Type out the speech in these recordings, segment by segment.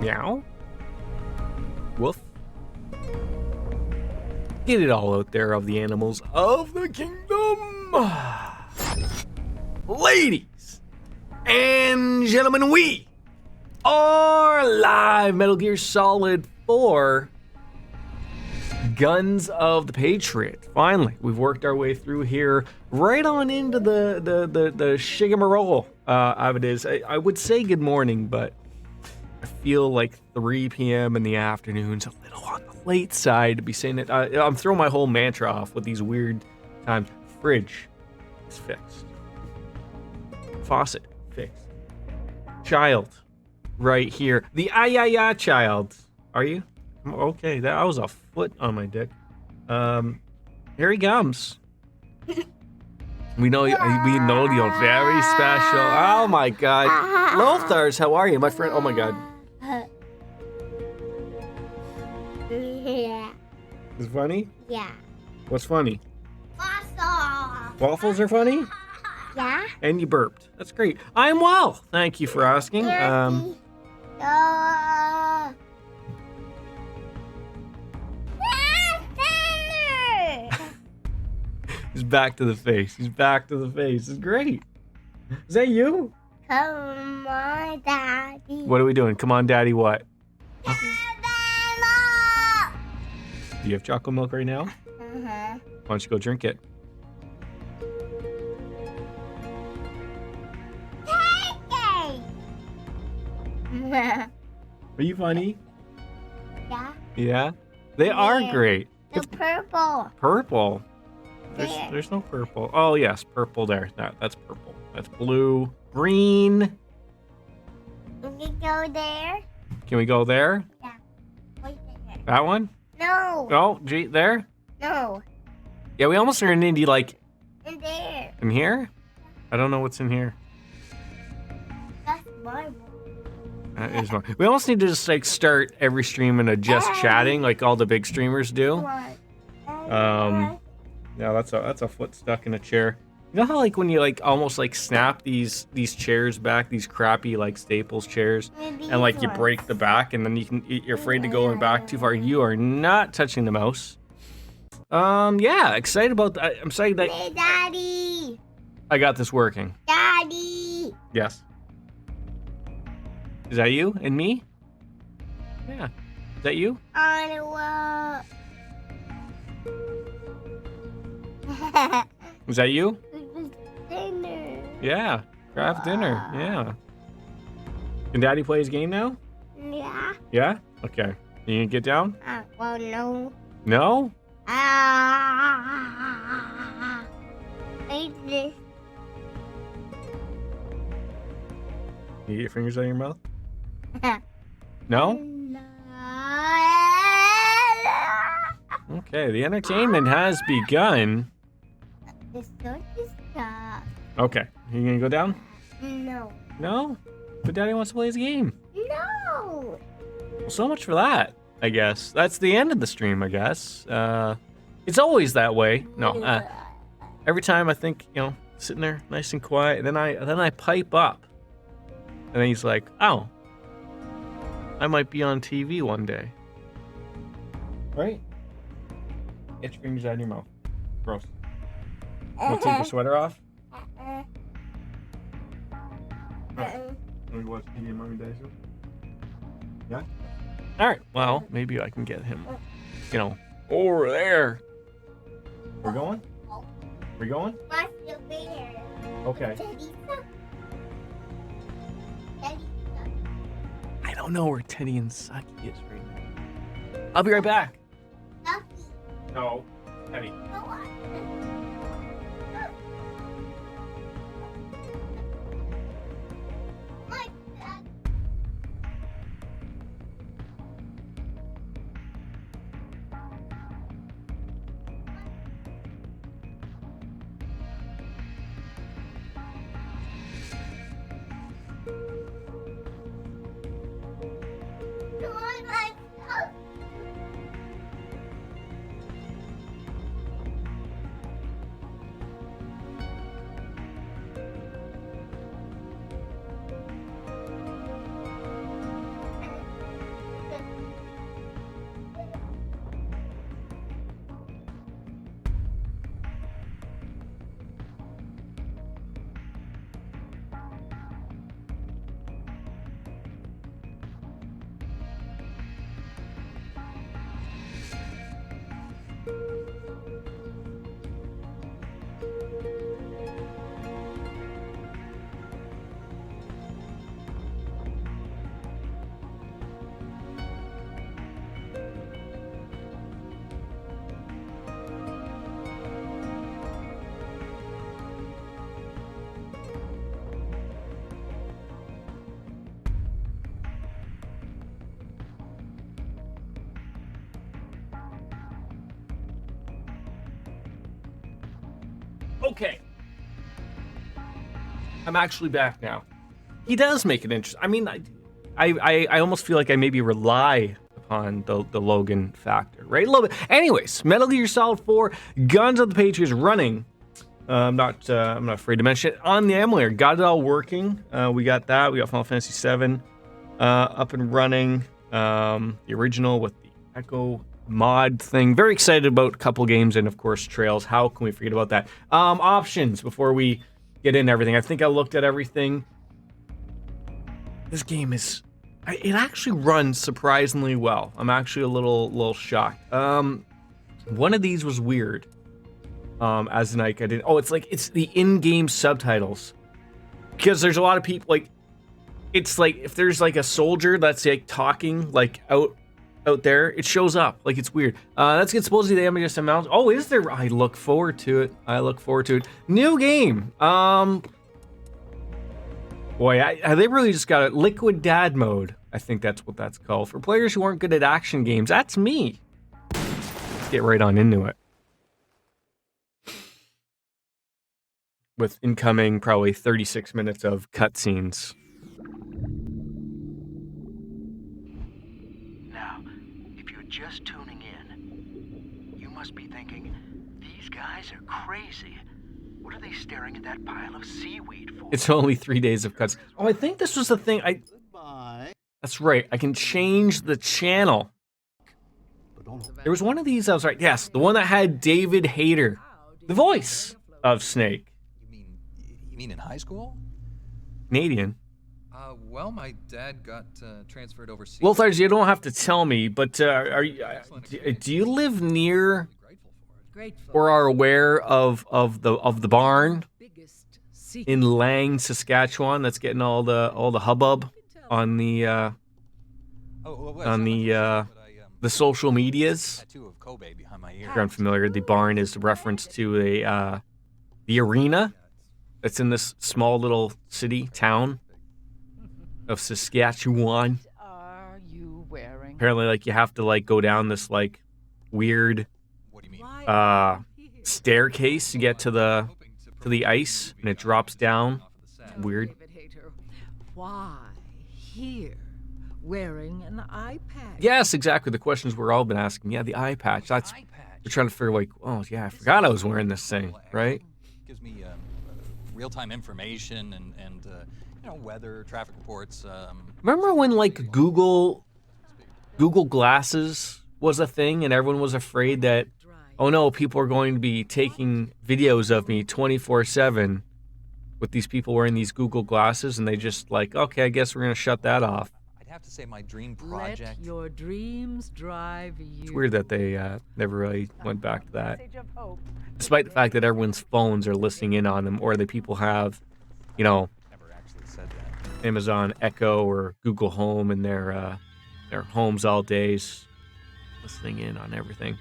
Meow. Woof. Get it all out there of the animals of the kingdom. Ladies and gentlemen, we are live. Metal Gear Solid 4. Guns of the Patriot. Finally, we've worked our way through here, right on into the shigamarole of it is. I would say good morning, but I feel like 3 p.m. in the afternoon's a little on the late side to be saying it. I'm throwing my whole mantra off with these weird times. Fridge is fixed. Faucet fixed. Child right here. The ayaya child. Are you? Okay, that was a foot on my dick. Here he comes. We know you're very special. Oh my God, Lothars, how are you, my friend? Oh my God. Yeah. Is it funny? Yeah. What's funny? Waffles. Waffles are funny? Yeah. And you burped. That's great. I'm well. Thank you for asking. He's back to the face. He's back to the face. It's great. Is that you? Come on, Daddy. What are we doing? Come on, Daddy, what? Do you have chocolate milk right now? Uh-huh. Why don't you go drink it? Yeah. Are you funny? Yeah? They Yeah. are great. The purple. Purple. There. There's no purple. Oh, yes, purple there. That's purple. That's blue. Green. Can we go there? Can we go there? Yeah. Wait there. That one? No. Oh, gee, there? No. Yeah, we almost turned into, like, In there. in here? I don't know what's in here. That's my one. That is one. We almost need to just, like, start every stream into just chatting, like all the big streamers do. Yeah, that's a foot stuck in a chair. You know how, like, when you, like, almost, like, snap these chairs back, these crappy, like, Staples chairs, and, like, you break the back, and then you're afraid to go back too far. You are not touching the mouse. Yeah, excited about that. I'm excited that Hey, Daddy. I got this working. Daddy. Yes. Is that you and me? Yeah. Is that you? On the wall. Is that you? Dinner. Yeah. Craft dinner. Yeah. Can Daddy play his game now? Yeah. Yeah? Okay. You gonna get down? Well, no. No? Eat this. You get your fingers out of your mouth? No? Okay, the entertainment has begun. The sun is stuck. Okay. You gonna go down? No. No? But Daddy wants to play his game. No. Well, so much for that, I guess. That's the end of the stream, I guess. It's always that way. No, every time I think, sitting there nice and quiet, and then I pipe up. And then he's like, oh, I might be on TV one day. Right? Get your fingers out of your mouth. Gross. Want to take your sweater off? Let me watch TV and Mommy Daddy show. Yeah? Alright, well, maybe I can get him, over there. We're going? We're going? What's the bear? Okay. Teddy stuck. Teddy stuck. I don't know where Teddy and Saki is right now. I'll be right back. Lucky. No, Teddy. Go on. My dad. Come on, my dad. Okay. I'm actually back now. He does make it interesting. I mean, I almost feel like I maybe rely upon the Logan factor, right? A little bit. Anyways, Metal Gear Solid 4, Guns of the Patriots running. I'm not afraid to mention it. On the emulator, got it all working. We got that. We got Final Fantasy 7 up and running. The original with the Echo mod thing. Very excited about a couple games and, of course, Trails. How can we forget about that? Options before we get into everything. I think I looked at everything. This game is... It actually runs surprisingly well. I'm actually a little shocked. One of these was weird. As an I didn't... Oh, it's the in-game subtitles. Because there's a lot of people, like... It's like, if there's like a soldier that's like talking, like out there, it shows up. Like, it's weird. Let's get supposedly the images amount. Oh, is there? I look forward to it. New game. Boy, they really just got it. Liquid Dad mode. I think that's what that's called. For players who aren't good at action games, that's me. Let's get right on into it. With incoming probably 36 minutes of cutscenes. Now, if you're just tuning in, you must be thinking, these guys are crazy. What are they staring at that pile of seaweed for? It's only 3 days of cuts. Oh, I think this was the thing. Goodbye. That's right. I can change the channel. There was one of these. I was right. Yes, the one that had David Hayter, the voice of Snake. You mean in high school? Canadian. Well, my dad got transferred overseas. Lothars, you don't have to tell me, but do you live near or are aware of the barn in Lang, Saskatchewan that's getting all the hubbub on the social medias? Tattoo of Kobe behind my ear. If you're unfamiliar, the barn is a reference to the arena that's in this small little town of Saskatchewan. What are you wearing? Apparently, like, you have to like go down this like weird What do you mean? staircase to get to the ice, and it drops down. Weird. David Hayter, why here wearing an eye patch? Yes, exactly. The questions we're all been asking. Yeah, the eye patch. That's we're trying to figure like, oh yeah, I forgot I was wearing this thing, right? Gives me real-time information and weather, traffic reports. Remember when like Google Glasses was a thing, and everyone was afraid that, oh no, people are going to be taking videos of me 24/7 with these people wearing these Google Glasses, and they just like, okay, I guess we're gonna shut that off. I'd have to say my dream project. Let your dreams drive you. It's weird that they never really went back to that, Message of hope. despite the fact that everyone's phones are listening in on them, or the people have, Never actually said that. Amazon Echo or Google Home in their homes all days, listening in on everything.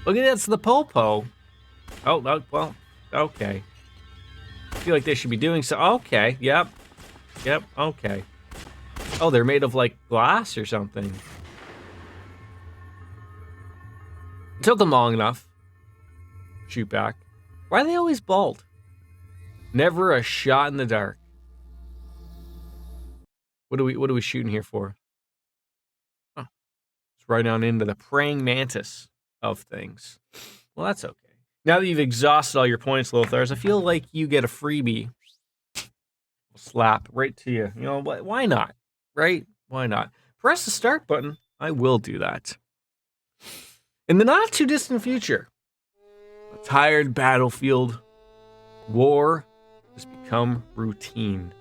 Look at that's the Popo. Oh, well, okay. I feel like they should be doing so. Okay, yep, okay. Oh, they're made of like glass or something. It took them long enough. Shoot back. Why are they always bald? Never a shot in the dark. What are we shooting here for? Oh, it's right on into the praying mantis of things. Well, that's okay. Now that you've exhausted all your points, Lothars, I feel like you get a freebie. Slap right to you. You know, why not? Right? Why not? Press the start button. I will do that. In the not too distant future, a tired battlefield, war has become routine.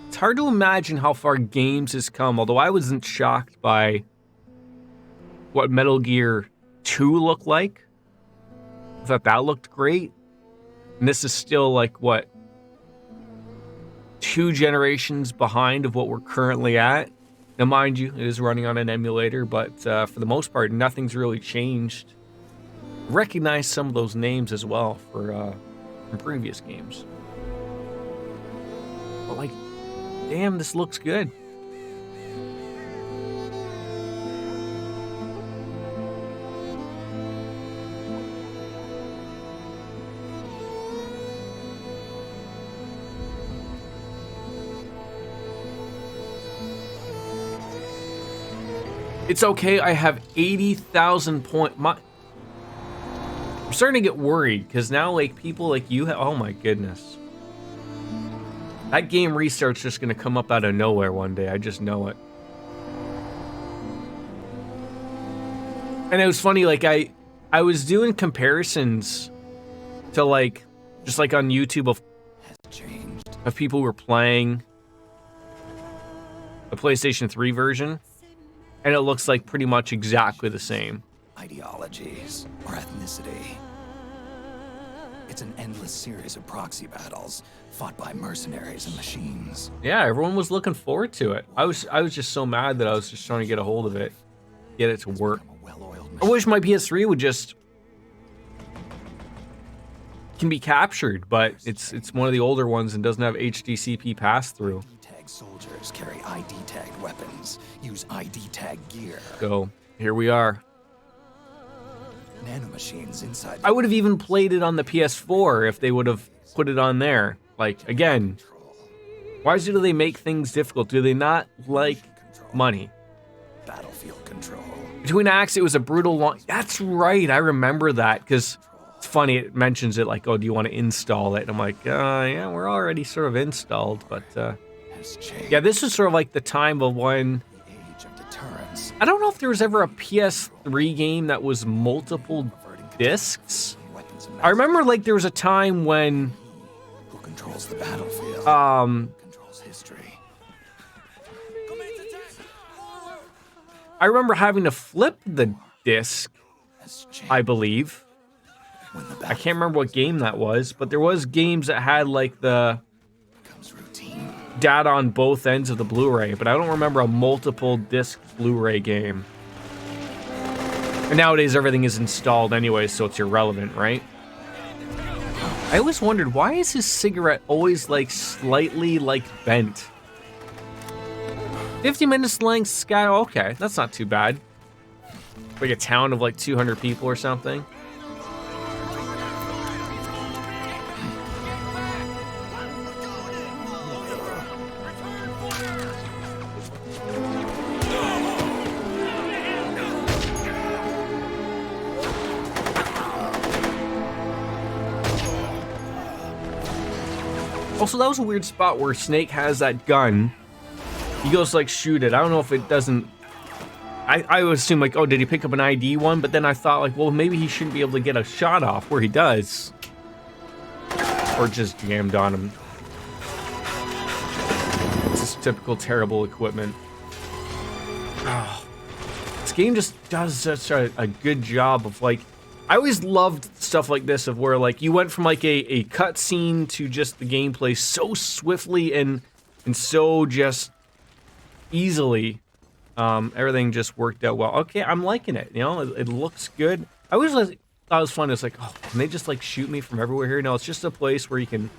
It's hard to imagine how far games has come, although I wasn't shocked by what Metal Gear 2 looked like. I thought that looked great. And this is still like, what, 2 generations behind of what we're currently at. Now, mind you, it is running on an emulator, but for the most part, nothing's really changed. Recognize some of those names as well from previous games. But like, damn, this looks good. It's okay, I have 80,000 point. I'm starting to get worried because now, like, people like you. Oh my goodness. That game restart's just gonna come up out of nowhere one day. I just know it. And it was funny, like, I was doing comparisons to, like, just like on YouTube of people who were playing the PlayStation 3 version, and it looks like pretty much exactly the same. Ideologies or ethnicity. It's an endless series of proxy battles fought by mercenaries and machines. Yeah, everyone was looking forward to it. I was just so mad that I was just trying to get a hold of it, get it to work. I wish my PS3 would just can be captured, but it's one of the older ones and doesn't have HDCP pass-through. ID-tag soldiers carry ID-tagged weapons, use ID-tag gear. So here we are. Nanomachines inside. I would have even played it on the PS4 if they would have put it on there. Like, again, why do they make things difficult? Do they not like money? Battlefield control. Between acts, it was a brutal launch. That's right, I remember that, because it's funny, it mentions it like, oh, do you want to install it? And I'm like, yeah, we're already sort of installed, but, yeah, this is sort of like the time of when, The age of deterrence. I don't know if there was ever a PS3 game that was multiple discs. I remember, like, there was a time when, Who controls the battlefield? Controls history. I remember having to flip the disc, Has changed. I believe. When the I can't remember what game that was, but there was games that had, like, the becomes routine. data on both ends of the Blu-ray, but I don't remember a multiple disc Blu-ray game. And nowadays everything is installed anyway, so it's irrelevant, right? I always wondered, why is his cigarette always, like, slightly, like, bent? 50 minutes length, Sky. Okay, that's not too bad. Like a town of like 200 people or something. Also, that was a weird spot where Snake has that gun. He goes to, like, shoot it. I don't know if it doesn't... I would assume, like, oh, did he pick up an ID one? But then I thought, like, well, maybe he shouldn't be able to get a shot off where he does. Or just jammed on him. It's just typical terrible equipment. Oh. This game just does such a good job of, like... I always loved stuff like this of where, like, you went from, like, a cutscene to just the gameplay so swiftly and so just easily. Everything just worked out well. Okay, I'm liking it, you know? It looks good. I always thought it was fun. It's like, oh, can they just, like, shoot me from everywhere here? No, it's just a place where you can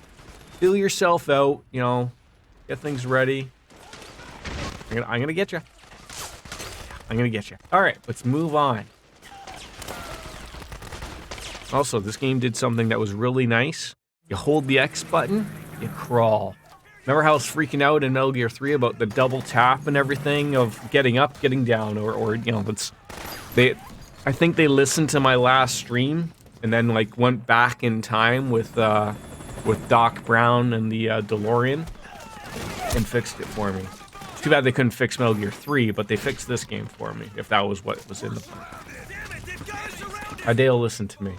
fill yourself out, you know, get things ready. I'm gonna get you. I'm gonna get you. All right, let's move on. Also, this game did something that was really nice. You hold the X button, you crawl. Remember how I was freaking out in Metal Gear 3 about the double tap and everything of getting up, getting down, or you know, I think they listened to my last stream and then, like, went back in time with Doc Brown and the DeLorean and fixed it for me. Too bad they couldn't fix Metal Gear 3, but they fixed this game for me, if that was what was in the plan. Adele, listen to me.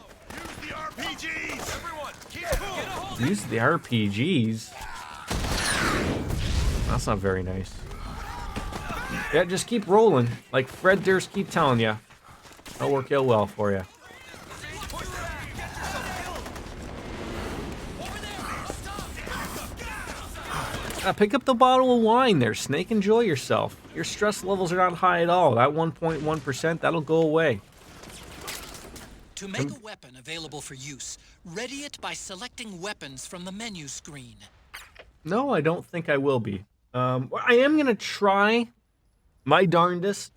Use the RPGs? That's not very nice. Yeah, just keep rolling. Like Fred Durst keep telling you. That'll work out well for you. Pick up the bottle of wine there, Snake. Enjoy yourself. Your stress levels are not high at all. That 1.1%, that'll go away. To make a weapon available for use, ready it by selecting weapons from the menu screen. No, I don't think I will be. I am gonna try my darndest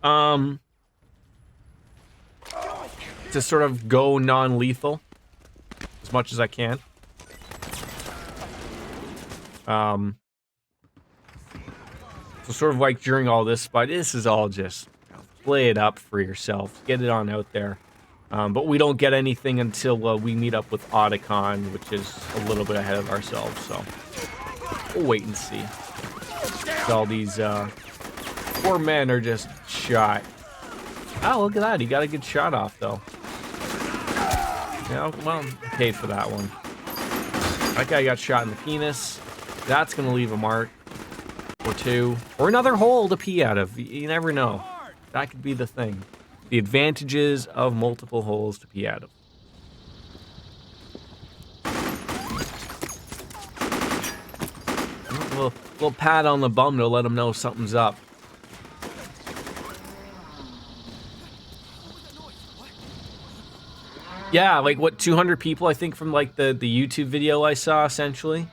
to sort of go non-lethal as much as I can. So So sort of like during all this fight, this is all just play it up for yourself. Get it on out there. But we don't get anything until we meet up with Otacon, which is a little bit ahead of ourselves. So we'll wait and see. All these poor men are just shot. Oh, look at that. He got a good shot off, though. Yeah, well, paid for that one. That guy got shot in the penis. That's going to leave a mark. Or two. Or another hole to pee out of. You never know. That could be the thing. The advantages of multiple holes to pee out of. A little pat on the bum to let him know something's up. Yeah, like what, 200 people, I think, from like the YouTube video I saw, essentially.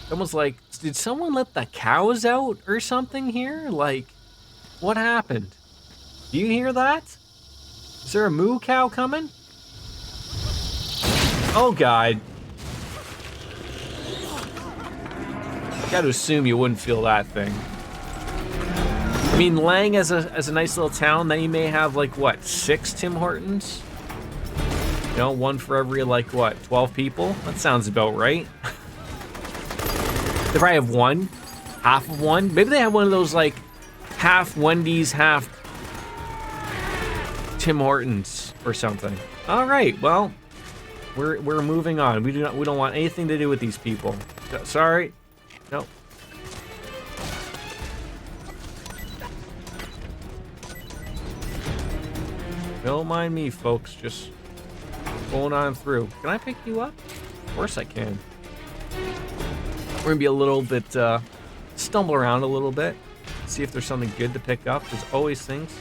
Someone's like, did someone let the cows out or something here? Like, what happened? Do you hear that? Is there a moo cow coming? Oh, God. I gotta assume you wouldn't feel that thing. I mean, Lang as a nice little town, then you may have, like, what, 6 Tim Hortons? You know, one for every, like, what, 12 people? That sounds about right. They probably have one, half of one. Maybe they have one of those, like, half Wendy's, half Tim Hortons or something. All right, well, we're moving on. We don't want anything to do with these people. Sorry. Nope. Don't mind me, folks. Just going on through. Can I pick you up? Of course I can. We're gonna be a little bit, stumble around a little bit. See if there's something good to pick up. There's always things.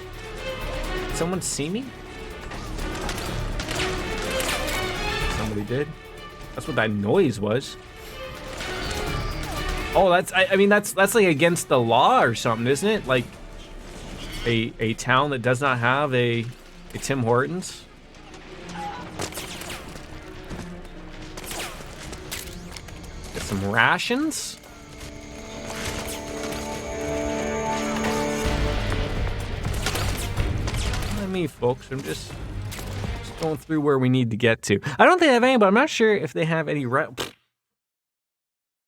Did someone see me? Somebody did. That's what that noise was. Oh, I mean, that's like against the law or something, isn't it? Like a town that does not have a Tim Hortons. Get some rations. Not me, folks. I'm just going through where we need to get to. I don't think they have any, but I'm not sure if they have any.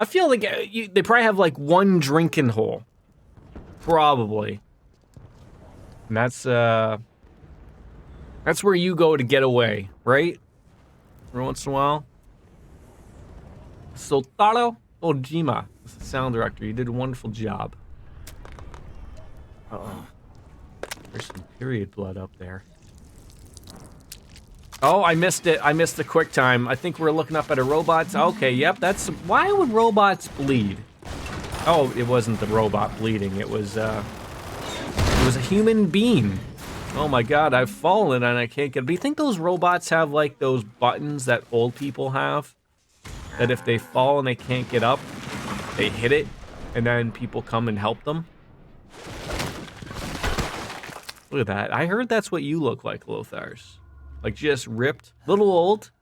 I feel like they probably have like one drinking hole, probably, and that's where you go to get away, right? Every once in a while. Sotaro Ojima is the sound director. You did a wonderful job. Uh-oh. There's some period blood up there. Oh, I missed it. I missed the quick time. I think we're looking up at a robot. Okay, yep, that's... Why would robots bleed? Oh, it wasn't the robot bleeding. It was a human being. Oh my God, I've fallen and I can't get... Do you think those robots have, like, those buttons that old people have? That if they fall and they can't get up, they hit it, and then people come and help them? Look at that. I heard that's what you look like, Lothars. Like, just ripped. Little old,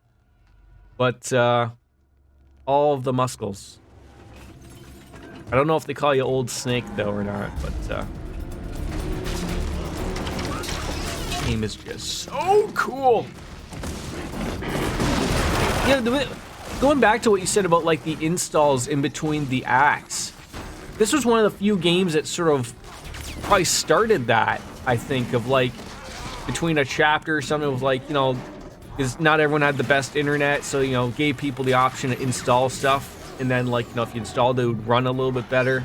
but all of the muscles. I don't know if they call you Old Snake, though, or not, but... game is just so cool. Yeah, going back to what you said about like the installs in between the acts, this was one of the few games that sort of probably started that, I think, of like between a chapter or something of like, you know, because not everyone had the best internet, so, you know, gave people the option to install stuff, and then like, you know, if you installed it, it would run a little bit better.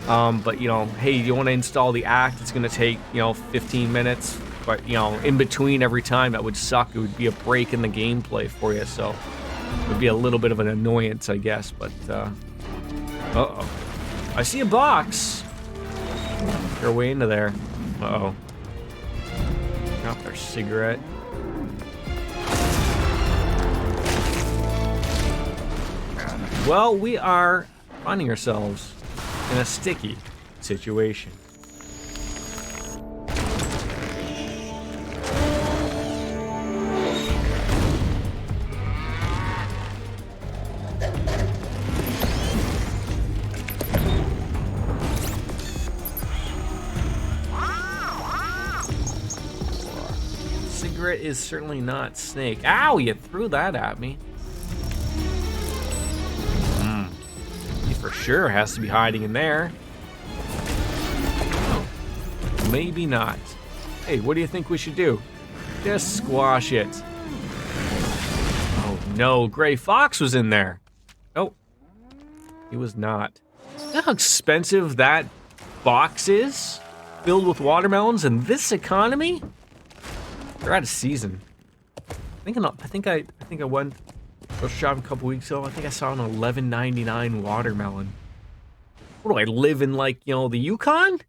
But, you know, hey, you want to install the act, it's going to take, you know, 15 minutes. But, you know, in between every time, that would suck. It would be a break in the gameplay for you, so it would be a little bit of an annoyance, I guess. But, uh-oh. I see a box. Your way into there. Uh-oh. Drop their cigarette. Well, we are finding ourselves in a sticky situation. cigarette is certainly not Snake. Ow, you threw that at me. He for sure has to be hiding in there. Oh, maybe not. Hey, what do you think we should do? Just squash it. Oh no, Gray Fox was in there. Oh, he was not. You know how expensive that box is? Filled with watermelons in this economy? They're out of season. I think I went grocery shopping a couple weeks ago. I think I saw an $11.99 watermelon. What do I live in, like, you know, the Yukon?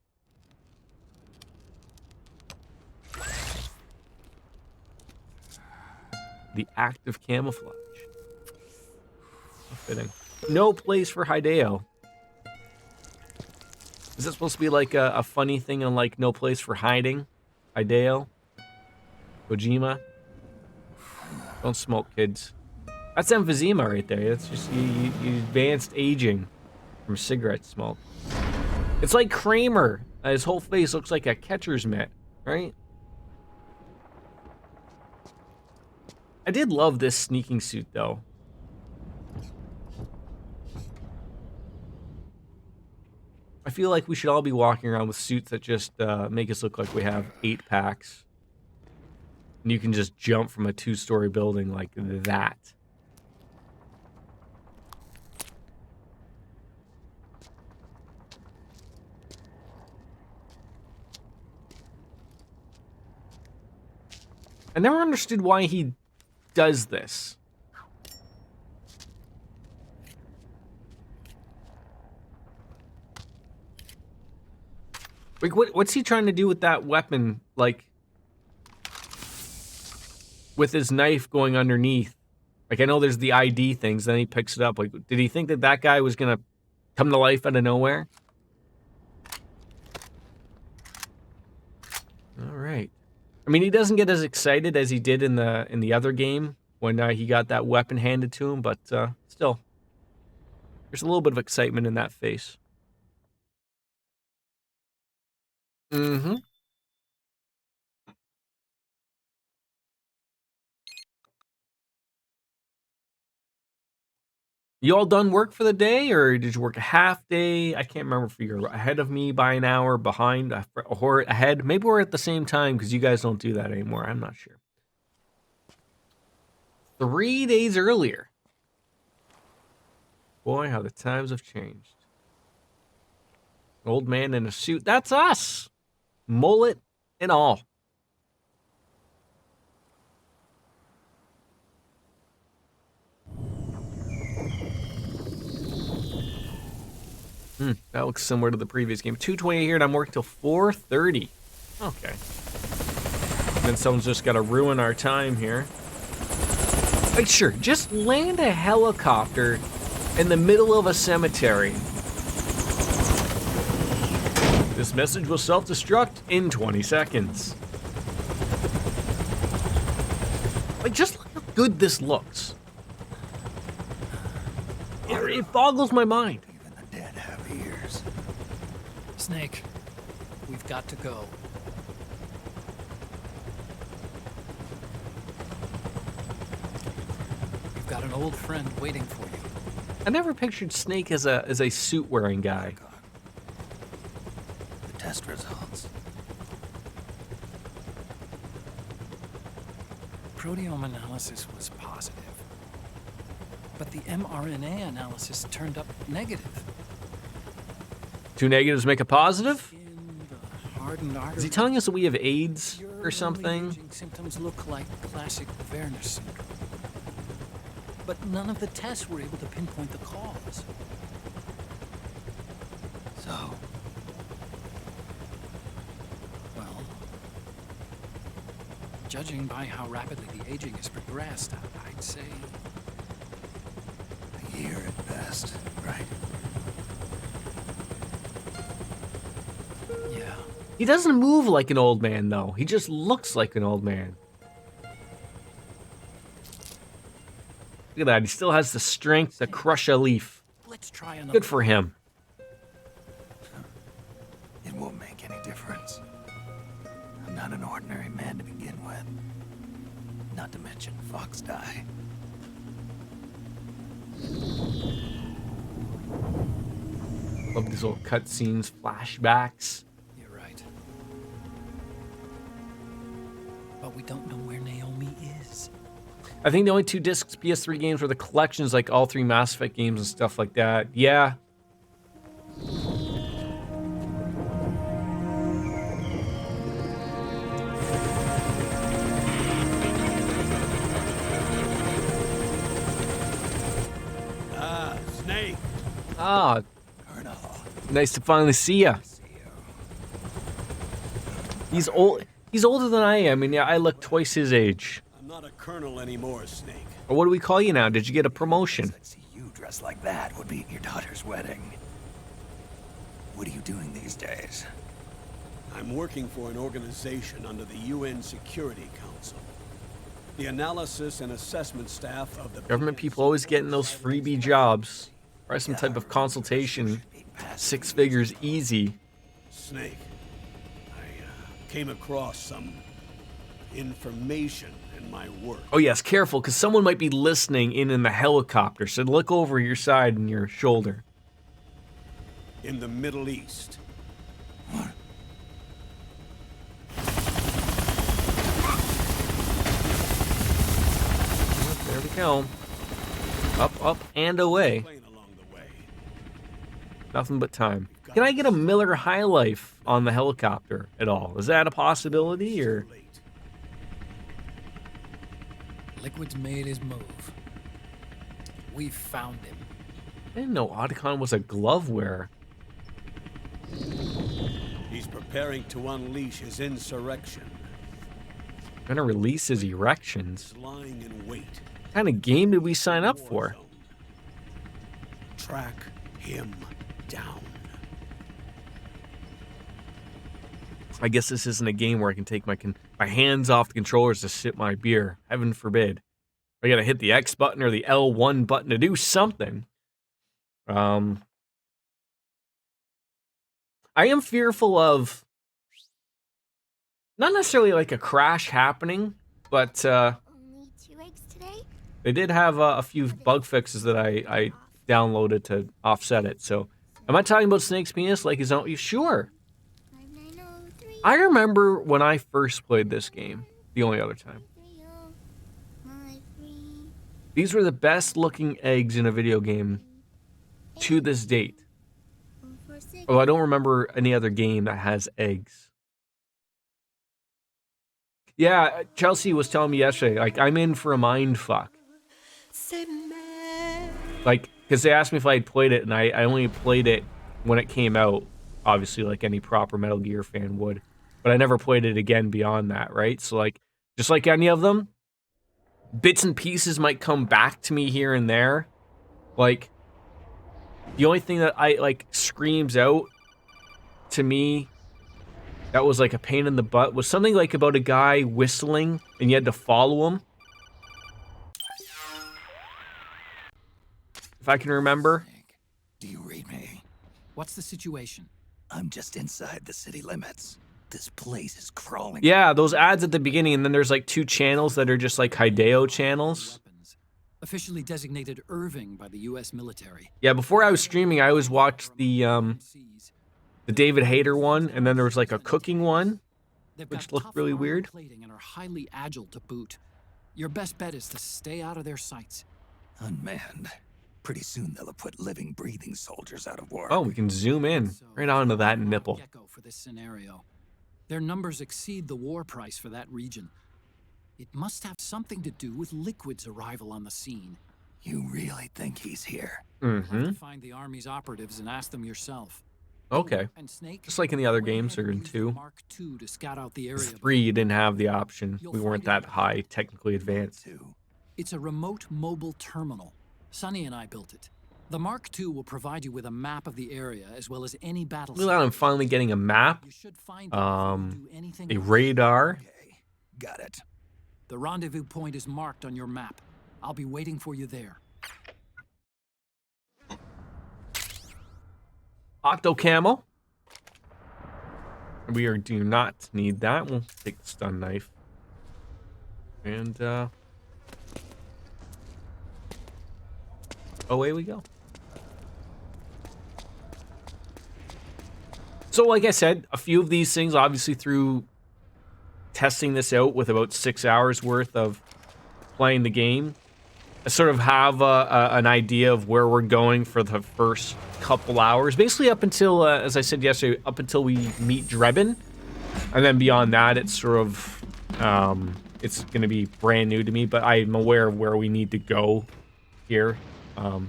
The act of camouflage. How fitting. No place for Hideo. Is this supposed to be like a funny thing on like No Place for Hiding? Hideo? Kojima? Don't smoke, kids. That's emphysema right there. That's just you advanced aging from cigarette smoke. It's like Kramer. His whole face looks like a catcher's mitt, right? I did love this sneaking suit though. I feel like we should all be walking around with suits that just make us look like we have 8 packs. And you can just jump from a 2-story building like that. I never understood why he does this. Like, what's he trying to do with that weapon? Like, with his knife going underneath. Like, I know there's the ID things, then he picks it up. Like, did he think that guy was gonna come to life out of nowhere? All right. I mean, he doesn't get as excited as he did in the other game when he got that weapon handed to him, but still, there's a little bit of excitement in that face. Mm-hmm. You all done work for the day, or did you work a half day? I can't remember if you're ahead of me by an hour, behind, or ahead. Maybe we're at the same time because you guys don't do that anymore. I'm not sure. 3 days earlier. Boy, how the times have changed. Old man in a suit. That's us. Mullet and all. That looks similar to the previous game. 2:20 here, and I'm working till 4:30. Okay. And then someone's just got to ruin our time here. Like, sure, just land a helicopter in the middle of a cemetery. This message will self-destruct in 20 seconds. Like, just look how good this looks. It boggles my mind. Even the dead have ears. Snake, we've got to go. You've got an old friend waiting for you. I never pictured Snake as a suit-wearing guy. The test results. Proteome analysis was positive, but the mRNA analysis turned up negative. 2 negatives make a positive? In the hardened artery, Is he telling us that we have AIDS your or something? early aging symptoms look like classic Werner syndrome, but none of the tests were able to pinpoint the cause. So, Well, judging by how rapidly the aging has progressed, I'd say a year at best, right? yeah. He doesn't move like an old man, though. He just looks like an old man. Look at that. He still has the strength to crush a leaf. Let's try another. Good for him. It won't make any difference. I'm not an ordinary man to begin with. Not to mention Fox die. Love these little cutscenes, flashbacks. You're right. But we don't know where Naomi is. I think the only 2 discs PS3 games were the collections, like all 3 Mass Effect games and stuff like that. Yeah. Snake. Ah, Colonel, nice to finally see ya. see you. He's old. He's older than I am, and yeah, I look twice his age. I'm not a colonel anymore, Snake. Or what do we call you now? Did you get a promotion? I'd see you dressed like that would be at your daughter's wedding. What are you doing these days? I'm working for an organization under the UN Security Council. The analysis and assessment staff of the Government people always getting those freebie jobs. Try some type of consultation. 6 figures easy. Snake. I came across some information in my work. Oh yes, careful, because someone might be listening in the helicopter. So look over your side and your shoulder. In the Middle East. There we go. Up, up, and away. Plane along the way. Nothing but time. Can I get a Miller High Life on the helicopter at all? Is that a possibility, or? Late. Liquid's made his move. We've found him. I didn't know Otacon was a glove wearer. He's preparing to unleash his insurrection. Gonna release his erections. He's lying in wait. What kind of game did we sign up for? War zone. Track him down. I guess this isn't a game where I can take my hands off the controllers to sip my beer. Heaven forbid. I gotta hit the X button or the L1 button to do something. I am fearful of not necessarily like a crash happening, but Only 2 eggs today? they did have a few bug fixes that I downloaded to offset it. So, am I talking about Snake's penis like his own? You sure? 5903. I remember when I first played this game, the only other time. 3053. These were the best looking eggs in a video game to this date. 146. Although I don't remember any other game that has eggs. Yeah, Chelsea was telling me yesterday, like, I'm in for a mind fuck. Like, because they asked me if I had played it, and I only played it when it came out, obviously, like any proper Metal Gear fan would. But I never played it again beyond that, right? So, like, just like any of them, bits and pieces might come back to me here and there. Like, the only thing that screams out to me that was like a pain in the butt was something like about a guy whistling and you had to follow him. If I can remember. Snake, do you read me? What's the situation? I'm just inside the city limits. This place is crawling. Yeah, those ads at the beginning, and then there's like 2 channels that are just like Hideo channels. Weapons. Officially designated Irving by the U.S. military. Yeah, before I was streaming, I always watched the David Hayter one, and then there was like a cooking one. They've which got looked tough really armor weird. plating and are highly agile to boot. Your best bet is to stay out of their sights. Unmanned. Pretty soon they'll have put living, breathing soldiers out of work. Oh, we can zoom in right onto that nipple. Gecko for this scenario. Their numbers exceed the war price for that region. It must have something to do with Liquid's arrival on the scene. You really think he's here? Have Mm-hmm. to find the Army's operatives and ask them yourself. Okay. And Snake, Just like in the other go games, ahead or and in use the 2. Mark II to scout out the area. 3, you didn't have the option. We weren't that high, technically advanced. Too. It's a remote mobile terminal. Sonny and I built it. The Mark II will provide you with a map of the area as well as any battle. Look at that, I'm finally getting a map, You should find it before you do anything a else. radar. Okay, got it. The rendezvous point is marked on your map. I'll be waiting for you there. Octo camo. Do not need that. We'll take the stun knife. And away we go. So like I said, a few of these things, obviously through testing this out with about 6 hours worth of playing the game, I sort of have an idea of where we're going for the first couple hours. Basically up until, as I said yesterday, up until we meet Drebin. And then beyond that, it's sort of, it's going to be brand new to me, but I'm aware of where we need to go here.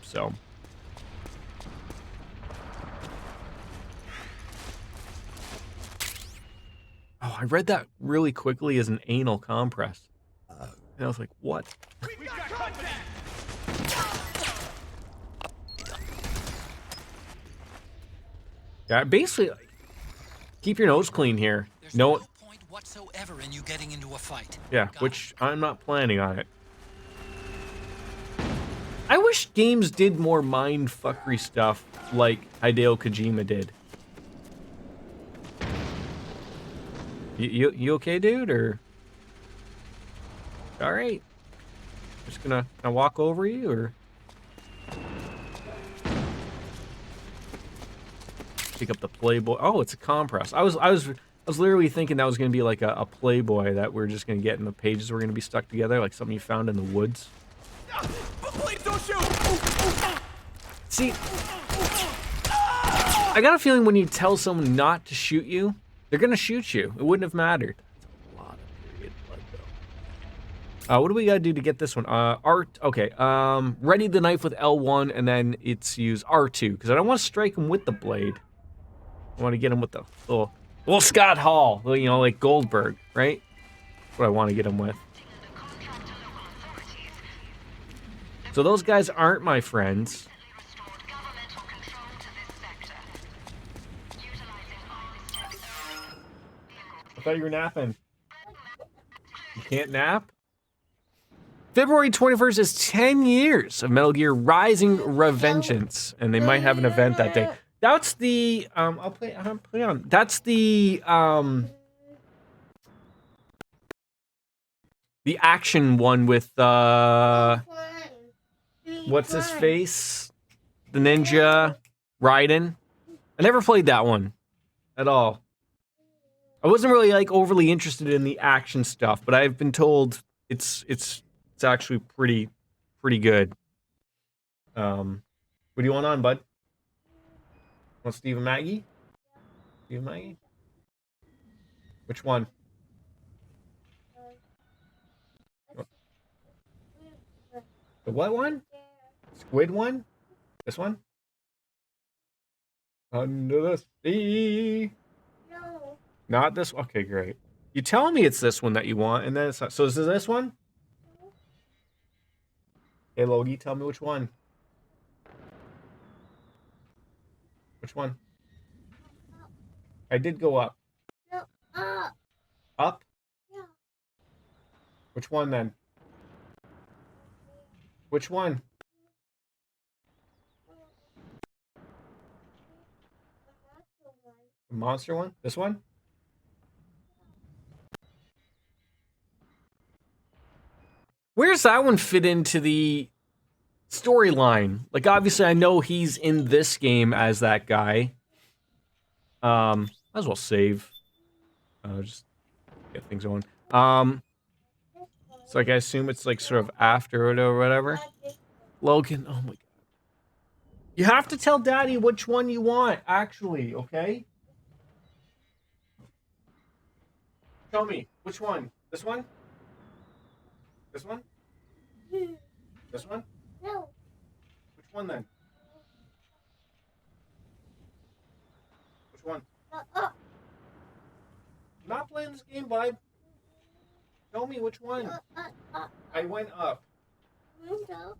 So. Oh, I read that really quickly as an anal compress. And I was like, what? Yeah, basically, like, keep your nose clean here. There's No, no point whatsoever in you getting into a fight. yeah, Got which I'm not planning on it. I wish games did more mindfuckery stuff like Hideo Kojima did. You okay, dude, or? All right. Just gonna walk over you, or? Pick up the Playboy. Oh, it's a compress. I was literally thinking that was gonna be like a Playboy that we're just gonna get in the pages. We're gonna be stuck together, like something you found in the woods. Please don't shoot! See, I got a feeling when you tell someone not to shoot you, they're gonna shoot you. It wouldn't have mattered. That's a lot of period blood, though. What do we gotta do to get this one? Art. Okay. Ready the knife with L1, and then it's use R2 because I don't want to strike him with the blade. I want to get him with the little Scott Hall, you know, like Goldberg, right? That's what I want to get him with. So those guys aren't my friends. I thought you were napping. You can't nap? February 21st is 10 years of Metal Gear Rising Revengeance, and they might have an event that day. That's the I'll play on. That's the action one with what's his face? The ninja Raiden. I never played that one at all. I wasn't really like overly interested in the action stuff, but I've been told it's actually pretty good. What do you want on, bud? Want Steve and Maggie? Steve and Maggie? Which one? The what one? Squid one? This one? Under the sea. No. Not this. Okay, great. You telling me it's this one that you want, and then it's not. So is it this one? Hey, Logie, tell me which one. Which one? I did go up. No. Up. Up? Yeah. Which one then? Which one? The monster one? This one? Where's that one fit into the storyline? Like, obviously, I know he's in this game as that guy. Might as well save. Just get things going. So, like, I assume it's, like, sort of after it or whatever. Logan, oh my god. You have to tell Daddy which one you want, actually, okay? Tell me, which one? This one? This one? This one? No. Which one then? Which one? Up. I'm not playing this game, bud. Tell me which one. Up. I went up. No.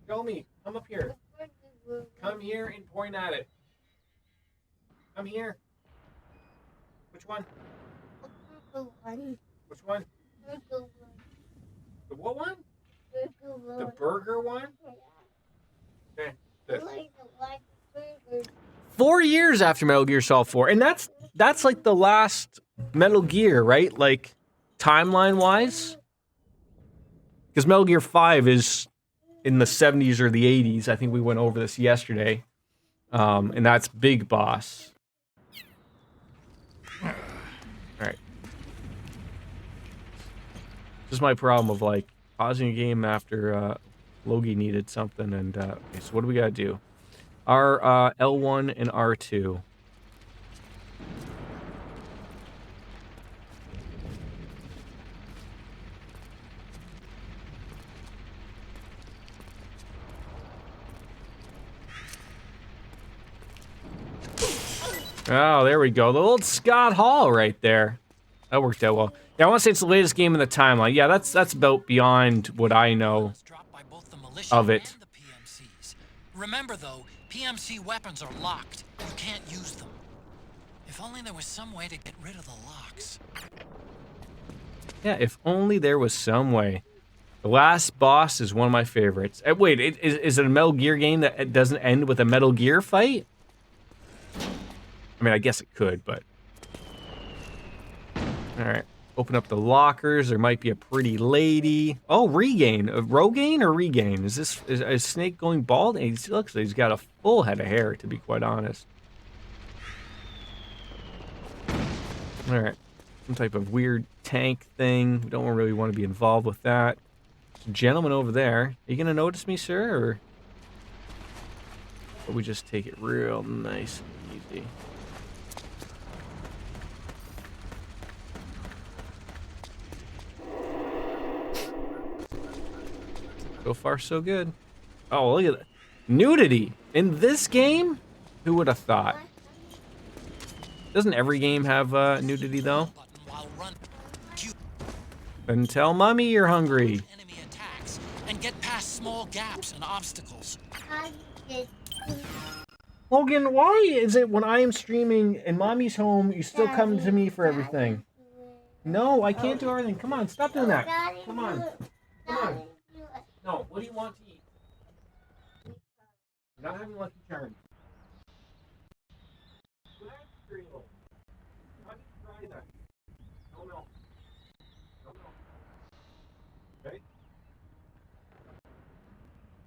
Tell me. Come up here. Come here and point at it. Come here. Which one? Which one? The what one? The burger one? Okay. This. 4 years after Metal Gear Solid 4, and that's like the last Metal Gear, right? Like timeline wise. Because Metal Gear 5 is in the 70s or the 80s. I think we went over this yesterday. And that's Big Boss. Alright. This is my problem of, like, pausing a game after Logie needed something. And, okay, so what do we gotta do? Our L1 and R2. Oh, there we go. The old Scott Hall right there. That worked out well. Yeah, I want to say it's the latest game in the timeline. Yeah, that's about beyond what I know of it. And the PMCs. Remember though, PMC weapons are locked. You can't use them. If only there was some way to get rid of the locks. Yeah, if only there was some way. The last boss is one of my favorites. Wait, is it a Metal Gear game that it doesn't end with a Metal Gear fight? I mean, I guess it could, but... Alright, open up the lockers. There might be a pretty lady. Oh, Regain. Rogaine or Regain? Is Snake going bald? He looks like he's got a full head of hair, to be quite honest. Alright, some type of weird tank thing. We don't really want to be involved with that. There's a gentleman over there. Are you going to notice me, sir, or we just take it real nice and easy? So far, so good. Oh, look at that. Nudity in this game? Who would have thought? Doesn't every game have nudity, though? Then tell mommy you're hungry. Enemy attacks and get past small gaps and obstacles. Logan, why is it when I am streaming and mommy's home, you still come to me for everything? No, I can't do everything. Come on, stop doing that. Come on. Come on. No, what do you want to eat? You're not having Lucky Charms. What happened to cereal? How did you try that? No, no. No, no. Okay?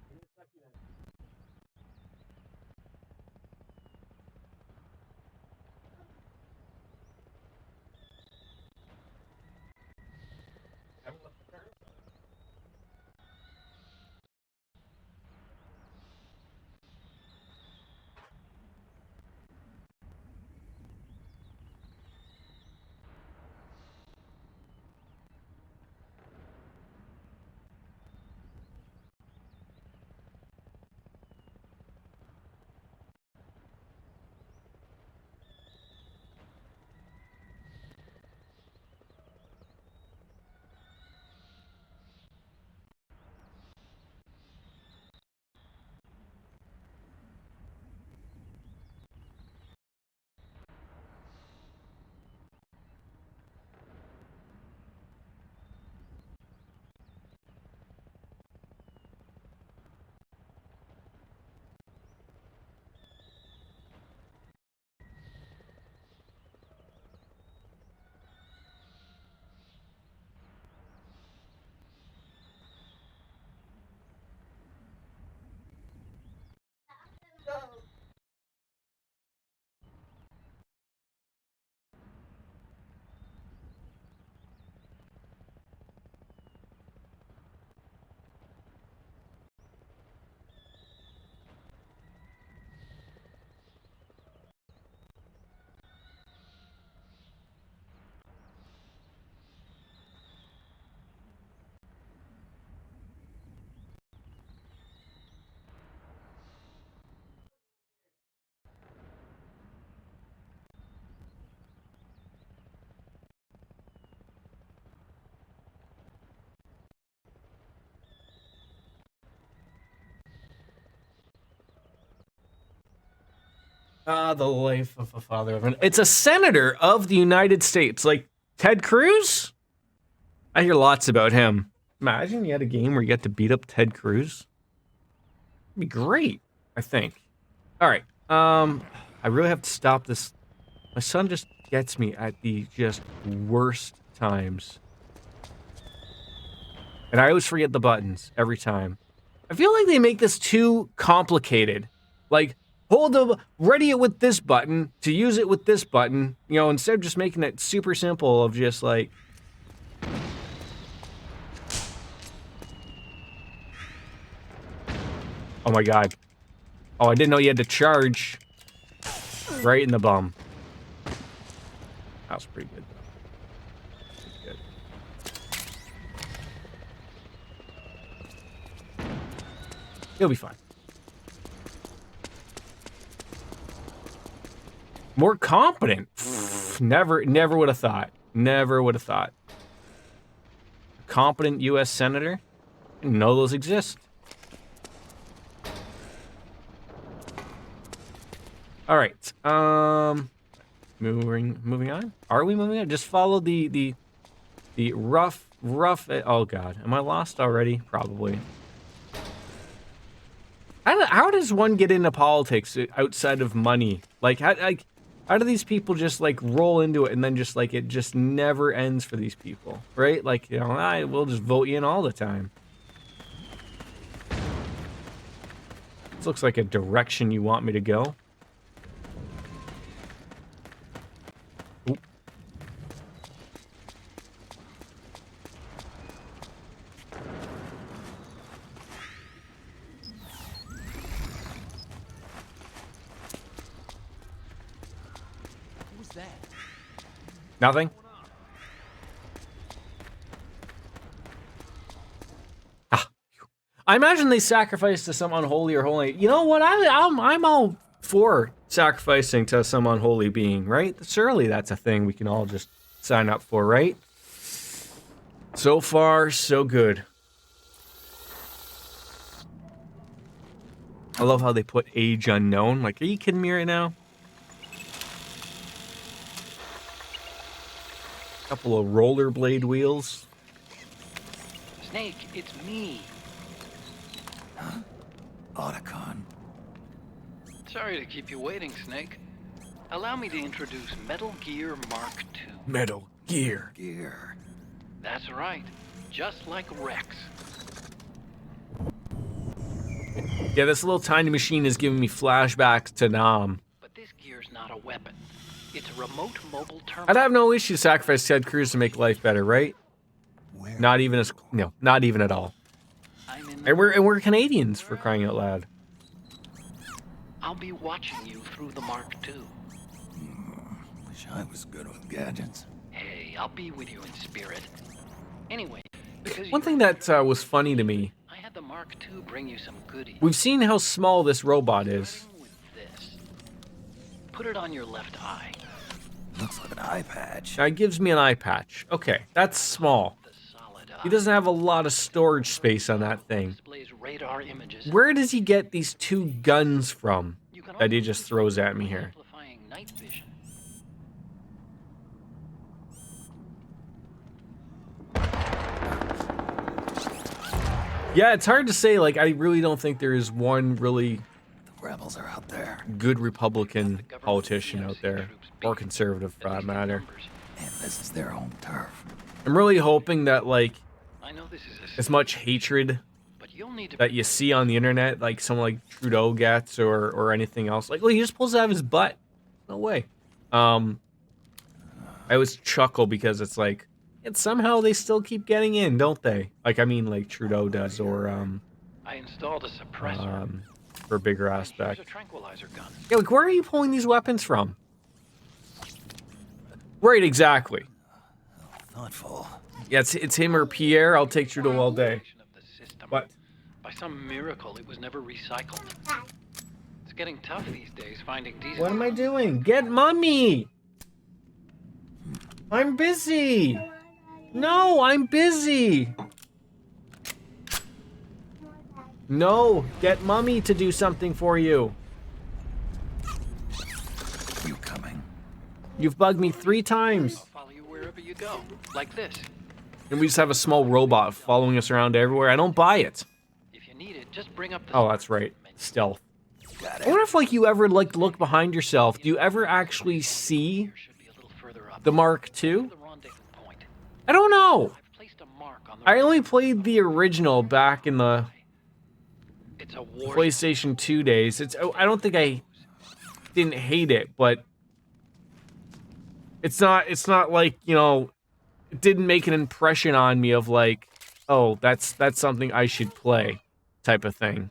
Give me a second then. Having Lucky Charms? The life of a father of an... It's a senator of the United States, like Ted Cruz? I hear lots about him. Imagine you had a game where you got to beat up Ted Cruz. It'd be great, I think. Alright, I really have to stop this. My son just gets me at the just worst times. And I always forget the buttons every time. I feel like they make this too complicated. Like, ready it with this button, to use it with this button, you know, instead of just making it super simple of just like... Oh my god. Oh, I didn't know you had to charge right in the bum. That was pretty good, though. Pretty good. He'll be fine. More competent. Never would have thought. Never would have thought. A competent U.S. senator? Didn't know those exist. All right. Moving on. Are we moving on? Just follow the rough. Oh God, am I lost already? Probably. How does one get into politics outside of money? Like, how do these people just like roll into it and then just like it just never ends for these people, right? Like, you know, I will just vote you in all the time. This looks like a direction you want me to go. Ooh. Who's that? Nothing? I imagine they sacrificed to some unholy or holy. You know what? I'm all for sacrificing to some unholy being, right? Surely that's a thing we can all just sign up for, right? So far, so good. I love how they put age unknown. Like, are you kidding me right now? Couple of rollerblade wheels. Snake, it's me. Huh? Otacon. Sorry to keep you waiting, Snake. Allow me to introduce Metal Gear Mark II. Metal Gear. Gear. That's right. Just like Rex. Yeah, this little tiny machine is giving me flashbacks to Nam. But this gear's not a weapon. It's a remote mobile terminal. I'd have no issue sacrificing Ted Cruz to make life better, right? Where? Not even at all. And we're Canadians, for crying out loud. I'll be watching you through the Mark II. Wish I was good with gadgets. Hey, I'll be with you in spirit. Anyway, because One thing that was funny to me, I had the Mark II bring you some goodies. we've seen how small this robot is. Starting with this. Put it on your left eye. Looks like an eye patch. Now, it gives me an eye patch. Okay, that's small. The solid eye. He doesn't have a lot of storage space on that thing. Displays radar images. Where does he get these two guns from You can that he also just throws at me use here? amplifying night vision. Yeah, it's hard to say. Like, I really don't think there is one really The rebels are out there. good Republican The government politician out PMC there, troops or beat conservative for at that least in matter. numbers. And this is their home turf. I'm really hoping that, like, I know this is a as much hatred but you'll need to that you see on the internet, like someone like Trudeau gets, or anything else, like, well, he just pulls it out of his butt. No way. I always chuckle because it's like, and somehow they still keep getting in, don't they? Like, I mean, like Trudeau does, or I installed a suppressor. for a bigger Here's aspect. a tranquilizer gun. Yeah, like, where are you pulling these weapons from? Right, exactly. Thoughtful. Yeah, it's him or Pierre. I'll take Trudeau all day. Of the system. What? By some miracle, it was never recycled. It's getting tough these days finding decent. What am I doing? Get Mummy! I'm busy! No, I'm busy! No, get Mummy to do something for you. You coming? You've bugged me 3 times. I'll follow you wherever you go, like this. And we just have a small robot following us around everywhere. I don't buy it. If you need it, just bring up the. Oh, that's right. Stealth. Got I it. wonder if, like, you ever, like, look behind yourself. Do you ever actually see Should be a little further up. the Mark II? The rendezvous point. I don't know. I've placed a mark on the I only played the original back in the It's a war. PlayStation 2 days. I don't think I didn't hate it, but it's not like, you know, it didn't make an impression on me of like, oh, that's something I should play type of thing.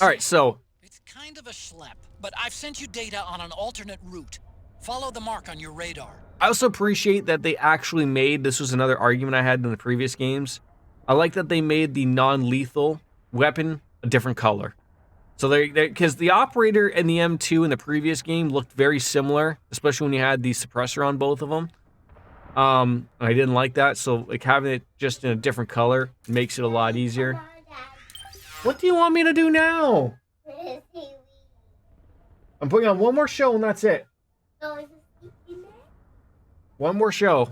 All right, so It's kind of a schlep, but I've sent you data on an alternate route. Follow the mark on your radar. I also appreciate that they actually made, this was another argument I had in the previous games. I like that they made the non-lethal weapon a different color. So because the operator and the M2 in the previous game looked very similar, especially when you had the suppressor on both of them. I didn't like that, so like having it just in a different color makes it a lot easier. What do you want me to do now? I'm putting on one more show and that's it. One more show.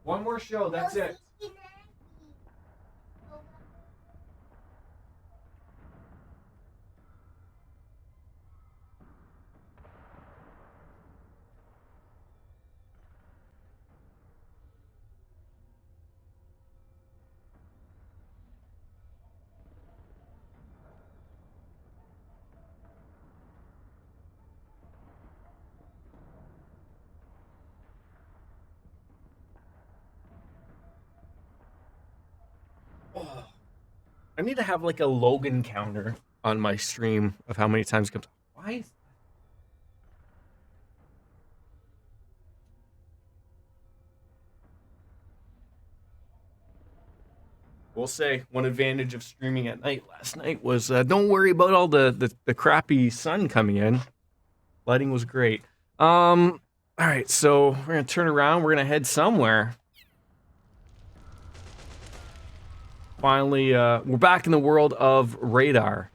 One more show, that's it. I need to have like a Logan counter on my stream of how many times it comes. Why is We'll say one advantage of streaming at night last night was don't worry about all the crappy sun coming in. Lighting was great. All right, so we're gonna turn around. We're gonna head somewhere. Finally, we're back in the world of radar.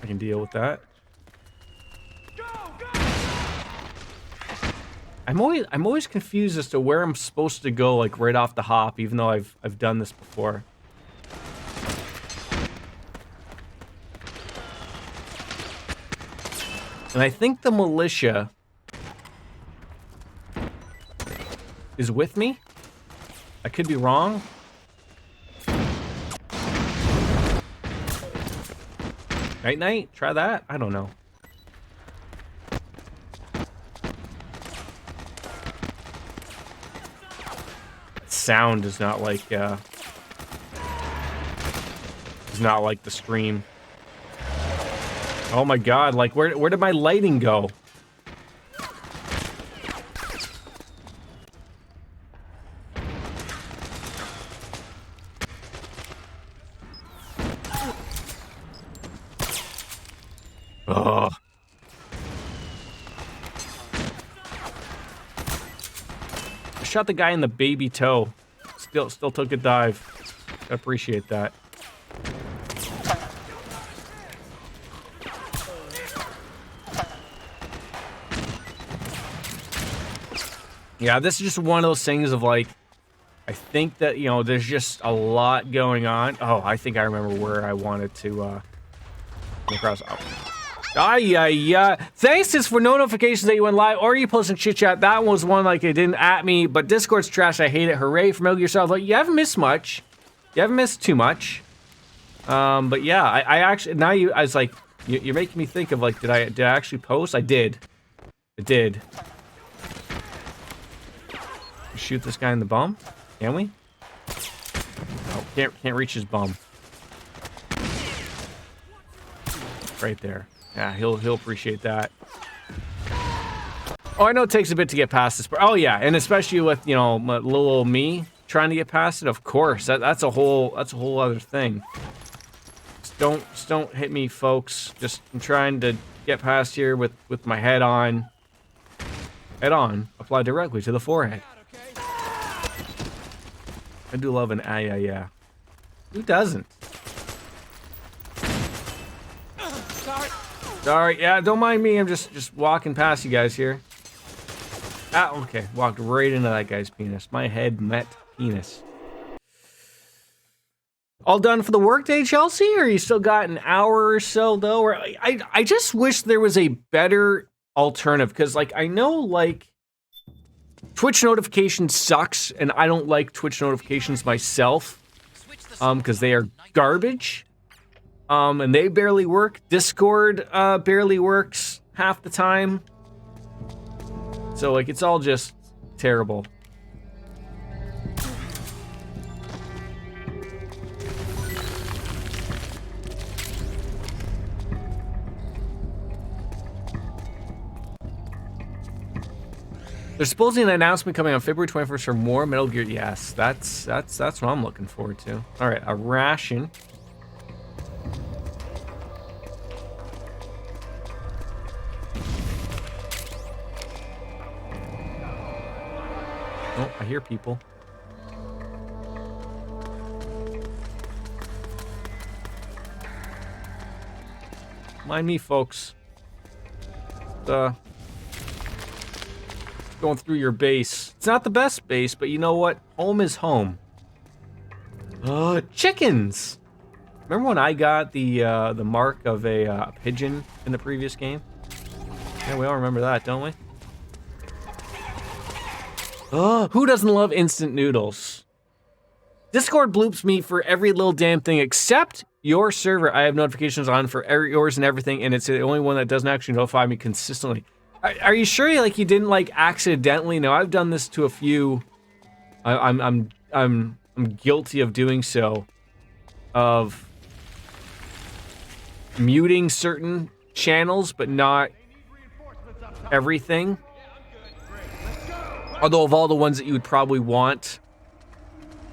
I can deal with that. I'm always confused as to where I'm supposed to go, like right off the hop, even though I've done this before. And I think the militia is with me. I could be wrong. Night night, try that. I don't know. Sound is not like the stream. Oh my god, like where did my lighting go? Ugh. I shot the guy in the baby toe. Still took a dive. I appreciate that. Yeah, this is just one of those things of like, I think that, you know, there's just a lot going on. Oh, I think I remember where I wanted to come across. Oh. Thanks for no notifications that you went live or you posted chit chat. That was one like it didn't at me, but Discord's trash. I hate it. Hooray for Metal Gear Solid. Like, you haven't missed much. You haven't missed too much. But yeah, I actually now I was like, you're making me think of like, did I actually post? I did. Shoot this guy in the bum? Can we? Oh, can't reach his bum. Right there. Yeah, he'll appreciate that. Oh, I know it takes a bit to get past this, but oh yeah, and especially with, you know, little old me trying to get past it. Of course, that's a whole other thing. Just don't hit me, folks. Just I'm trying to get past here with my head on. Head on. Apply directly to the forehead. I do love an yeah. Who doesn't? Sorry, yeah, don't mind me. I'm just walking past you guys here. Ah, okay. Walked right into that guy's penis. My head met penis. All done for the workday, Chelsea? Or you still got an hour or so, though? Or I just wish there was a better alternative. Because, like, I know, like, Twitch notification sucks, and I don't like Twitch notifications myself, because they are garbage, and they barely work. Discord barely works half the time, so like it's all just terrible. There's supposedly an announcement coming on February 21st for more Metal Gear. Yes, that's what I'm looking forward to. All right, a ration. Oh, I hear people. Mind me, folks. Going through your base. It's not the best base, but you know what? Home is home. Chickens! Remember when I got the mark of a pigeon in the previous game? Yeah, we all remember that, don't we? Who doesn't love instant noodles? Discord bloops me for every little damn thing except your server. I have notifications on for yours and everything, and it's the only one that doesn't actually notify me consistently. Are you sure like you didn't like accidentally? No, I've done this to a few. I'm guilty of doing so. Of muting certain channels, but not everything. Although of all the ones that you would probably want,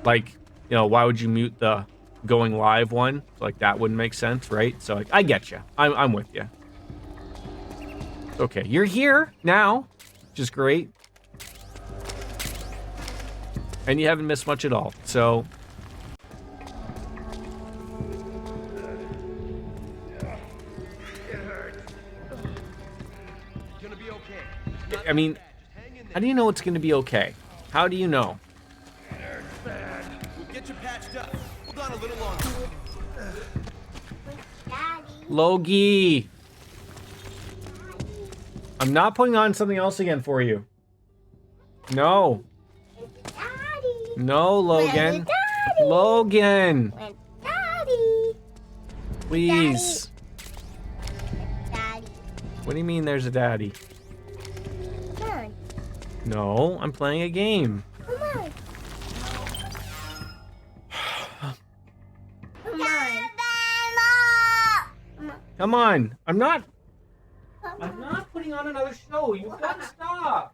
like, you know, why would you mute the going live one? Like that wouldn't make sense, right? So like, I get you. I'm with you. Okay, you're here now, which is great. And you haven't missed much at all, so. I mean, how do you know it's gonna be okay? How do you know? We'll get you patched up. Hold on a little longer. Logie! I'm not putting on something else again for you. No. Daddy. No, Logan. Daddy. Logan! Daddy. Please. Daddy. What do you mean there's a daddy? Come on. No, I'm playing a game. Come on. Come on. Come on. I'm not putting on another show. You've got to stop.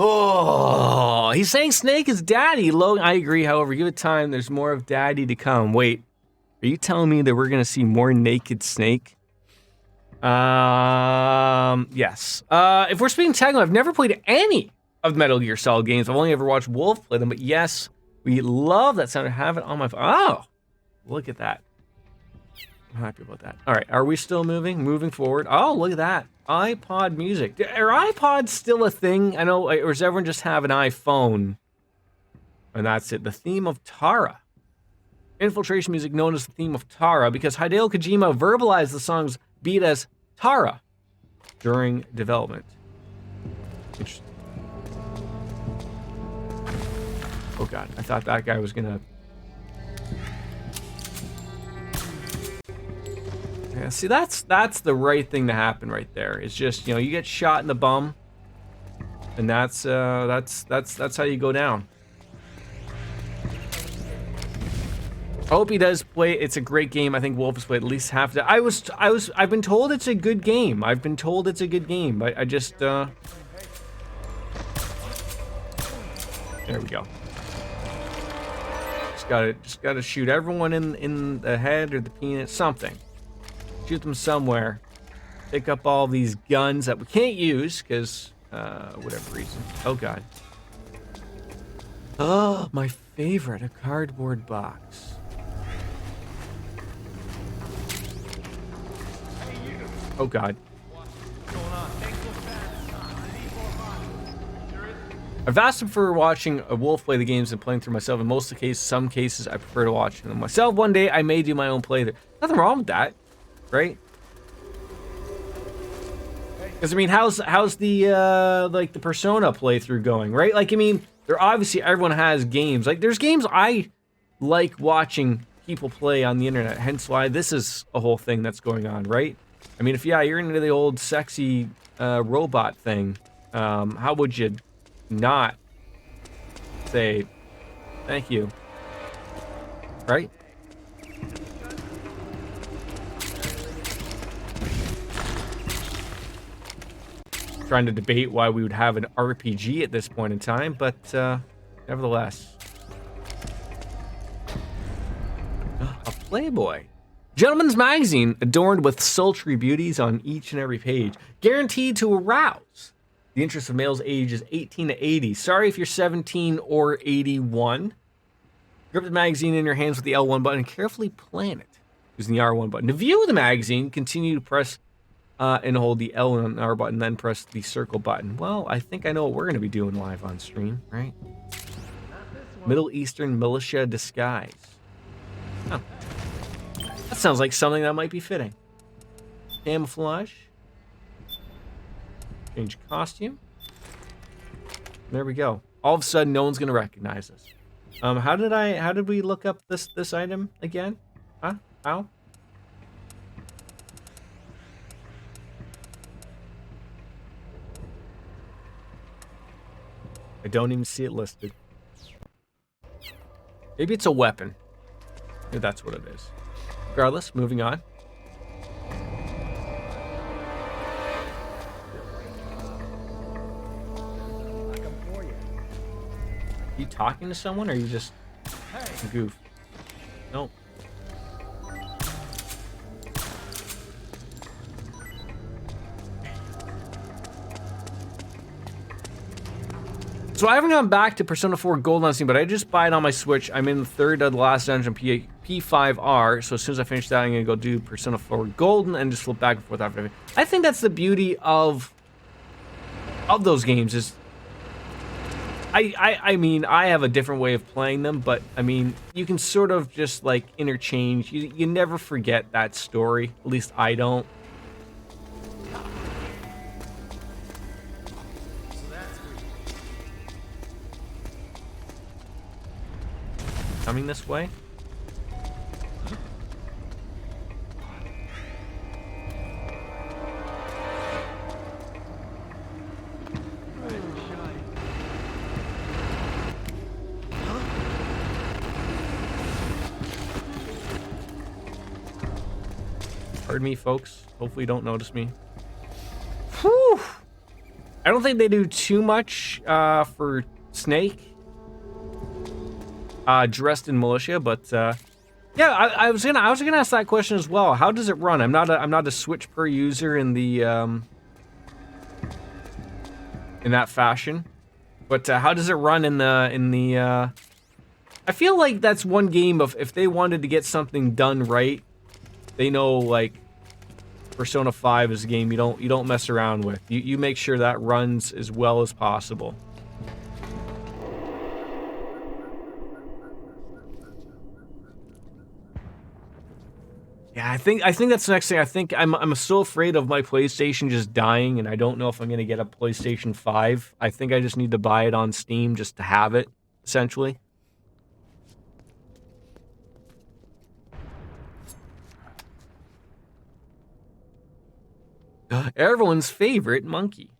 Oh, he's saying Snake is daddy. Logan, I agree. However, give it time. There's more of daddy to come. Wait, are you telling me that we're going to see more naked Snake? Yes. If we're speaking technically, I've never played any of Metal Gear Solid games. I've only ever watched Wolf play them, but yes, we love that sound. I have it on my phone. Oh, look at that. I'm happy about that. All right, are we still moving? Moving forward. Oh, look at that. iPod music. Are iPods still a thing? I know, or does everyone just have an iPhone? And that's it. The theme of Tara. Infiltration music known as the theme of Tara because Hideo Kojima verbalized the song's beat as Tara during development. Interesting. god, I thought that guy was gonna... Yeah, see, that's the right thing to happen right there. It's just, you know, you get shot in the bum, and that's how you go down. I hope he does play. It's a great game. I think Wolf has played at least half the... I've been told it's a good game. I just, there we go. Just gotta shoot everyone in the head or the penis, something. Shoot them somewhere. Pick up all these guns that we can't use because, whatever reason. Oh god. Oh, my favorite, a cardboard box. Oh god. I've asked him for watching a Wolf play the games and playing through myself. In most of the cases, some cases, I prefer to watch them myself. One day, I may do my own playthrough. Nothing wrong with that, right? Because I mean, how's the like the Persona playthrough going, right? Like, I mean, there obviously everyone has games. Like, there's games I like watching people play on the internet. Hence why this is a whole thing that's going on, right? I mean, if you're into the old sexy robot thing, how would you not say thank you, right? Trying to debate why we would have an RPG at this point in time, but nevertheless. A Playboy. Gentleman's Magazine, adorned with sultry beauties on each and every page, guaranteed to arouse the interest of males ages 18 to 80. Sorry if you're 17 or 81. Grip the magazine in your hands with the L1 button and carefully plan it using the R1 button. To view the magazine, continue to press and hold the L and R button, then press the circle button. Well, I think I know what we're going to be doing live on stream, right? Middle Eastern militia disguise. Oh. That sounds like something that might be fitting. Camouflage. Change costume. There we go. All of a sudden, no one's gonna recognize us. How did we look up this item again? Huh? How? I don't even see it listed. Maybe it's a weapon. Maybe that's what it is. Regardless, moving on. Are you talking to someone or are you just a goof? Nope. So I haven't gone back to Persona 4 Gold on Steam, but I just buy it on my Switch. I'm in the third of the last dungeon, P5R. So as soon as I finish that, I'm gonna go do Persona 4 Golden and just flip back and forth after. I think that's the beauty of those games. Is I mean, I have a different way of playing them, but I mean, you can sort of just like interchange. You never forget that story. At least I don't. Coming this way? Pardon me, folks. Hopefully you don't notice me. Whew! I don't think they do too much for Snake. Dressed in militia, but yeah, I was gonna ask that question as well. How does it run? I'm not a Switch per user in the in that fashion, but how does it run in the I feel like that's one game of if they wanted to get something done right, they know like Persona 5 is a game you don't mess around with. You make sure that runs as well as possible. Yeah, I think that's the next thing. I think I'm so afraid of my PlayStation just dying, and I don't know if I'm gonna get a PlayStation 5. I think I just need to buy it on Steam just to have it, essentially. Everyone's favorite monkey.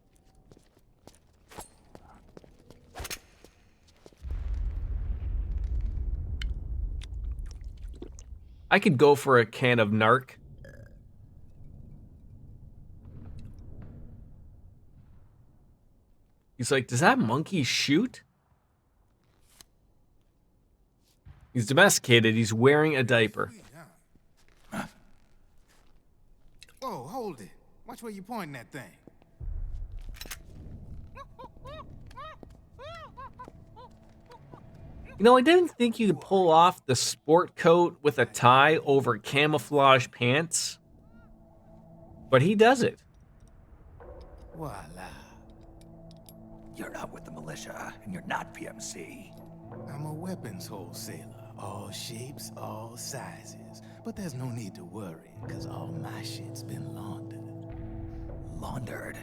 I could go for a can of narc. He's like, does that monkey shoot? He's domesticated. He's wearing a diaper. Oh, hold it. Watch where you pointing that thing. You know, I didn't think you could pull off the sport coat with a tie over camouflage pants. But he does it. Voila. You're not with the militia, and you're not PMC. I'm a weapons wholesaler. All shapes, all sizes. But there's no need to worry, because all my shit's been laundered. Laundered?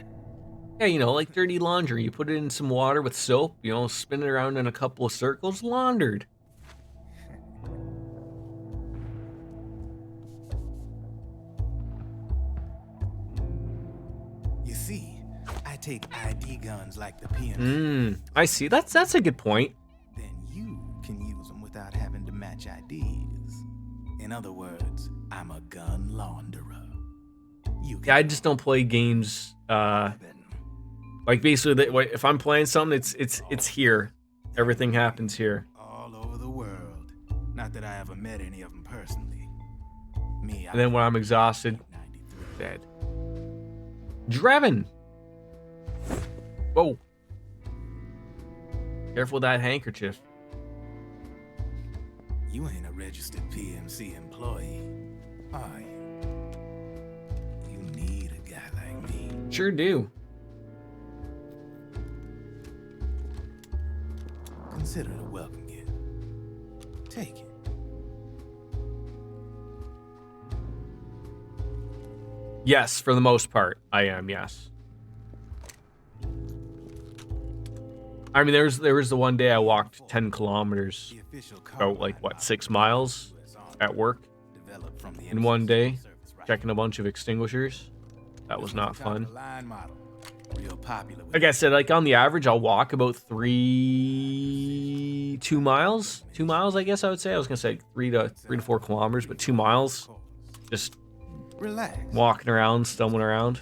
Yeah, you know, like dirty laundry. You put it in some water with soap, you know, spin it around in a couple of circles, laundered. You see, I take ID guns like the PMC. I see. That's a good point. Then you can use them without having to match IDs. In other words, I'm a gun launderer. Yeah, I just don't play games. Like basically, if I'm playing something, it's here. Everything happens here. All over the world. Not that I ever met any of them personally. Me, And then when I'm exhausted, dead. Drevin. Whoa. Careful with that handkerchief. You ain't a registered PMC employee, are you? You need a guy like me. Sure do. Consider it a welcome gift. Take it. Yes, for the most part, I am. Yes. I mean, there was the one day I walked 10 kilometers, about like what 6 miles, at work, in one day, checking a bunch of extinguishers. That was not fun. Like I said, like on the average, I'll walk about 2 miles. 2 miles, I guess I would say. I was gonna say 3 to 4 kilometers, but 2 miles, just walking around, stumbling around.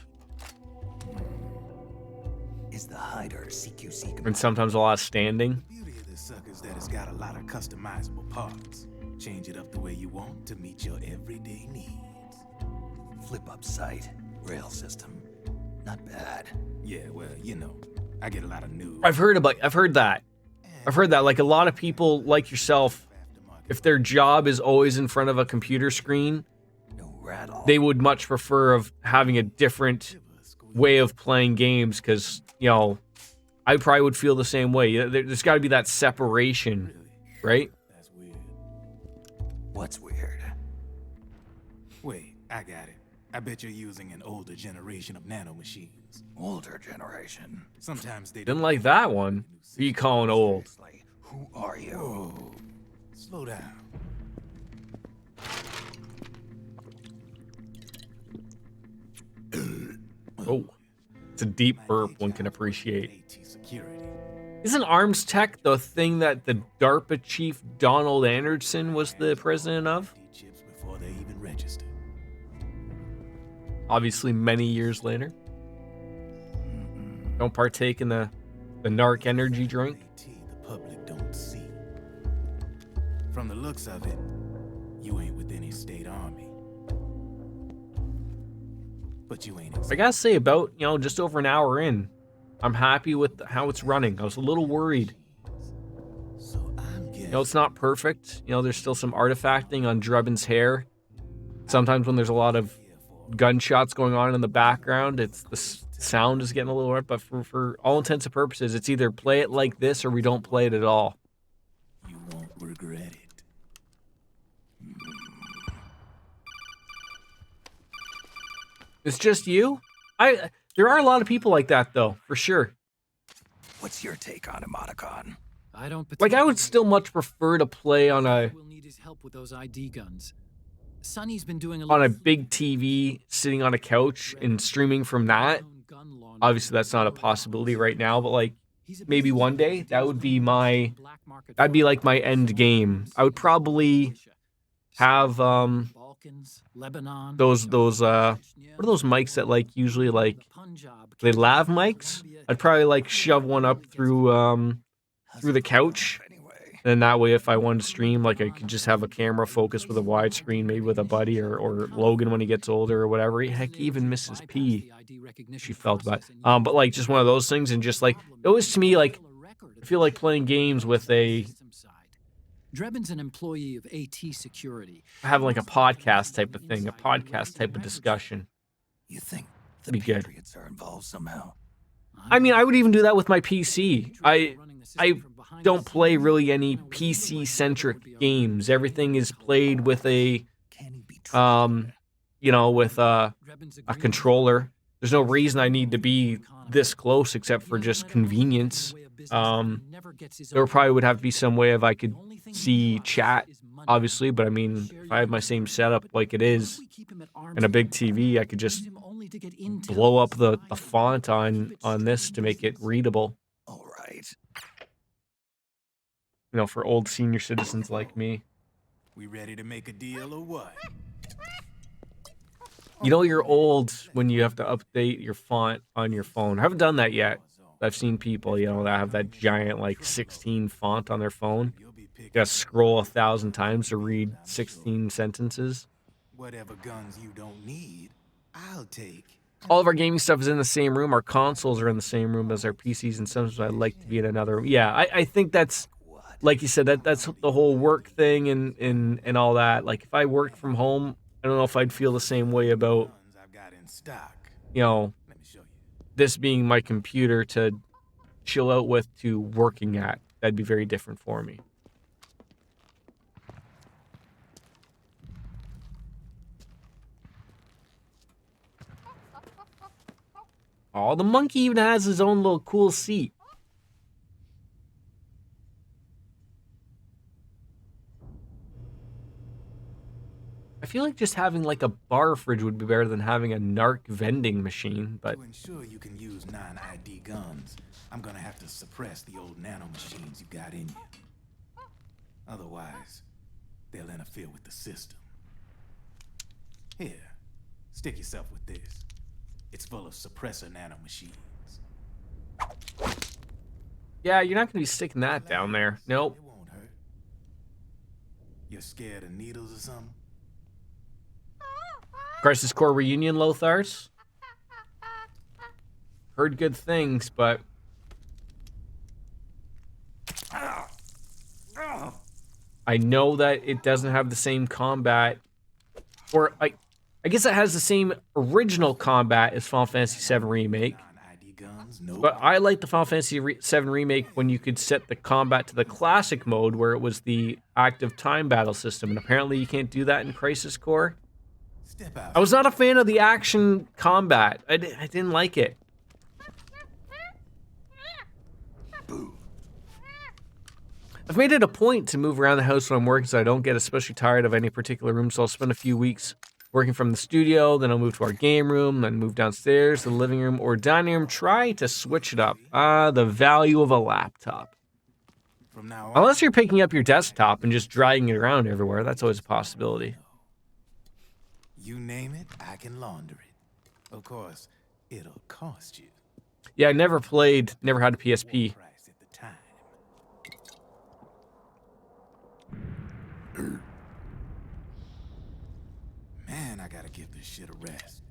Is the hider CQC? And sometimes a lot of standing. The beauty of this sucker is that it's got a lot of customizable parts. Change it up the way you want to meet your everyday needs. Flip up sight, rail system. Not bad. Yeah, well, you know, I get a lot of news. I've heard that. Like a lot of people like yourself, if their job is always in front of a computer screen, they would much prefer of having a different way of playing games because, you know, I probably would feel the same way. There's got to be that separation, right? That's weird. What's weird? Wait, I got it. I bet you're using an older generation of nanomachines. Older generation? Sometimes they Didn't like that one. Who you calling old? Who are you? Whoa. Slow down. Oh, it's a deep burp one can appreciate. AT security. Isn't Arms Tech the thing that the DARPA chief Donald Anderson was the president of? Chips before they even register. Obviously, many years later. Don't partake in the narc energy drink. AT the public don't see. From the looks of it, you ain't with any state army. But you ain't. I gotta say, about, you know, just over an hour in, I'm happy with how it's running. I was a little worried. So I'm You know, it's not perfect. You know, there's still some artifacting on Drebin's hair. Sometimes when there's a lot of gunshots going on in the background, it's the sound is getting a little weird. But for all intents and purposes, it's either play it like this or we don't play it at all. You won't regret it. It's just you? There are a lot of people like that, though, for sure. What's your take on emoticon? I don't Like, I would still much prefer to play on a... We'll need his help with those ID guns. Sonny's been doing on a big TV, sitting on a couch and streaming from that. Obviously, that's not a possibility right now, but like maybe one day that would be that'd be like my end game. I would probably have those what are those mics that like usually like they lav mics? I'd probably like shove one up through the couch. And then that way, if I wanted to stream, like I could just have a camera focus with a widescreen, maybe with a buddy or Logan when he gets older or whatever. Heck, even Mrs. P, she felt about it. But like just one of those things, and just like it was to me like I feel like playing games with Drebin's an employee of AT Security. having like a podcast type of thing, a podcast type of discussion. You think the Be good. Patriots are involved somehow? I mean, I would even do that with my PC. I don't play really any PC-centric games. Everything is played with with a controller. There's no reason I need to be this close except for just convenience. There probably would have to be some way if I could see chat, obviously, but I mean, if I have my same setup like it is and a big TV, I could just blow up the font on this to make it readable. All right. You know, for old senior citizens like me. We ready to make a deal or what? You know you're old when you have to update your font on your phone. I haven't done that yet. I've seen people, you know, that have that giant, like, 16 font on their phone. You gotta scroll 1,000 times to read 16 sentences. Whatever guns you don't need, I'll take. All of our gaming stuff is in the same room. Our consoles are in the same room as our PCs, and sometimes I'd like to be in another room. Yeah, I think that's, like you said, that's the whole work thing and all that. Like, if I worked from home, I don't know if I'd feel the same way about, you know, this being my computer to chill out with to working at. That'd be very different for me. Oh, the monkey even has his own little cool seat. I feel like just having like a bar fridge would be better than having a narc vending machine, but To ensure you can use non-ID guns, I'm gonna have to suppress the old nanomachines you got in you. Otherwise, they'll interfere with the system. Here, stick yourself with this. It's full of suppressor nanomachines. yeah, you're not going to be sticking that down there. Nope. It won't hurt. You're scared of needles or something? Crisis Core Reunion, Lothars. Heard good things, but I know that it doesn't have the same combat, or I guess it has the same original combat as Final Fantasy VII Remake. Non-ID guns? Nope. But I like the Final Fantasy VII Remake when you could set the combat to the classic mode, where it was the active time battle system, and apparently you can't do that in Crisis Core. Step out. I was not a fan of the action combat. I didn't like it. I've made it a point to move around the house when I'm working so I don't get especially tired of any particular room, so I'll spend a few weeks working from the studio, then I'll move to our game room, then move downstairs to the living room or dining room, try to switch it up. The value of a laptop. From now on, Unless you're picking up your desktop and just dragging it around everywhere, that's always a possibility. you name it, I can launder it. Of course, it'll cost you. Yeah, I never had a PSP. Price at the time. Man, I gotta give this shit a rest.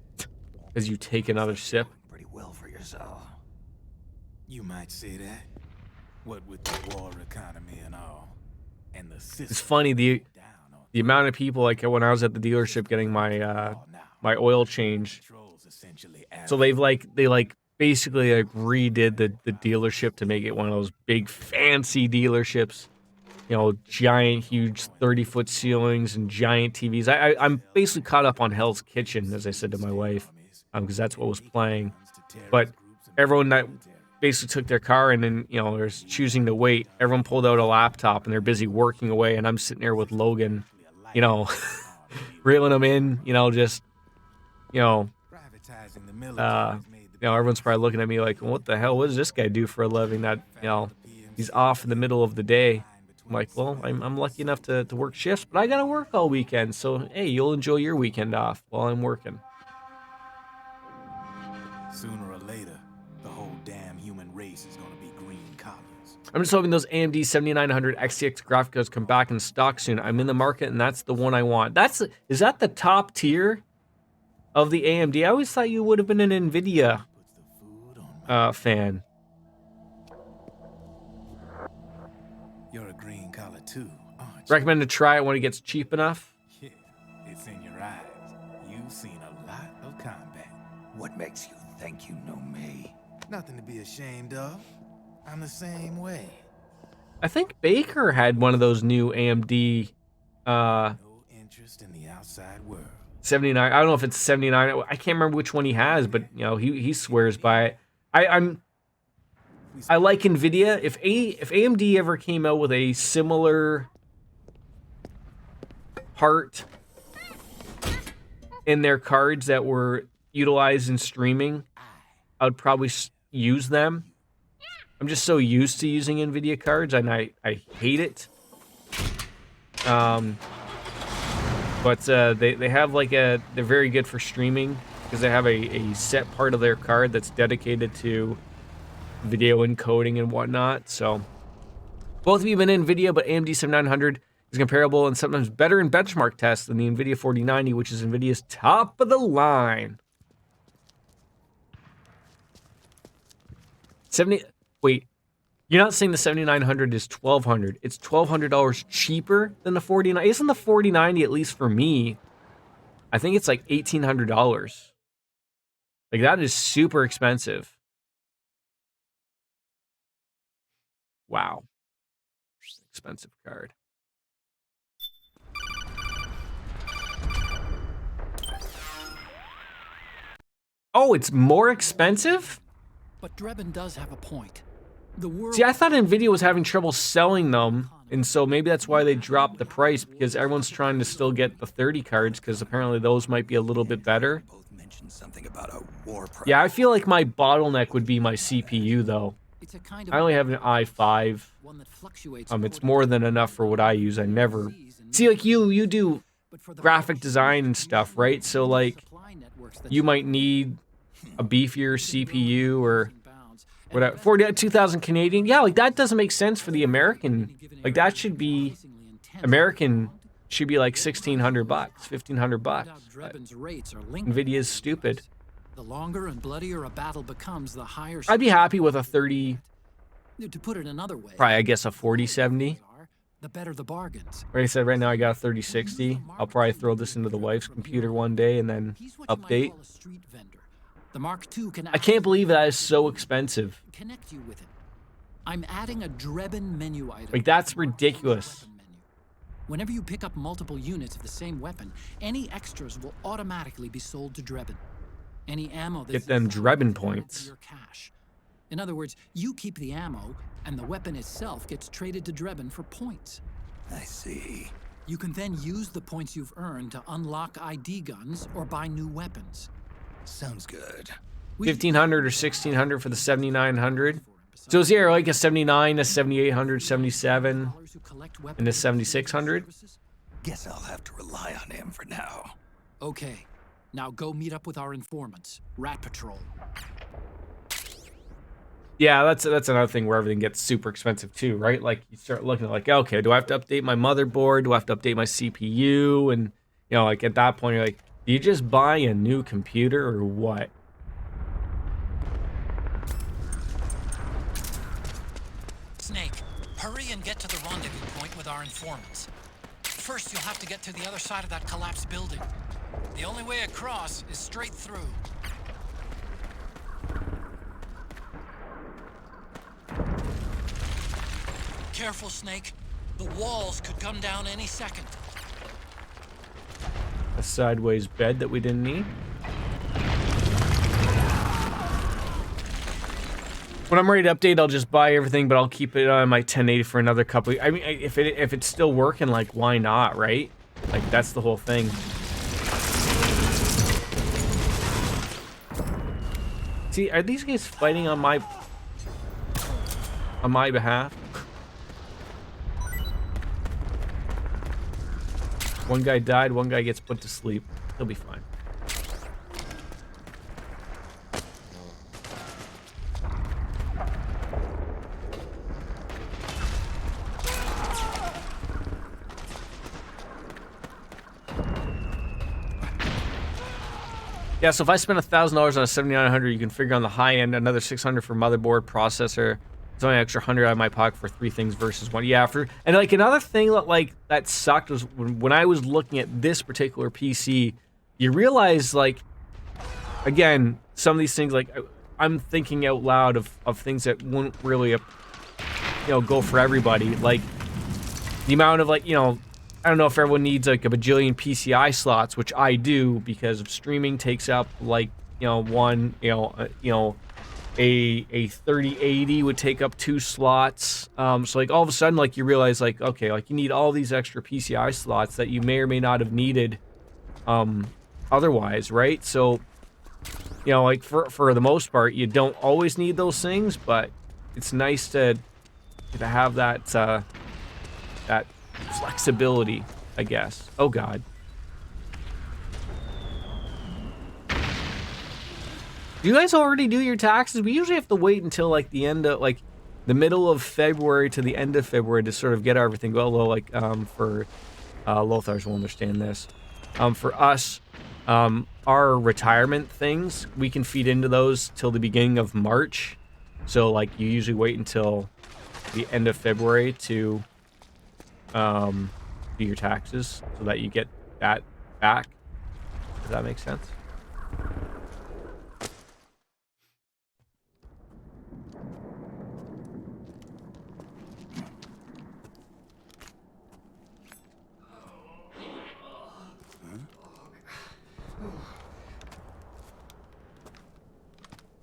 As you take another sip. Pretty well for yourself. You might say that. What with the war economy and all. And the system. It's funny, the down on amount of people, like when I was at the dealership getting my my oil change. controls essentially So they basically redid the dealership to make it one of those big fancy dealerships. You know, giant, huge 30-foot ceilings and giant TVs. I'm basically caught up on Hell's Kitchen, as I said to my wife, because that's what was playing. But everyone that basically took their car and then, you know, was choosing to wait, everyone pulled out a laptop and they're busy working away, and I'm sitting there with Logan, you know, reeling them in, you know, just, you know, Privatizing the military everyone's probably looking at me like, what the hell, what does this guy do for a living that, you know, he's off in the middle of the day? I'm like, well, I'm lucky enough to work shifts, but I gotta work all weekend, so, hey, you'll enjoy your weekend off while I'm working. Sooner or later, the whole damn human race is gonna be green collars. I'm just hoping those AMD 7900 XTX graphic cards come back in stock soon. I'm in the market, and that's the one I want. Is that the top tier of the AMD? I always thought you would have been an NVIDIA fan. You're a green collar too, aren't you? Recommend to try it when it gets cheap enough. Yeah, it's in your eyes. You've seen a lot of combat. What makes you think you know me? Nothing to be ashamed of. I'm the same way. I think Baker had one of those new AMD No interest in the outside world. 79. I don't know if it's 79. I can't remember which one he has, but you know, he swears by it. I like NVIDIA. If AMD ever came out with a similar part in their cards that were utilized in streaming, I would probably use them. I'm just so used to using NVIDIA cards, and I hate it. But they have like they're very good for streaming because they have a set part of their card that's dedicated to video encoding and whatnot. So both of you have been NVIDIA, but AMD 7900 is comparable and sometimes better in benchmark tests than the NVIDIA 4090, which is NVIDIA's top of the line. Wait, you're not saying the 7900 is $1,200. It's $1,200 cheaper than the 4090. Isn't the 4090, at least for me, I think it's like $1,800. Like, that is super expensive. Wow. Expensive card. Oh, it's more expensive? But Drebin does have a point. The world. See, I thought NVIDIA was having trouble selling them, and so maybe that's why they dropped the price, because everyone's trying to still get the 30 cards, because apparently those might be a little bit better. Both mentioned something about a war price. Yeah, I feel like my bottleneck would be my CPU, though. It's a kind I only have an i5. one that fluctuates It's more than enough for what I use. I never... See, like, you do graphic design and stuff, right? So, like, you might need a beefier CPU or whatever. 42,000 Canadian. Yeah, like, that doesn't make sense for the American. Like, that should be... American should be like $1,600, $1,500. NVIDIA's stupid. The longer and bloodier a battle becomes, the higher. I'd be happy with a 30. To put it another way, Probably, I guess, a 4070. the better the bargains. Like I said, right now I got a 3060. I'll probably throw this into the wife's computer one day and then update. The Mark II can. I can't believe that is so expensive. Connect you with it. I'm adding a Drebin menu item. Like, that's ridiculous. Whenever you pick up multiple units of the same weapon, any extras will automatically be sold to Drebin. Any ammo Get them Drebin points. Your cash. In other words, you keep the ammo, and the weapon itself gets traded to Drebin for points. I see. You can then use the points you've earned to unlock ID guns or buy new weapons. Sounds good. 1,500 or 1,600 for the 7,900. So is there like a 79, a 7,800, 77, and a 7,600? Guess I'll have to rely on him for now. Okay. Now go meet up with our informants, Rat Patrol. Yeah, that's another thing where everything gets super expensive too, right? Like, you start looking at like, okay, do I have to update my motherboard? Do I have to update my CPU? And, you know, like, at that point, you're like, do you just buy a new computer or what? Snake, hurry and get to the rendezvous point with our informants. First, you'll have to get to the other side of that collapsed building. The only way across is straight through. Careful, Snake. The walls could come down any second. A sideways bed that we didn't need. When I'm ready to update, I'll just buy everything, but I'll keep it on my 1080 for another couple. I mean, if it's still working, like, why not, right? Like, that's the whole thing. See, are these guys fighting on my behalf? One guy died, one guy gets put to sleep. He'll be fine. Yeah, so if I spend $1,000 on a 7900, you can figure on the high end another 600 for motherboard, processor. It's only an extra 100 out of my pocket for 3 things versus 1. Yeah, and like another thing that that sucked was when I was looking at this particular PC, you realize like, again, some of these things, like I'm thinking out loud of things that wouldn't really, go for everybody. Like the amount of I don't know if everyone needs like a bajillion PCI slots, which I do because of streaming takes up a 3080 would take up 2 slots. So like all of a sudden like you realize like, okay, like you need all these extra PCI slots that you may or may not have needed otherwise, right? So like for the most part you don't always need those things, but it's nice to have that that flexibility, I guess. Oh god. Do you guys already do your taxes? We usually have to wait until like the end of like the middle of February to the end of February to sort of get everything go. Although like for Lothars will understand this. For us, our retirement things, we can feed into those till the beginning of March. So like you usually wait until the end of February to do your taxes so that you get that back. Does that make sense?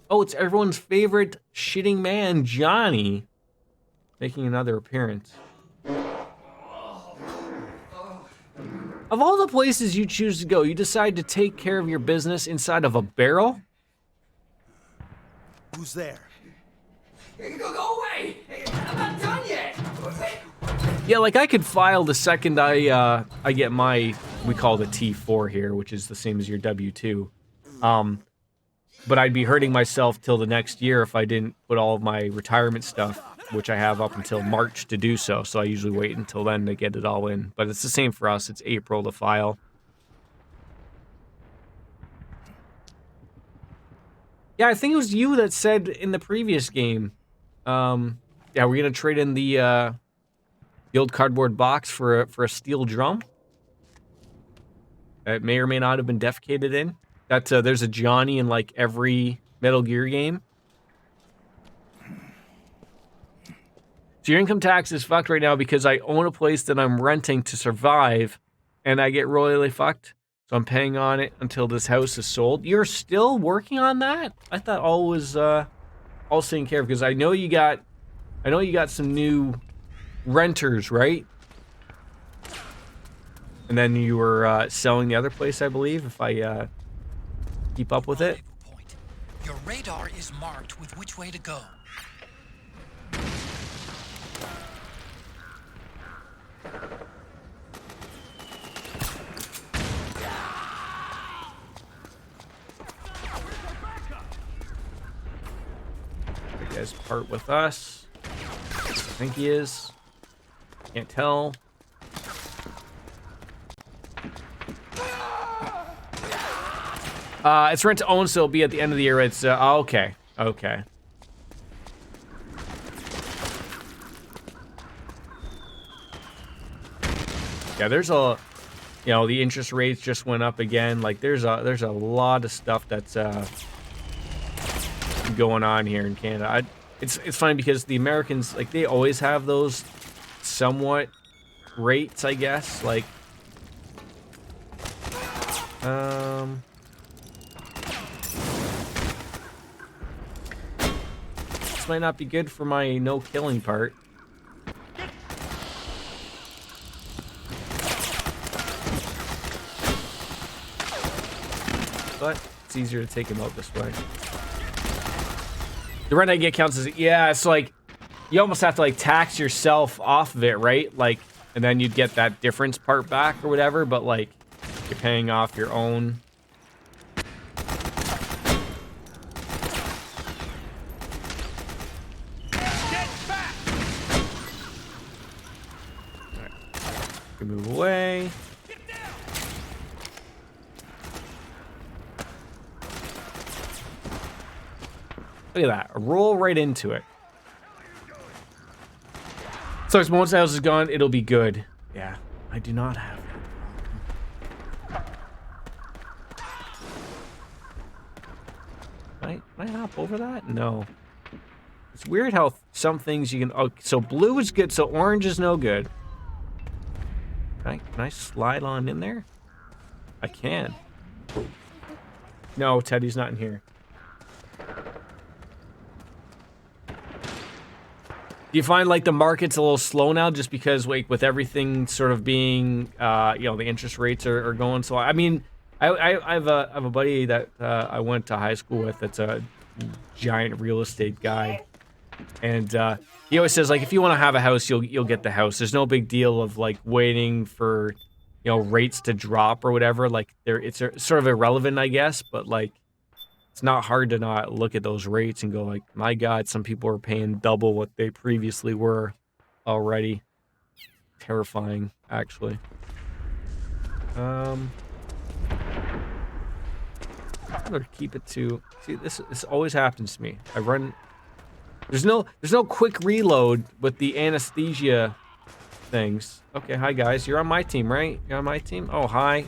Oh, it's everyone's favorite shitting man, Johnny, making another appearance. Of all the places you choose to go, you decide to take care of your business inside of a barrel? Who's there? Go away! I'm not done yet! Yeah, like I could file the second I get my, we call it a T4 here, which is the same as your W2. But I'd be hurting myself till the next year if I didn't put all of my retirement stuff, which I have up until March to do so. So I usually wait until then to get it all in. But it's the same for us. It's April to file. Yeah, I think it was you that said in the previous game, yeah, we're gonna trade in the old cardboard box for a steel drum. It may or may not have been defecated in. That there's a Johnny in like every Metal Gear game. So your income tax is fucked right now because I own a place that I'm renting to survive, and I get royally fucked. So I'm paying on it until this house is sold. You're still working on that? I thought all was all taken care of because I know you got some new renters, right? And then you were selling the other place, I believe, if I keep up with it. Point. Your radar is marked with which way to go. You guys part with us. I think he is. Can't tell. It's rent to own, so it'll be at the end of the year. It's okay. Okay. Yeah, there's a, the interest rates just went up again. Like there's a lot of stuff that's going on here in Canada. It's funny because the Americans, like, they always have those somewhat rates, I guess. Like, this might not be good for my no killing part. But it's easier to take him out this way. The rent I get counts as, yeah, it's like, you almost have to like tax yourself off of it, right? Like, and then you'd get that difference part back or whatever, but like, you're paying off your own. Alright. Move away. Look at that. Roll right into it. So once the house is gone, it'll be good. Yeah, I do not have that. Can I hop over that? No. It's weird how some things you can... Oh, so blue is good, so orange is no good. Can I slide on in there? I can. No, Teddy's not in here. Do you find like the market's a little slow now just because like with everything sort of being, you know, the interest rates are going slow? I mean, I have a buddy that I went to high school with that's a giant real estate guy. And he always says like, if you want to have a house, you'll get the house. There's no big deal of like waiting for, you know, rates to drop or whatever. Like it's sort of irrelevant, I guess, but like, it's not hard to not look at those rates and go like, my God, some people are paying double what they previously were already. Terrifying, actually. I'm gonna keep it to, see, this always happens to me. I run, there's no quick reload with the anesthesia things. Okay, hi guys, you're on my team, right? You're on my team? Oh, hi.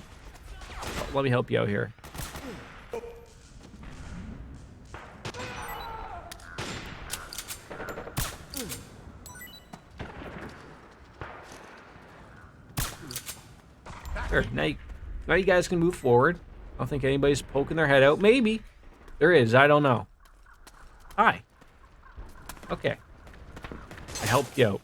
Let me help you out here. Sure, now you guys can move forward. I don't think anybody's poking their head out. Maybe. There is, I don't know. Hi. Okay. I helped you out.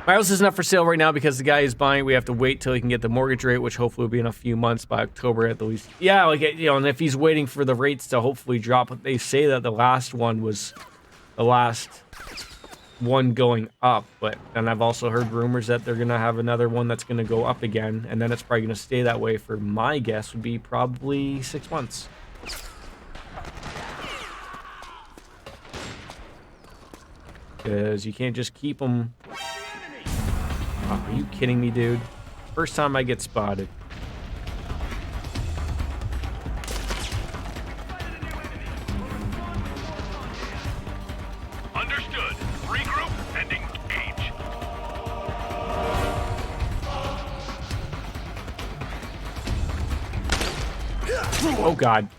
My house isn't up for sale right now because the guy is buying. We have to wait till he can get the mortgage rate, which hopefully will be in a few months, by October at the least. Yeah, like, you know, and if he's waiting for the rates to hopefully drop, they say that the last one was the last one going up, but then I've also heard rumors that they're gonna have another one that's gonna go up again, and then it's probably gonna stay that way for, my guess would be probably 6 months. Because you can't just keep them. Oh, are you kidding me, dude? First time I get spotted. Oh, God.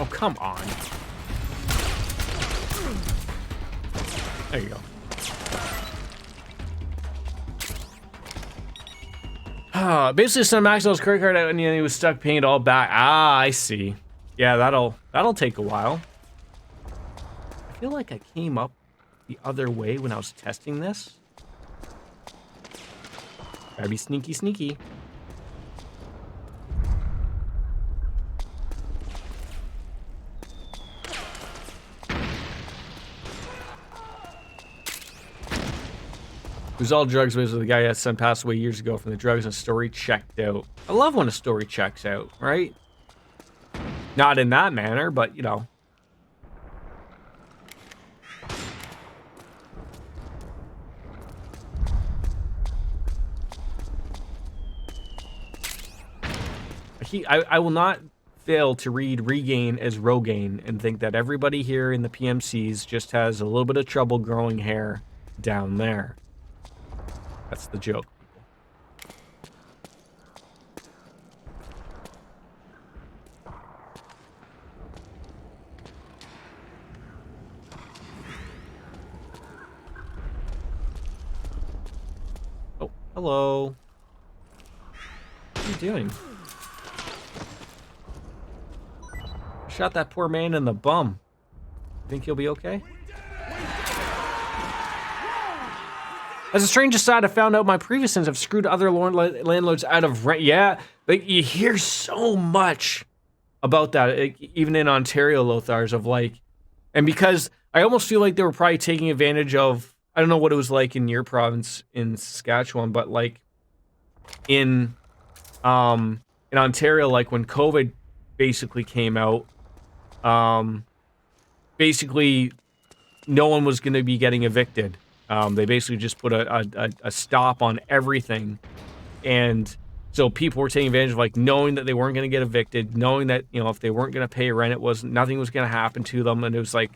Oh, come on. There you go. Basically, sent Maxwell's credit card out and he was stuck paying it all back. Ah, I see. Yeah, that'll take a while. I feel like I came up the other way when I was testing this. Gotta be sneaky, sneaky. It was all drugs, but it was the guy that son passed away years ago from the drugs, and a story checked out. I love when a story checks out, right? Not in that manner, but, you know. I will not fail to read Regain as Rogaine and think that everybody here in the PMCs just has a little bit of trouble growing hair down there. That's the joke, people. Oh, hello. What are you doing? I shot that poor man in the bum. Think he'll be okay? As a strange aside, I found out my previous tenants have screwed other landlords out of rent. Yeah, like, you hear so much about that, even in Ontario, Lothars, of like, and because I almost feel like they were probably taking advantage of, I don't know what it was like in your province in Saskatchewan, but like in Ontario, like when COVID basically came out, basically no one was going to be getting evicted. They basically just put a stop on everything. And so people were taking advantage of like knowing that they weren't going to get evicted, knowing that, you know, if they weren't going to pay rent, nothing was going to happen to them. And it was like,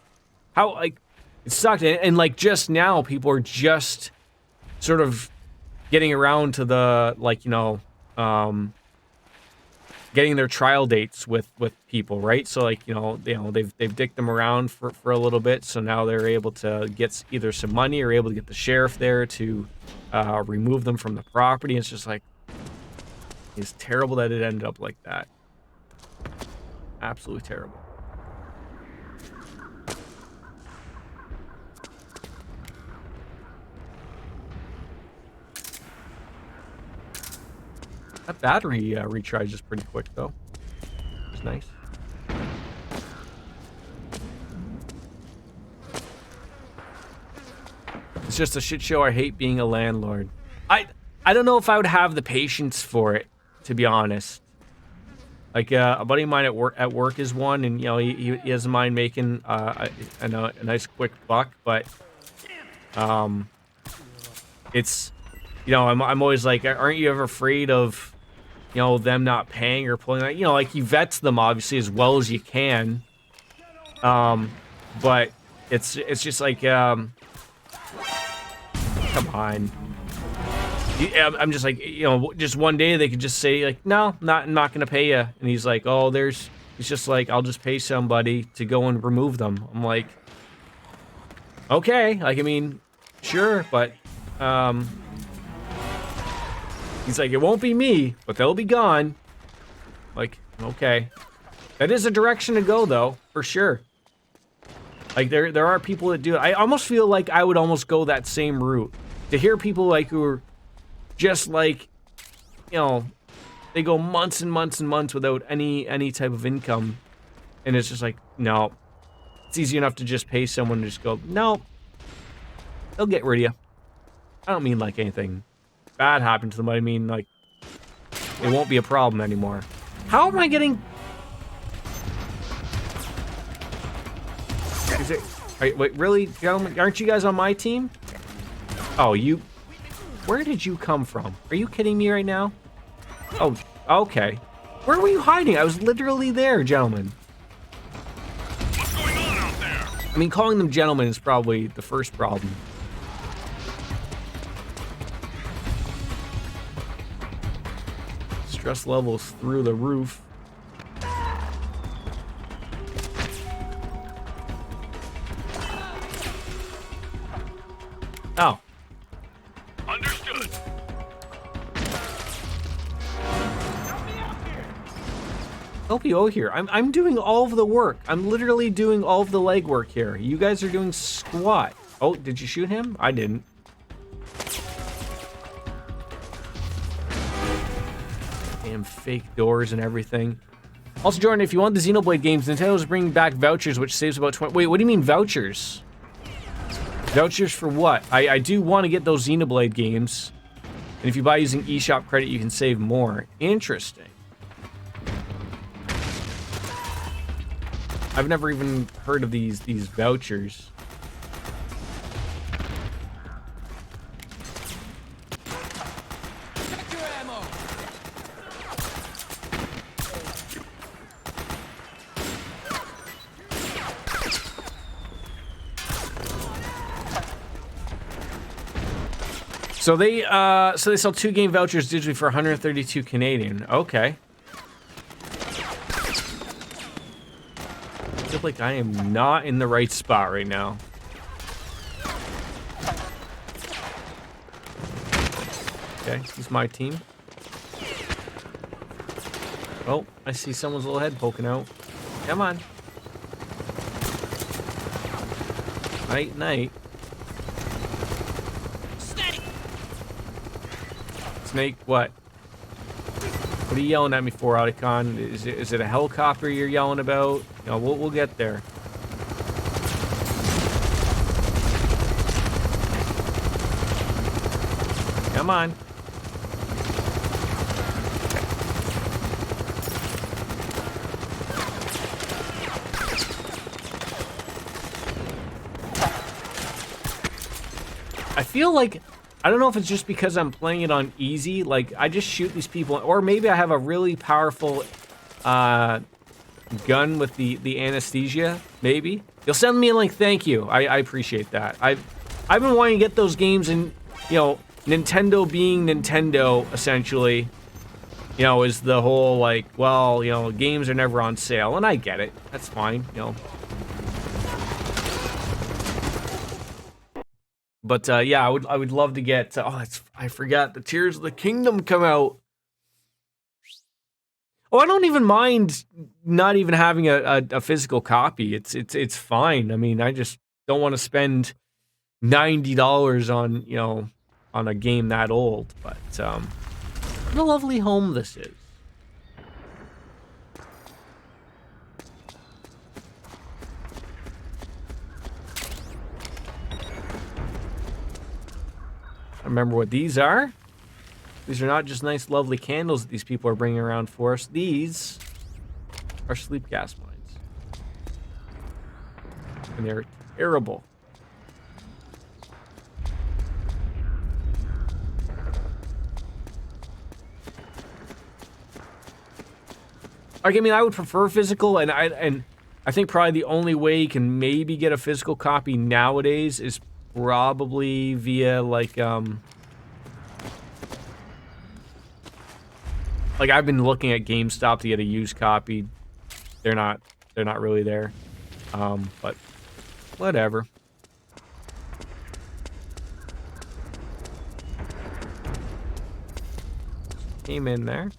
how, like, it sucked. And like just now, people are just sort of getting around to the, like, you know, getting their trial dates with people, right? So like, you know, they've dicked them around for a little bit, so now they're able to get either some money or able to get the sheriff there to remove them from the property. It's just like, it's terrible that it ended up like that. Absolutely terrible. That battery recharge is pretty quick, though. It's nice. It's just a shit show. I hate being a landlord. I don't know if I would have the patience for it, to be honest. Like a buddy of mine at work is one, and you know he doesn't mind making a nice quick buck, but it's, you know, I'm always like, aren't you ever afraid of, you know, them not paying or pulling out? You know, like, he vets them obviously as well as you can. But it's just like, come on. I'm just like, you know, just one day they could just say like, no, I'm not gonna pay you. And he's like, oh, it's just like, I'll just pay somebody to go and remove them. I'm like, okay, like, I mean, sure, but, he's like, it won't be me, but they'll be gone. Like, okay. That is a direction to go, though, for sure. Like, there are people that do it. I almost feel like I would almost go that same route. To hear people, like, who are just, like, you know, they go months and months and months without any type of income. And it's just like, no. It's easy enough to just pay someone to just go, no. They'll get rid of you. I don't mean, like, anything bad happened to them. I mean, like, it won't be a problem anymore. How am I getting... Is it... Wait, really, gentlemen? Aren't you guys on my team? Oh, you... Where did you come from? Are you kidding me right now? Oh, okay. Where were you hiding? I was literally there, gentlemen. What's going on out there? I mean, calling them gentlemen is probably the first problem. Stress levels through the roof. Oh. Understood. Help you out here. I'm doing all of the work. I'm literally doing all of the legwork here. You guys are doing squat. Oh, did you shoot him? I didn't. Damn fake doors and everything. Also, Jordan, if you want the Xenoblade games, Nintendo's bringing back vouchers, which saves about 20... Wait, what do you mean vouchers? Vouchers for what? I do want to get those Xenoblade games. And if you buy using eShop credit, you can save more. Interesting. I've never even heard of these vouchers. Check your ammo. So they sell 2 game vouchers digitally for 132 Canadian. Okay. I feel like I am not in the right spot right now. Okay, he's my team. Oh, I see someone's little head poking out. Come on. Night, night. Snake, what? What are you yelling at me for, Audicon? Is it a helicopter you're yelling about? No, we'll get there. Come on. I feel like, I don't know if it's just because I'm playing it on easy, like, I just shoot these people, or maybe I have a really powerful gun with the anesthesia, maybe. You'll send me a link, thank you. I appreciate that. I've been wanting to get those games, and, you know, Nintendo being Nintendo, essentially, you know, is the whole, like, well, you know, games are never on sale, and I get it. That's fine, you know. But yeah, I would love to get. I forgot the Tears of the Kingdom come out. Oh, I don't even mind not even having a physical copy. It's fine. I mean, I just don't want to spend $90 on, you know, on a game that old. But what a lovely home this is. I remember what these are. These are not just nice, lovely candles that these people are bringing around for us. These are sleep gas mines. And they're terrible. Like, I mean, I would prefer physical, and I think probably the only way you can maybe get a physical copy nowadays is probably via, like I've been looking at GameStop to get a used copy. They're not really there. But whatever. Came in there.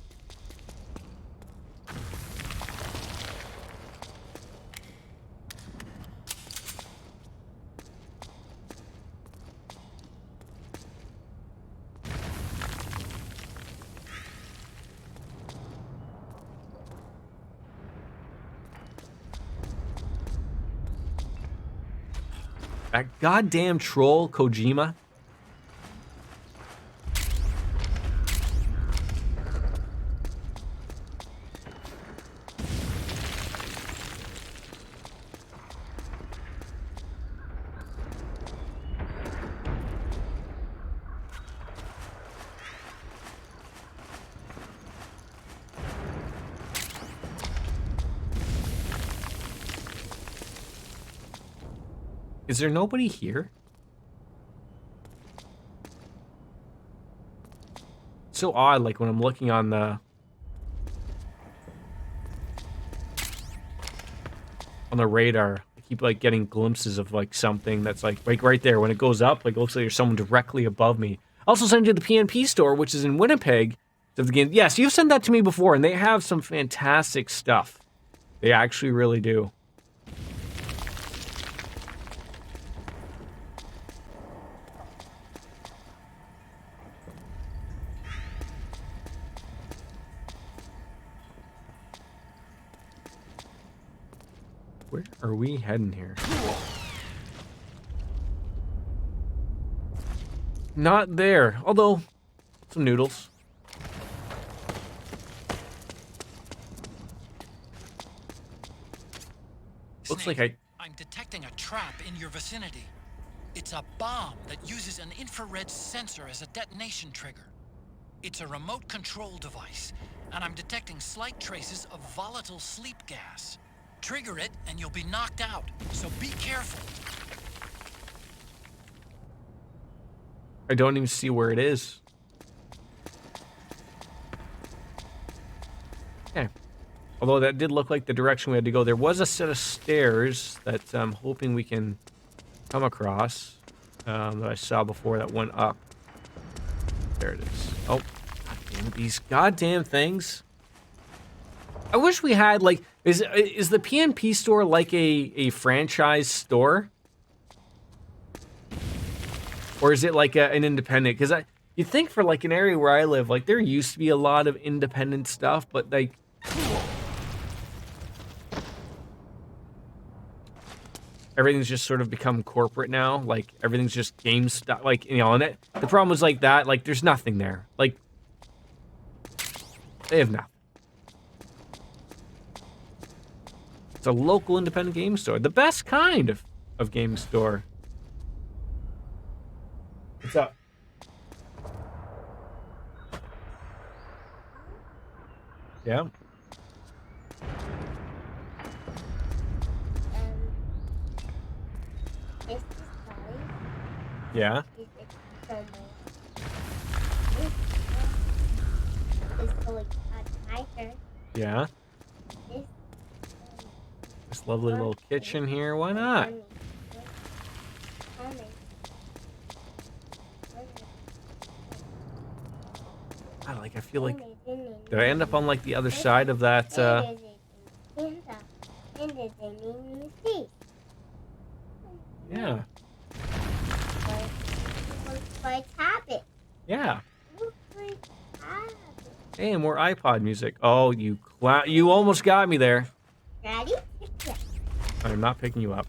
That goddamn troll, Kojima. Is there nobody here? It's so odd, like when I'm looking on the radar, I keep like getting glimpses of like something that's like right there. When it goes up, like it looks like there's someone directly above me. I also sent you to the PNP store, which is in Winnipeg. Of the game. Yes, you've sent that to me before, and they have some fantastic stuff. They actually really do. Where are we heading here? Not there. Although, some noodles. Looks like I'm detecting a trap in your vicinity. It's a bomb that uses an infrared sensor as a detonation trigger. It's a remote control device, and I'm detecting slight traces of volatile sleep gas. Trigger it, and you'll be knocked out, so be careful. I don't even see where it is. Okay. Although that did look like the direction we had to go. There was a set of stairs that I'm hoping we can come across that I saw before that went up. There it is. Oh, goddamn, these goddamn things. I wish we had, like, is the PNP store like a franchise store? Or is it like an independent? Because You think for like an area where I live, like there used to be a lot of independent stuff, but like everything's just sort of become corporate now. Like everything's just game stuff. Like, you know, and the problem was like that. Like there's nothing there. Like they have nothing. It's a local independent game store, the best kind of game store. What's up? Yeah. This is Charlie. Yeah. This is Senpai. This is going on my turn. Yeah. This This lovely little kitchen here. Why not? I feel like, did I end up on like the other side of that? Yeah. Yeah. Hey, more iPod music. Oh, you you almost got me there. Ready? I'm not picking you up.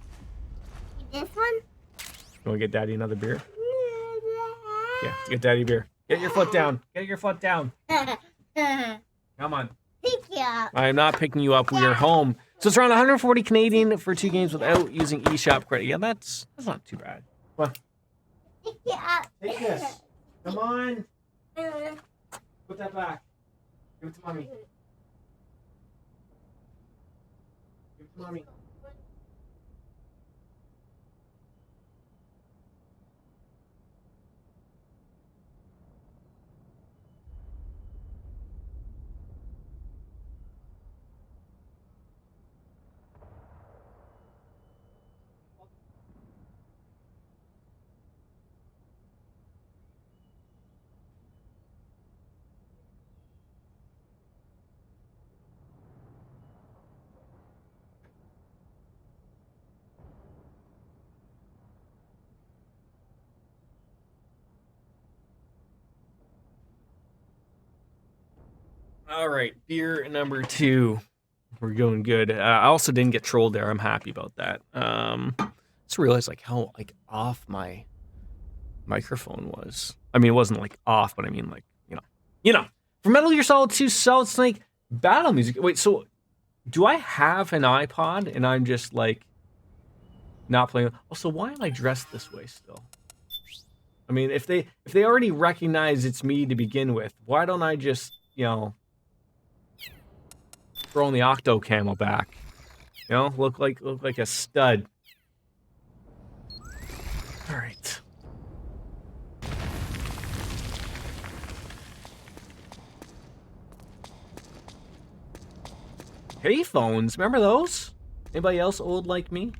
This one? You want to get Daddy another beer? Yeah, get Daddy a beer. Get your foot down. Get your foot down. Come on. Pick you up. I am not picking you up. We are home. So it's around 140 Canadian for 2 games without using eShop credit. Yeah, that's not too bad. Come on. Pick you up. Take this. Come on. Put that back. Give it to mommy. Give it to mommy. All right, beer number 2. We're going good. I also didn't get trolled there. I'm happy about that. Just realized like how like off my microphone was. I mean, it wasn't like off, but I mean like you know. For Metal Gear Solid 2 Solid Snake battle music. Wait, so do I have an iPod and I'm just like not playing? Also, why am I dressed this way still? I mean, if they already recognize it's me to begin with, why don't I just throw on the Octo Camo back? Look like a stud. All right. Payphones, remember those? Anybody else old like me?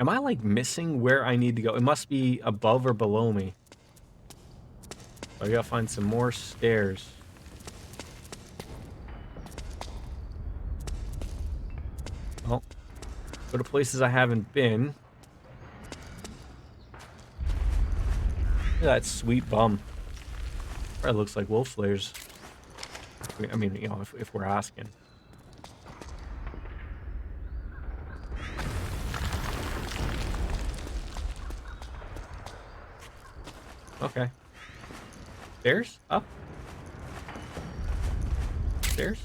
Am I like missing where I need to go? It must be above or below me. I gotta find some more stairs. Well, go to places I haven't been. Look at that sweet bum. Probably looks like wolf slayers. I mean, if we're asking. Okay. Stairs? Up? Stairs?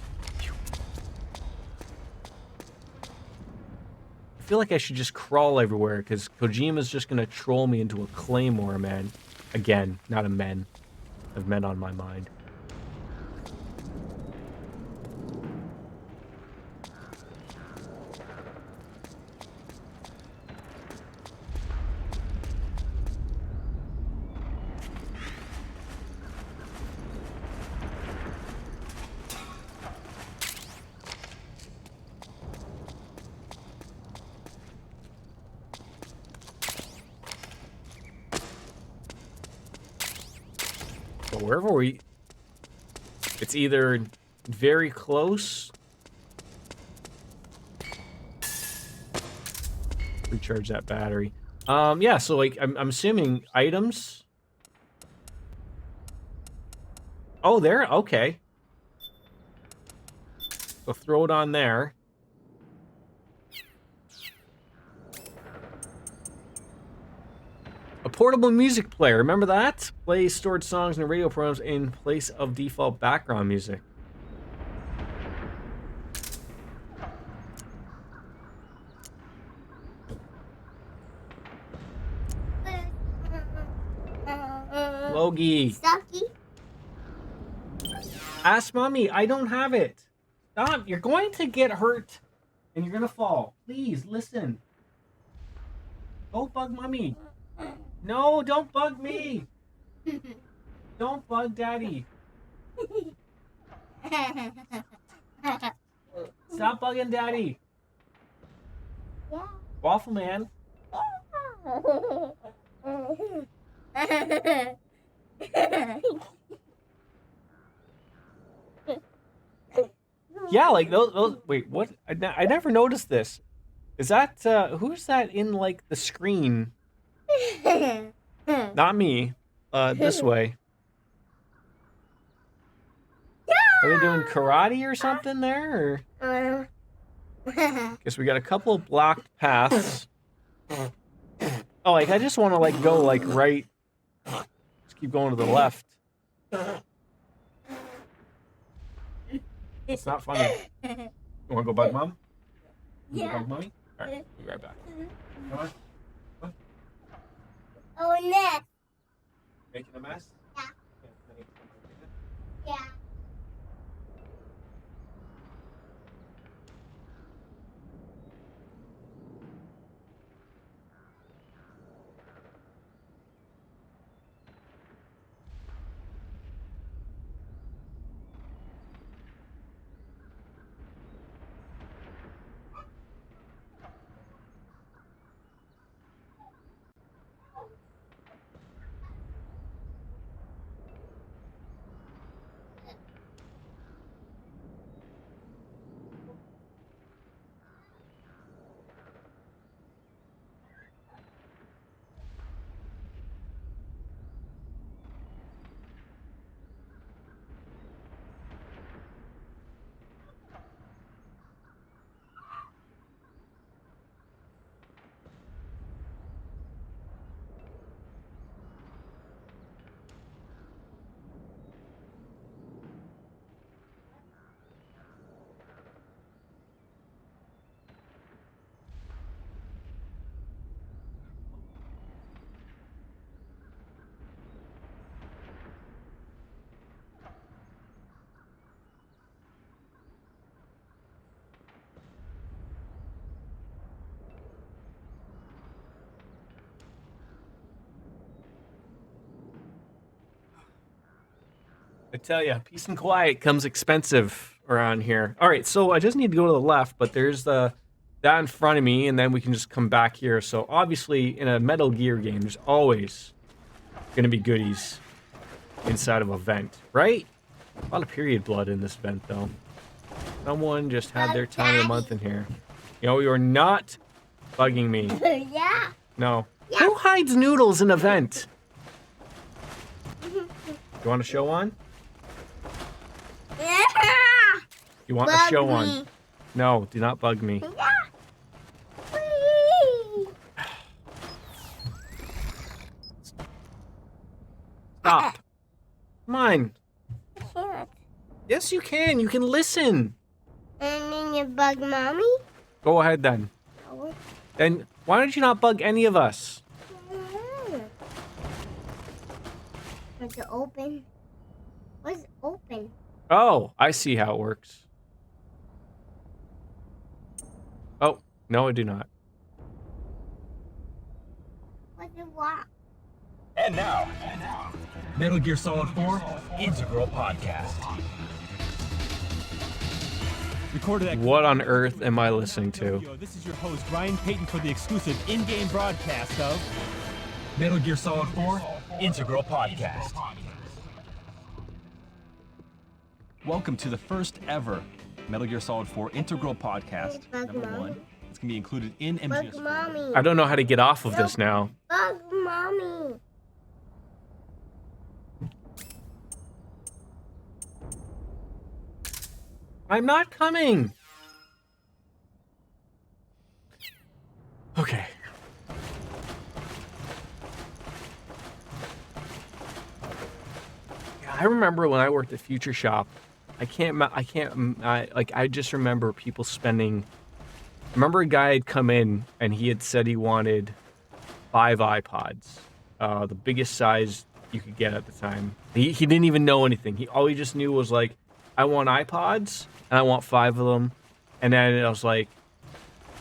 I feel like I should just crawl everywhere, because Kojima's just going to troll me into a claymore, man. Again, not a men. I have men on my mind. So wherever we... It's either very close... Recharge that battery. Yeah, so like, I'm assuming items... Oh, there? Okay. So throw it on there. A portable music player, remember that? Play stored songs and radio programs in place of default background music. Logie. Sucky. Ask mommy, I don't have it. Stop, you're going to get hurt and you're gonna fall. Please, listen. Don't bug mommy. No, don't bug me. Don't bug daddy. Stop bugging daddy. Yeah. Waffle man. Yeah, like those wait, what? I never noticed this. Is that, who's that in, like, the screen? Not me. This way. Are they doing karate or something there? Or? Guess we got a couple of blocked paths. Oh, like, I just want to, like, go, like, right. Just keep going to the left. It's not funny. You want to go bug mom? You Yeah. bug mommy? Alright, we'll be right back. Come on. Come on. Oh, next. Making a mess? Yeah. Yeah. I tell ya, peace and quiet comes expensive around here. All right, so I just need to go to the left, but there's that in front of me, and then we can just come back here. So obviously, in a Metal Gear game, there's always gonna be goodies inside of a vent, right? A lot of period blood in this vent, though. Someone just had their time of the month in here. You know, you're not bugging me. Yeah. No. Yeah. Who hides noodles in a vent? You want a show on? You want a show on? No, do not bug me. Stop. Come on. I can't. Yes, you can. You can listen. And then you bug mommy? Go ahead then. Oh. Then why don't you not bug any of us? What's it open? What's open? Oh, I see how it works. Oh, no, I do not. What's it what? And now, Metal Gear Solid 4 Integral Podcast. Recorded at What on earth am I listening to? This is your host, Ryan Payton, for the exclusive in-game broadcast of Metal Gear Solid 4 Integral Podcast. Welcome to the first ever Metal Gear Solid 4 Integral Podcast, Bug number Mommy. 1. It's going to be included in Bug MGS4. Mommy. I don't know how to get off of this now. Bug Mommy. I'm not coming. Okay. Yeah, I remember when I worked at Future Shop. I just remember people spending. Remember a guy had come in and he had said he wanted 5 iPods, the biggest size you could get at the time. He didn't even know anything. All he just knew was like, I want iPods and I want 5 of them. And then I was like,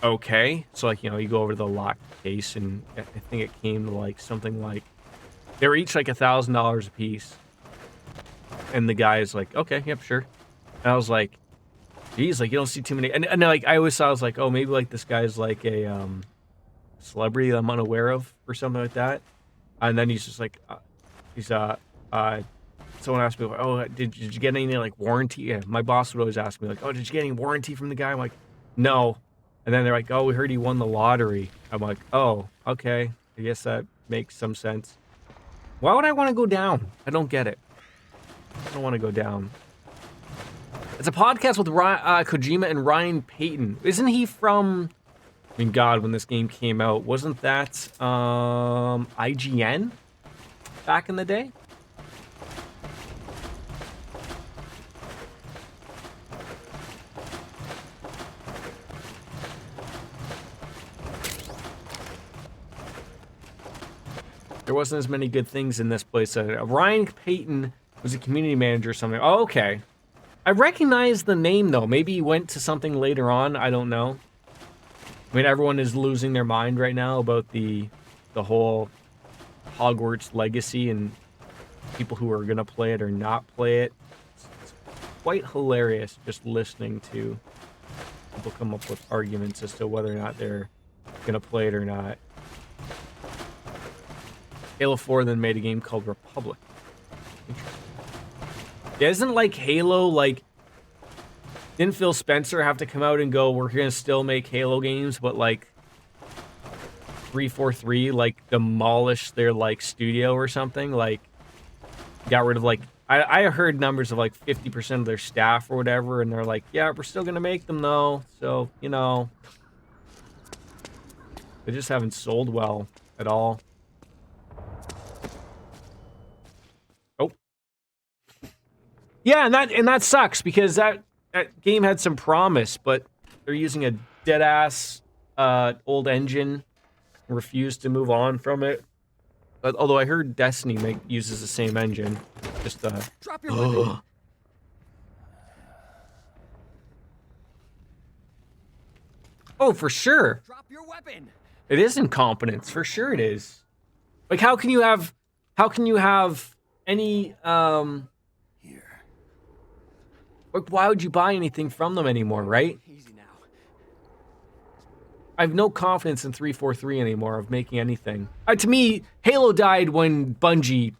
okay. So like, you go over to the locked case and I think it came to like something like, they were each like $1,000 a piece. And the guy is like, okay, yep, sure. And I was like, geez, like you don't see too many. And like I always thought, I was like, oh, maybe like this guy's like a celebrity that I'm unaware of or something like that. And then he's just like, someone asked me, oh, did you get any like warranty? Yeah, my boss would always ask me like, oh, did you get any warranty from the guy? I'm like, no. And then they're like, oh, we heard he won the lottery. I'm like, oh, okay. I guess that makes some sense. Why would I want to go down? I don't get it. I don't want to go down. It's a podcast with Kojima and Ryan Payton. Isn't he from... I mean, God, when this game came out, wasn't that IGN back in the day? There wasn't as many good things in this place. Ryan Payton was a community manager or something. Oh, okay. I recognize the name, though. Maybe he went to something later on. I don't know. I mean, everyone is losing their mind right now about the whole Hogwarts legacy and people who are going to play it or not play it. It's quite hilarious just listening to people come up with arguments as to whether or not they're going to play it or not. Halo 4 then made a game called Republic. Yeah, isn't like Halo, like, didn't Phil Spencer have to come out and go, we're going to still make Halo games, but like 343, like, demolished their, like, studio or something? Like, got rid of, like, I heard numbers of, like, 50% of their staff or whatever, and they're like, yeah, we're still going to make them, though. So, they just haven't sold well at all. Oh. Yeah, and that sucks, because that game had some promise, but they're using a dead-ass old engine and refuse to move on from it. But, although I heard Destiny uses the same engine. Just, Drop your weapon. Oh, for sure. Drop your weapon. It is incompetence, for sure it is. Like, how can you have any, Here. like, why would you buy anything from them anymore, right? Easy now. I have no confidence in 343 anymore of making anything. To me, Halo died when Bungie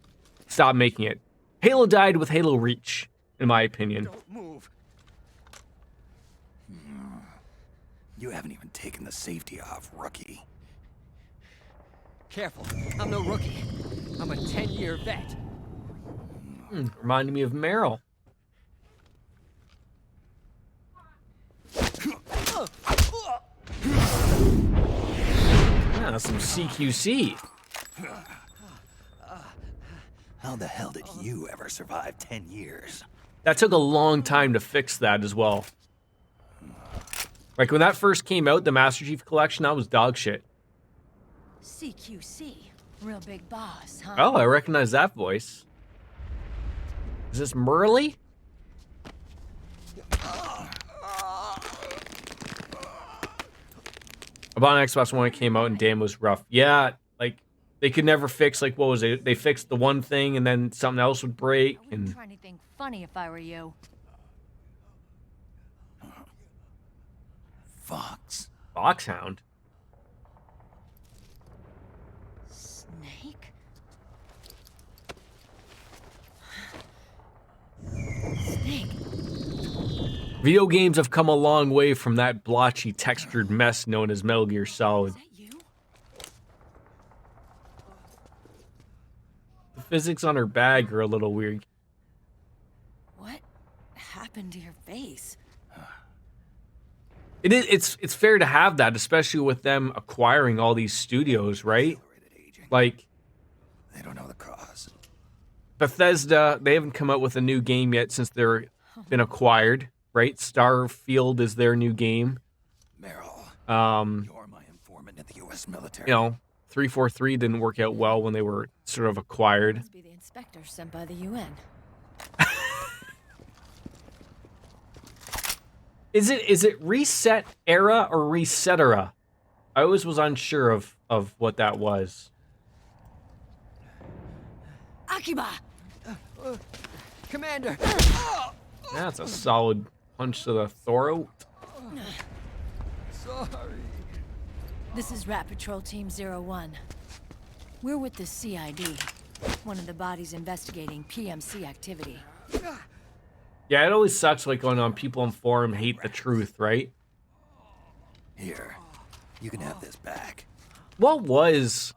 stopped making it. Halo died with Halo Reach, in my opinion. Don't move. You haven't even taken the safety off, rookie. Careful. I'm no rookie. I'm a 10-year vet. Reminded me of Meryl. Yeah, some CQC. How the hell did you ever survive 10 years? That took a long time to fix that as well. Like, when that first came out, the Master Chief Collection, that was dog shit. CQC. Real big boss, huh? Oh, I recognize that voice. Is this Merle? I bought an Xbox One when it came out, and damn, it was rough. Yeah, like, they could never fix, like, what was it? They fixed the one thing, and then something else would break, I wouldn't try anything funny if I were you. Fox. Foxhound? Snake? Snake? Video games have come a long way from that blotchy, textured mess known as Metal Gear Solid. The physics on her bag are a little weird. What happened to your face? It's fair to have that, especially with them acquiring all these studios, right? Like, They don't know the cause. Bethesda, they haven't come out with a new game yet since they're been acquired, right? Starfield is their new game. Meryl, you're my informant in the U.S. military. You know, 343 didn't work out well when they were sort of acquired. Must be the inspector sent by the UN. Is it Reset Era or Resetera? I always was unsure of what that was. Akiba! Commander! That's a solid punch to the throat. Sorry. This is Rat Patrol Team 01. We're with the CID, one of the bodies investigating PMC activity. Yeah, it always sucks like going on people on forum hate the truth, right? Here, you can have this back. What was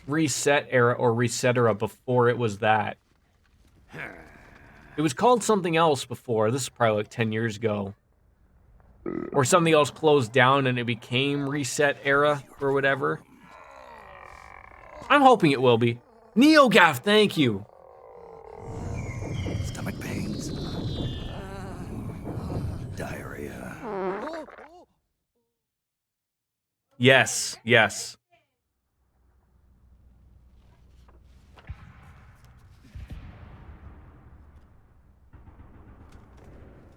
Reset Era or Resetera before it was that? It was called something else before. This is probably like 10 years ago. Or something else closed down and it became Reset Era or whatever. I'm hoping it will be. NeoGaf, thank you. Stomach pains. Diarrhea. Yes, yes.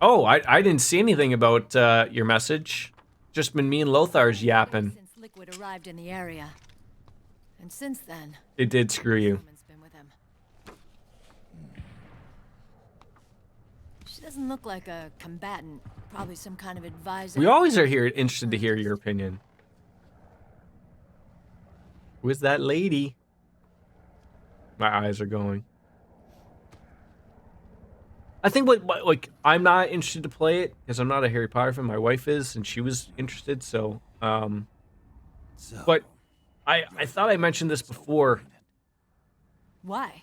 Oh, I didn't see anything about your message. Just been me and Lothar's yapping. Since Liquid arrived in the area. And since then, It did screw you. woman's been with him. She doesn't look like a combatant. Probably some kind of advisor. We always are here interested to hear your opinion. Who is that lady? My eyes are going. I think like I'm not interested to play it because I'm not a Harry Potter fan. My wife is, and she was interested. So, but I thought I mentioned this before. Why?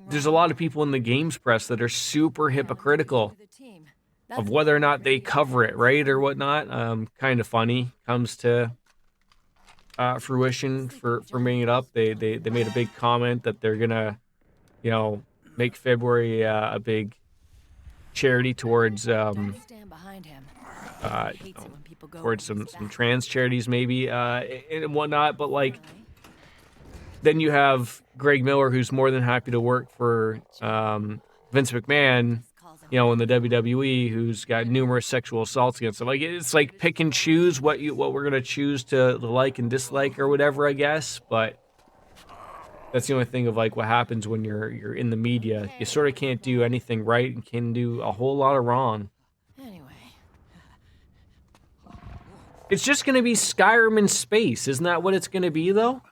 There's a lot of people in the games press that are super hypocritical of whether or not they cover it, right, or whatnot. Kind of funny. Comes to fruition for bringing it up. They made a big comment that they're gonna, you know, make February a big charity towards towards some trans charities maybe and whatnot. But like, then you have Greg Miller, who's more than happy to work for Vince McMahon, you know, in the WWE, who's got numerous sexual assaults against him. Like, it's like pick and choose what we're gonna choose to like and dislike or whatever, I guess. But that's the only thing of like what happens when you're in the media. You sort of can't do anything right and can do a whole lot of wrong. Anyway. It's just gonna be Skyrim in space, isn't that what it's gonna be though?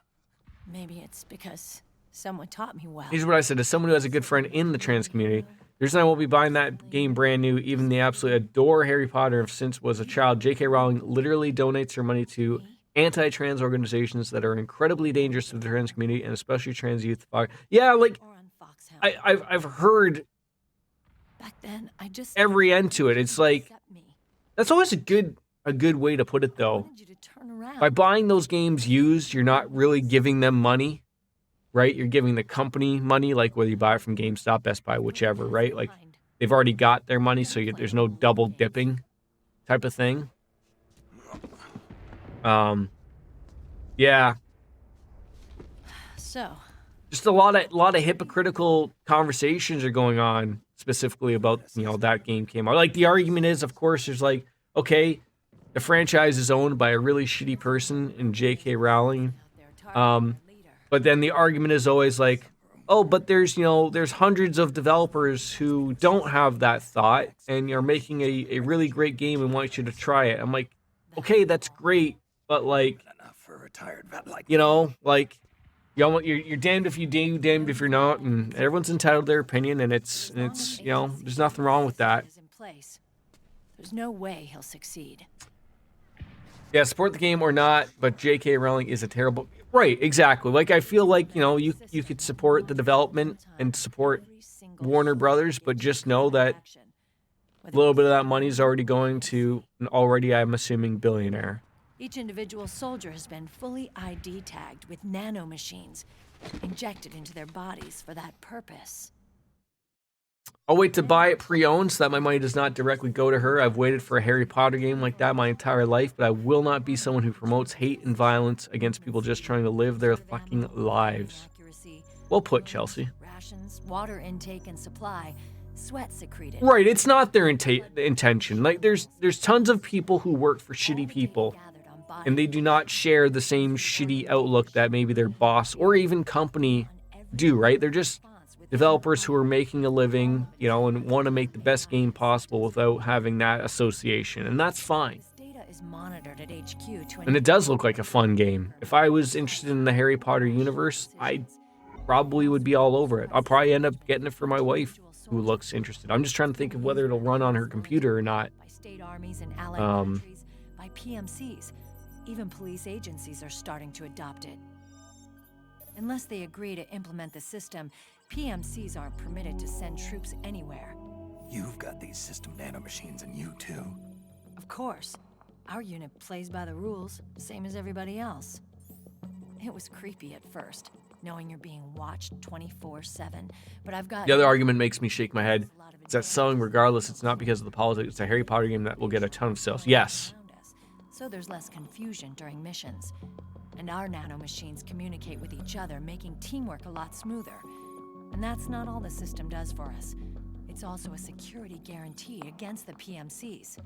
Maybe it's because someone taught me well. Here's what I said: as someone who has a good friend in the trans community, the reason I won't be buying that game brand new, even the absolutely adore Harry Potter since was a child, J.K. Rowling literally donates her money to anti-trans organizations that are incredibly dangerous to the trans community and especially trans youth. Yeah, like I've heard back then, I just every end to it. It's like that's always a good way to put it though. By buying those games used, you're not really giving them money, right? You're giving the company money, like whether you buy it from GameStop, Best Buy, whichever, right? Like they've already got their money, so there's no double dipping type of thing. Yeah. So. Just a lot of hypocritical conversations are going on specifically about, you know, that game came out. Like the argument is, of course, there's like, okay, the franchise is owned by a really shitty person in J.K. Rowling. But then the argument is always like, oh, but there's hundreds of developers who don't have that thought and are making a really great game and want you to try it. I'm like, okay, that's great, but like, enough for a retired vet like you know, like you're damned if you do, damned if you're not, and everyone's entitled to their opinion, and it's there's nothing wrong with that. There's no way he'll succeed. Yeah, support the game or not, but J.K. Rowling is a terrible. Right, exactly. Like, I feel like, you could support the development and support Warner Brothers, but just know that a little bit of that money is already going to an already, I'm assuming, billionaire. Each individual soldier has been fully ID tagged with nanomachines injected into their bodies for that purpose. I'll wait to buy it pre-owned so that my money does not directly go to her. I've waited for a Harry Potter game like that my entire life, but I will not be someone who promotes hate and violence against people just trying to live their fucking lives. Well put, Chelsea. Rations, water intake and supply, sweat secreted. Right, it's not their intention. Like, there's tons of people who work for shitty people, and they do not share the same shitty outlook that maybe their boss or even company do, right? They're just developers who are making a living, and want to make the best game possible without having that association, and that's fine. And it does look like a fun game. If I was interested in the Harry Potter universe, I probably would be all over it. I'll probably end up getting it for my wife, who looks interested. I'm just trying to think of whether it'll run on her computer or not. By state armies and allied countries, by PMCs. Even police agencies are starting to adopt it. Unless they agree to implement the system, PMCs aren't permitted to send troops anywhere. You've got these system nanomachines in you too. Of course. Our unit plays by the rules, same as everybody else. It was creepy at first, knowing you're being watched 24/7, but I've got... The other argument makes me shake my head. It's that selling regardless. It's not because of the politics. It's a Harry Potter game that will get a ton of sales. Yes. So there's less confusion during missions. And our nanomachines communicate with each other, making teamwork a lot smoother. And that's not all the system does for us. It's also a security guarantee against the PMCs.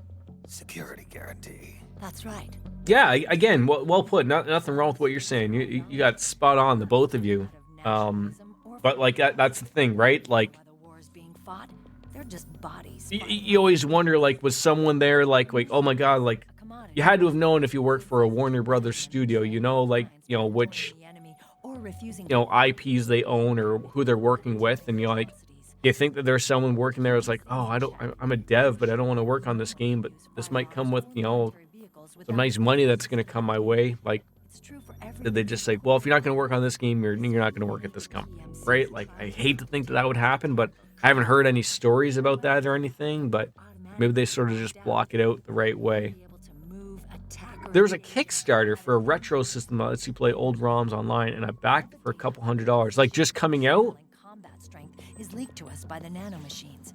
Security guarantee. That's right. Yeah, again, well put. Nothing wrong with what you're saying. You got spot on, the both of you. But like that's the thing, right? Like, they're just bodies. You always wonder, like, was someone there, like, oh my god, like, you had to have known if you worked for a Warner Brothers studio, which, IPs they own or who they're working with, and you think that there's someone working there that's like, oh, I'm a dev, but I don't want to work on this game, but this might come with, some nice money that's going to come my way. Like, did they just say, well, if you're not going to work on this game, you're not going to work at this company, right? Like, I hate to think that would happen, but I haven't heard any stories about that or anything, but maybe they sort of just block it out the right way. There was a Kickstarter for a retro system that lets you play old ROMs online, and I backed it for $200. Like, just coming out? Combat strength is leaked to us by the nanomachines.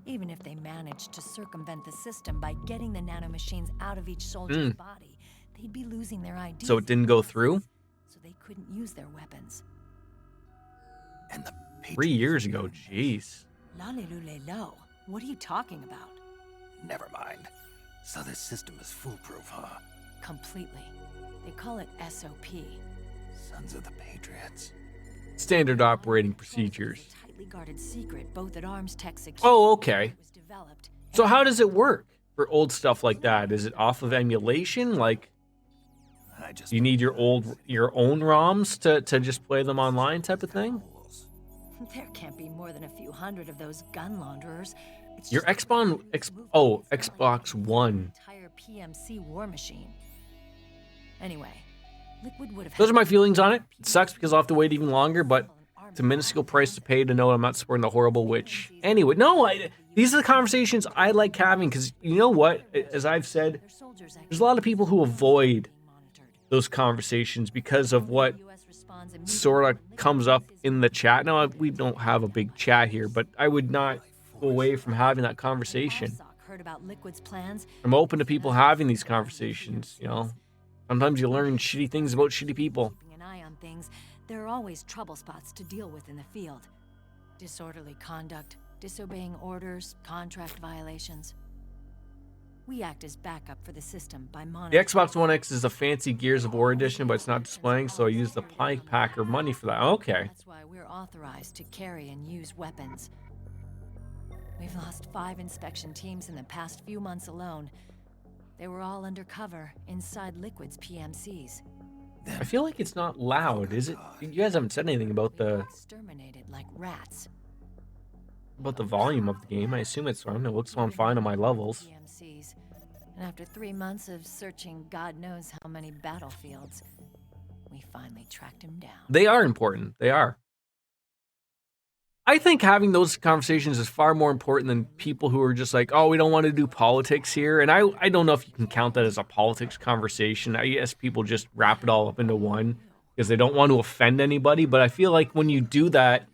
Even if they managed to circumvent the system by getting the nanomachines out of each soldier's body, they'd be losing their IDs. So it didn't go through? So they couldn't use their weapons. And the 3 years ago, jeez. Lalilulelo, what are you talking about? Never mind. So this system is foolproof, huh? Completely. They call it SOP. Sons of the Patriots. Standard operating procedures. Tightly guarded secret, both at Arms Tech Security. Oh, okay. So how does it work for old stuff like that? Is it off of emulation? Like, you need your own ROMs to just play them online type of thing? There can't be more than a few hundred of those gun launderers. Your Xbox One. Entire PMC war machine. Anyway, Liquid would have. Those are my feelings on it. It sucks because I'll have to wait even longer, but it's a minuscule price to pay to know I'm not supporting the horrible witch. Anyway, these are the conversations I like having because you know what? As I've said, there's a lot of people who avoid those conversations because of what sort of comes up in the chat. Now, we don't have a big chat here, but I would not go away from having that conversation. I'm open to people having these conversations, Sometimes you learn shitty things about shitty people. Keeping an eye on things, there are always trouble spots to deal with in the field. Disorderly conduct, disobeying orders, contract violations. We act as backup for the system by The monitoring. Xbox One X is a fancy Gears of War edition, but it's not displaying, so I use the Pike Packer money for that. Okay. That's why we're authorized to carry and use weapons. We've lost 5 inspection teams in the past few months alone. They were all undercover inside Liquid's PMCs. I feel like it's not loud, is it? You guys haven't said anything about the Exterminated like rats. volume of the game. I assume it's on. It looks on fine on my levels. PMCs. And after 3 months of searching God knows how many battlefields, we finally tracked him down. They are important. They are. I think having those conversations is far more important than people who are just like, oh, we don't want to do politics here. And I don't know if you can count that as a politics conversation. I guess people just wrap it all up into one because they don't want to offend anybody. But I feel like when you do that,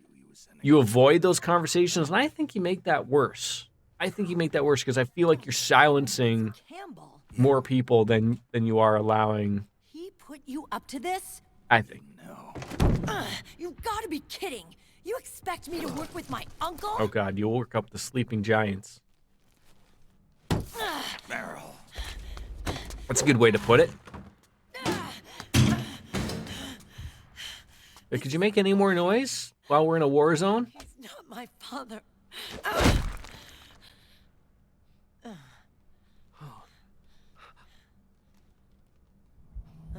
you avoid those conversations. And I think you make that worse. I think you make that worse because I feel like you're silencing more people than you are allowing. He put you up to this? I think. You've got to be kidding. You expect me to work with my uncle? Oh, God, you'll work up the sleeping giants. Meryl. That's a good way to put it. Hey, could you make any more noise while we're in a war zone? He's not my father.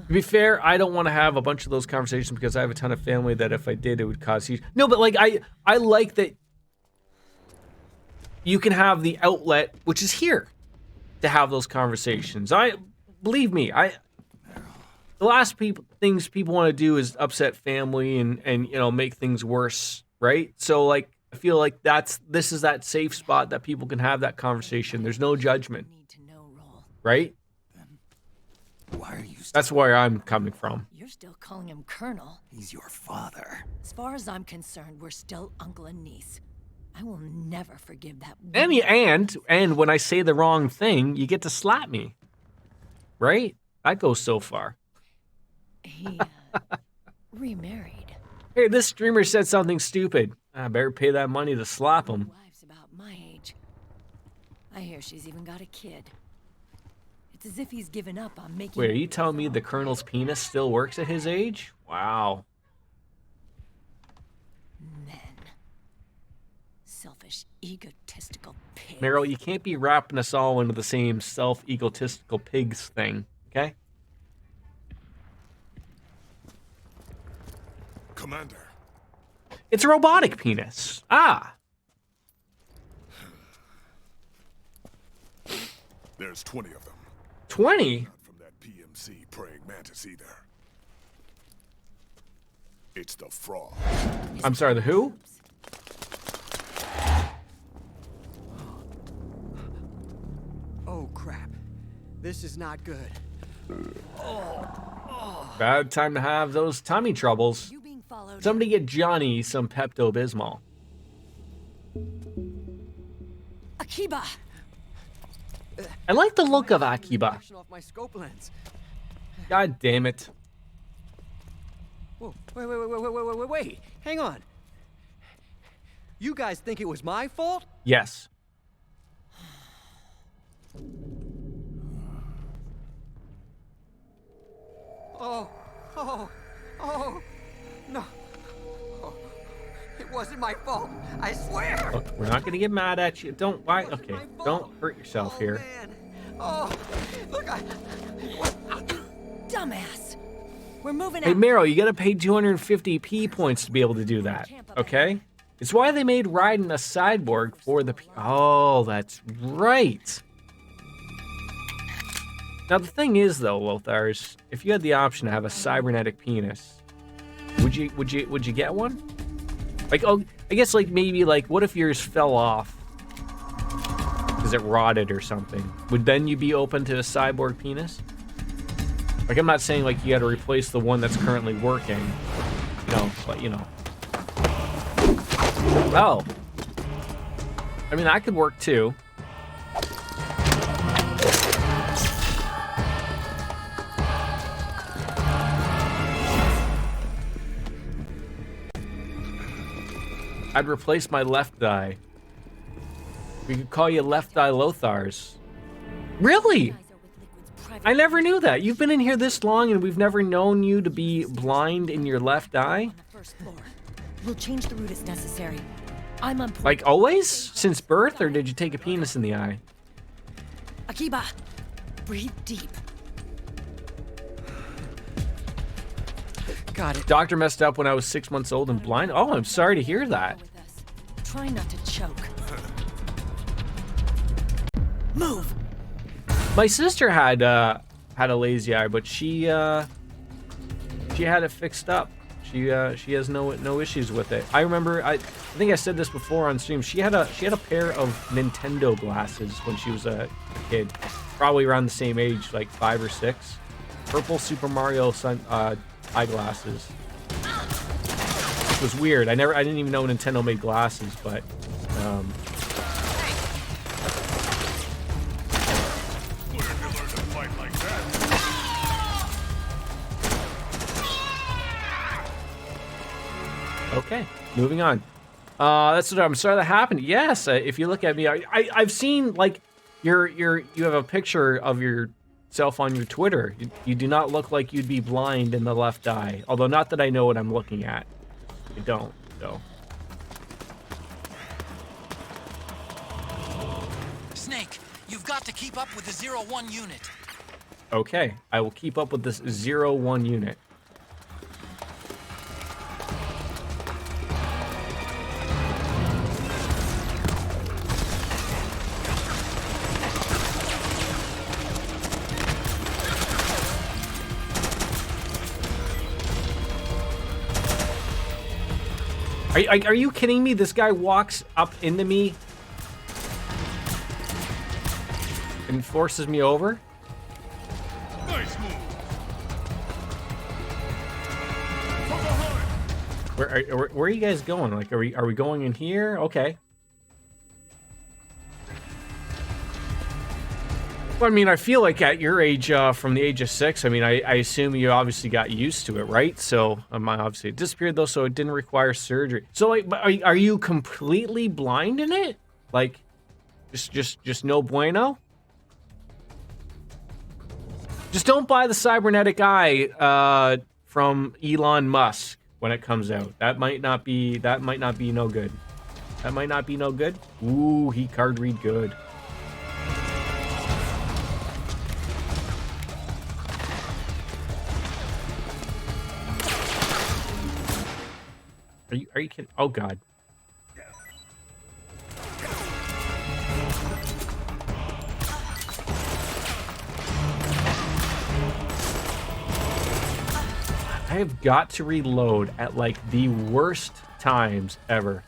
To be fair, I don't want to have a bunch of those conversations because I have a ton of family that if I did, it would cause huge... No, but like, I like that you can have the outlet, which is here, to have those conversations. Believe me, the last things people want to do is upset family and you know, make things worse, right? So like, I feel like this is that safe spot that people can have that conversation. There's no judgment, right? Why are you That's where I'm coming from. You're still calling him Colonel. He's your father. As far as I'm concerned, we're still uncle and niece. I will never forgive that. And when I say the wrong thing, you get to slap me. Right? That goes so far. He remarried. Hey, this streamer said something stupid. I better pay that money to slap him. Wife's about my age. I hear she's even got a kid. It's as if he's given up on making... Wait, are you telling me the Colonel's penis still works at his age? Wow. Men. Selfish, egotistical pigs. Meryl, you can't be wrapping us all into the same self-egotistical pigs thing, okay? Commander. It's a robotic penis. Ah. There's 20 of them. 20? Not from that PMC praying mantis either. It's the frog. I'm sorry, the who? Oh, crap. This is not good. Bad time to have those tummy troubles. Somebody get Johnny some Pepto-Bismol. Akiba! I like the look of Akiba. Off my scope lens. God damn it. Whoa, wait. Hang on. You guys think it was my fault? Yes. Oh, no. Oh, it wasn't my fault, I swear. Look, we're not gonna get mad at you. Don't, why? Okay, don't hurt yourself here. Man. Oh, look, Dumbass. We're moving Hey, out. Meryl, you gotta pay 250 P points to be able to do that, okay? It's why they made riding a cyborg for the... Oh, that's right. Now, the thing is, though, Lothars, if you had the option to have a cybernetic penis, would you get one? Like, oh, I guess, like, maybe, like, what if yours fell off? Because it rotted or something. Would then you be open to a cyborg penis? Like, I'm not saying, like, you got to replace the one that's currently working. You know, but, you know. Oh. I mean, that could work, too. I'd replace my left eye. We could call you Left Eye Lothars. Really? I never knew that. You've been in here this long and we've never known you to be blind in your left eye? First floor. We'll change the route as necessary. I'm on. Like always? Since birth, or did you take a penis in the eye? Akiba, breathe deep. Got it. Doctor messed up when I was 6 months old and blind. Oh, I'm sorry to hear that. Try not to choke. Move. My sister had a lazy eye, but she had it fixed up. She has no issues with it. I remember I think I said this before on stream. She had a pair of Nintendo glasses when she was a kid, probably around the same age, like 5 or 6. Purple Super Mario eyeglasses. It was weird. I didn't even know Nintendo made glasses, but okay, moving on. That's what I'm sorry that happened. Yes, if you look at me, I've seen like you have a picture of yourself on your Twitter. You do not look like you'd be blind in the left eye. Although not that I know what I'm looking at. I don't, so. Snake, you've got to keep up with the 0-1 unit. Okay, I will keep up with this 0-1 unit. Are you kidding me? This guy walks up into me and forces me over? Nice move. Where are you guys going? Like, are we going in here? Okay. Well, I mean, I feel like at your age, from the age of 6, I mean, I assume you obviously got used to it, right? So, obviously it disappeared though, so it didn't require surgery. So, like, are you completely blind in it? Like, just no bueno? Just don't buy the cybernetic eye from Elon Musk when it comes out. That might not be no good. That might not be no good. Ooh, he card read good. Are you kidding? Oh God. I have got to reload at like the worst times ever.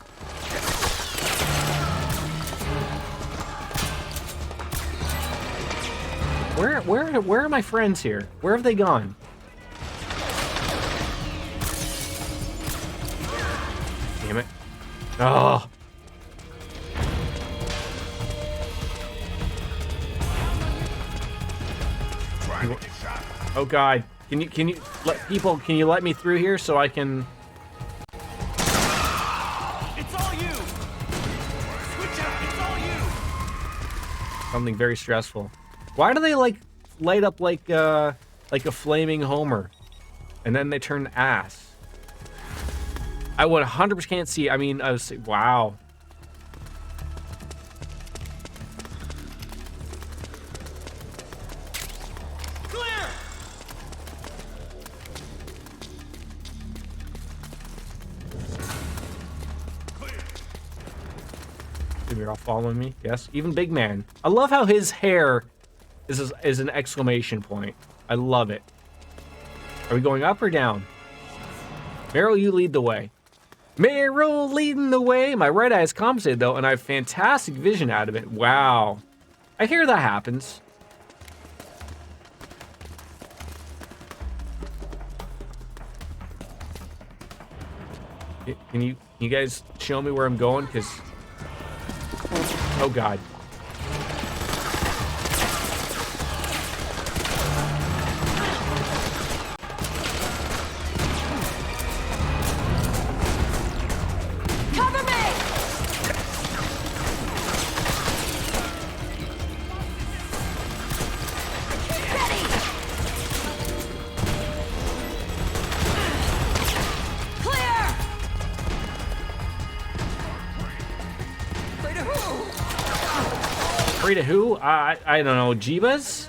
Where are my friends here? Where have they gone? Damn it. Oh. Oh God. Can you let me through here so I can... It's all you. Switch up. It's all you. Something very stressful. Why do they like light up like a flaming Homer, and then they turn ass? I would 100% see. I mean, I was wow. Clear. You're all following me? Yes. Even Big Man. I love how his hair is an exclamation point. I love it. Are we going up or down? Meryl, you lead the way. Meryl leading the way. My right eye is compensated though, and I have fantastic vision out of it. Wow. I hear that happens. Can you guys show me where I'm going? Because... oh God. Cover me. Ready. Clear. Pray to who? Pray to who? I don't know. Jeebas?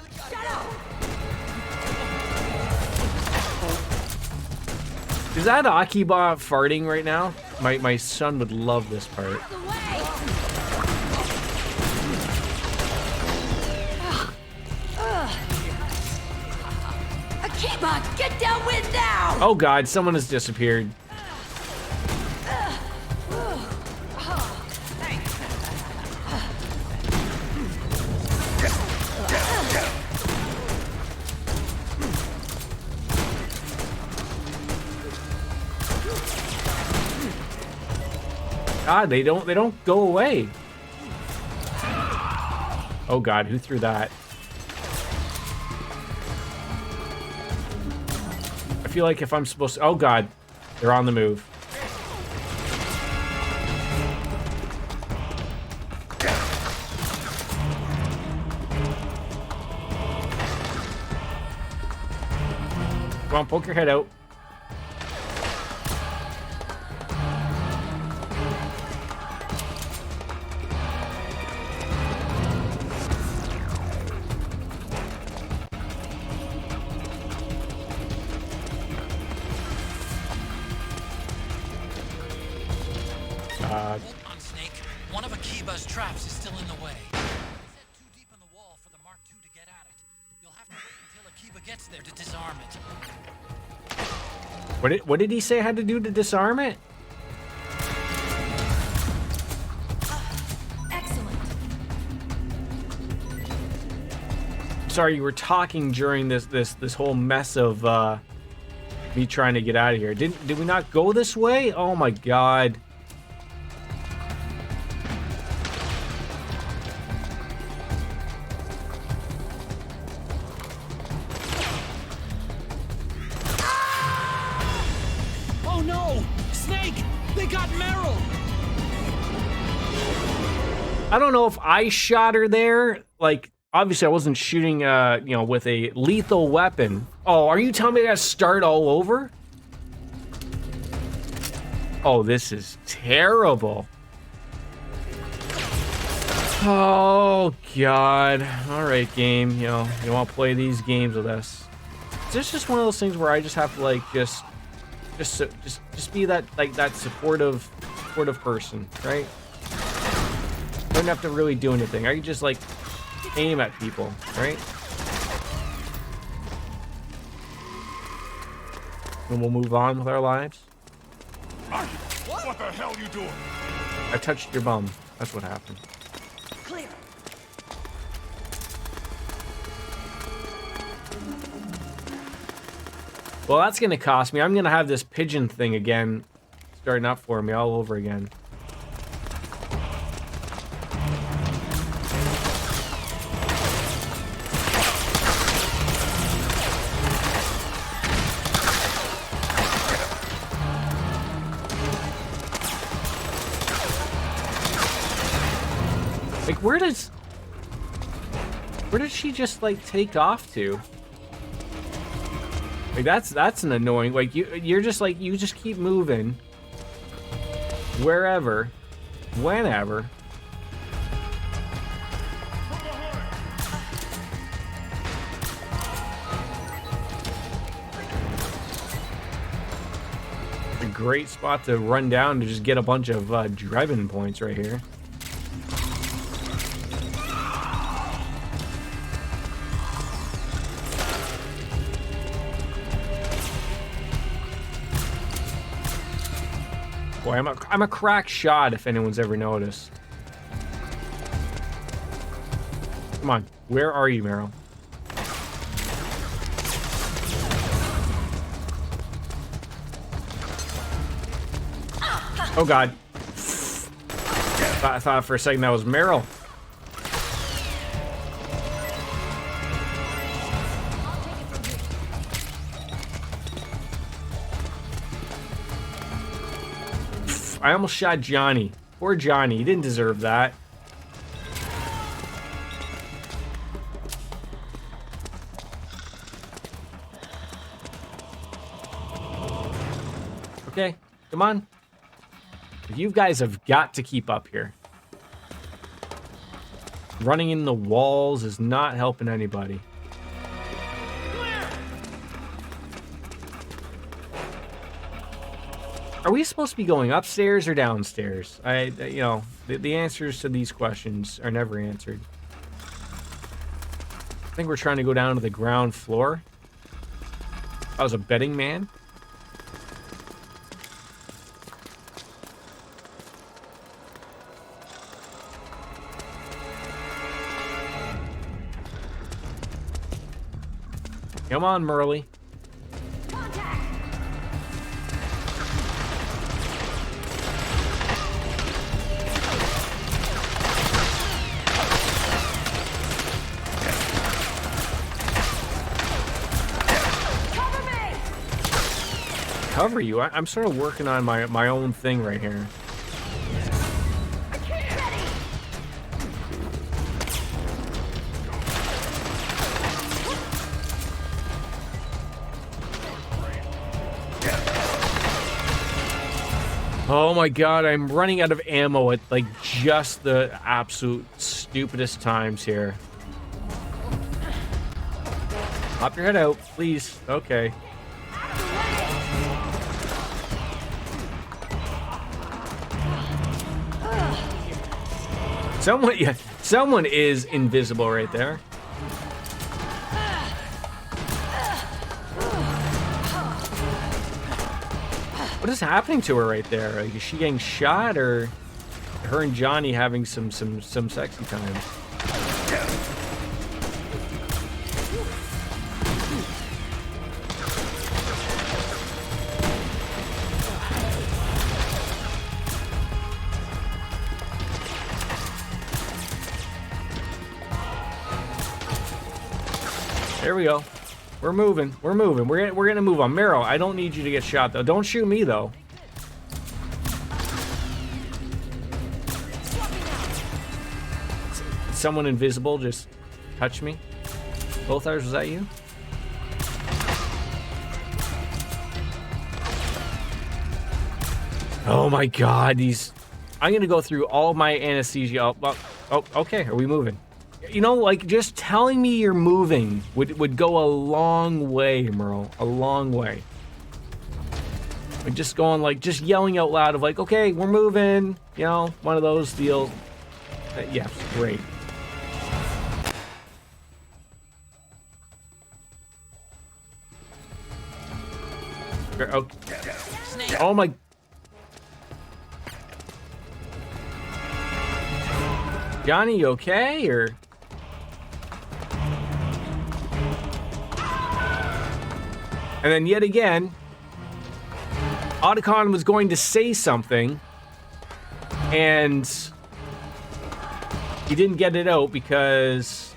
Is that Akiba farting right now? My son would love this part. Akiba, get downwind now! Oh god, someone has disappeared. God, they don't go away. Oh god, who threw that? I feel like if I'm supposed to... Oh god, they're on the move. Come on, poke your head out. Hold on, Snake. One of Akiba's traps is still in the way. It's set too deep in the wall for the Mark II to get at it. You'll have to wait until Akiba gets there to disarm it. What did he say I had to do to disarm it? Excellent. Sorry, you were talking during this whole mess of me trying to get out of here. Did we not go this way? Oh my god. Oh no! Snake! They got Meryl! I don't know if I shot her there. Like, obviously I wasn't shooting, with a lethal weapon. Oh, are you telling me I gotta start all over? Oh, this is terrible. Oh, God. All right, game. You want to play these games with us. It's just one of those things where I just have to, like, just be that, like, that supportive person, right? I don't have to really do anything. I can just, like, aim at people, right? And we'll move on with our lives. What the hell you doing? I touched your bum. That's what happened. Clear. Well, that's gonna cost me. I'm gonna have this pigeon thing again starting up for me all over again. Like, where does she just, like, take off to? Like, that's an annoying, like, you're just, like, you just keep moving wherever, whenever. A great spot to run down to just get a bunch of driving points right here. Boy, I'm a crack shot if anyone's ever noticed. Come on, where are you, Meryl? Oh god. I thought for a second that was Meryl. I almost shot Johnny. Poor Johnny. He didn't deserve that. Okay, come on. You guys have got to keep up here. Running in the walls is not helping anybody. Are we supposed to be going upstairs or downstairs? You know, the answers to these questions are never answered. I think we're trying to go down to the ground floor. I was a betting man. Come on, Merle. Cover you? I'm sort of working on my own thing right here. Oh my god, I'm running out of ammo at like just the absolute stupidest times here. Pop your head out, please. Okay. Someone is invisible right there. What is happening to her right there? Like, is she getting shot, or her and Johnny having some sexy times? There we go. We're moving. We're moving. We're gonna move on. Meryl, I don't need you to get shot though. Don't shoot me though. Someone invisible just touched me. Both ours, was that you? Oh my god, these. I'm gonna go through all my anesthesia. Oh, okay. Are we moving? You know, like, just telling me you're moving would go a long way, Merle. A long way. Like, just going, like, just yelling out loud of, like, okay, we're moving. You know, one of those deals. Yeah, great. Oh my. Johnny, you okay, or? And then yet again, Otacon was going to say something, and he didn't get it out because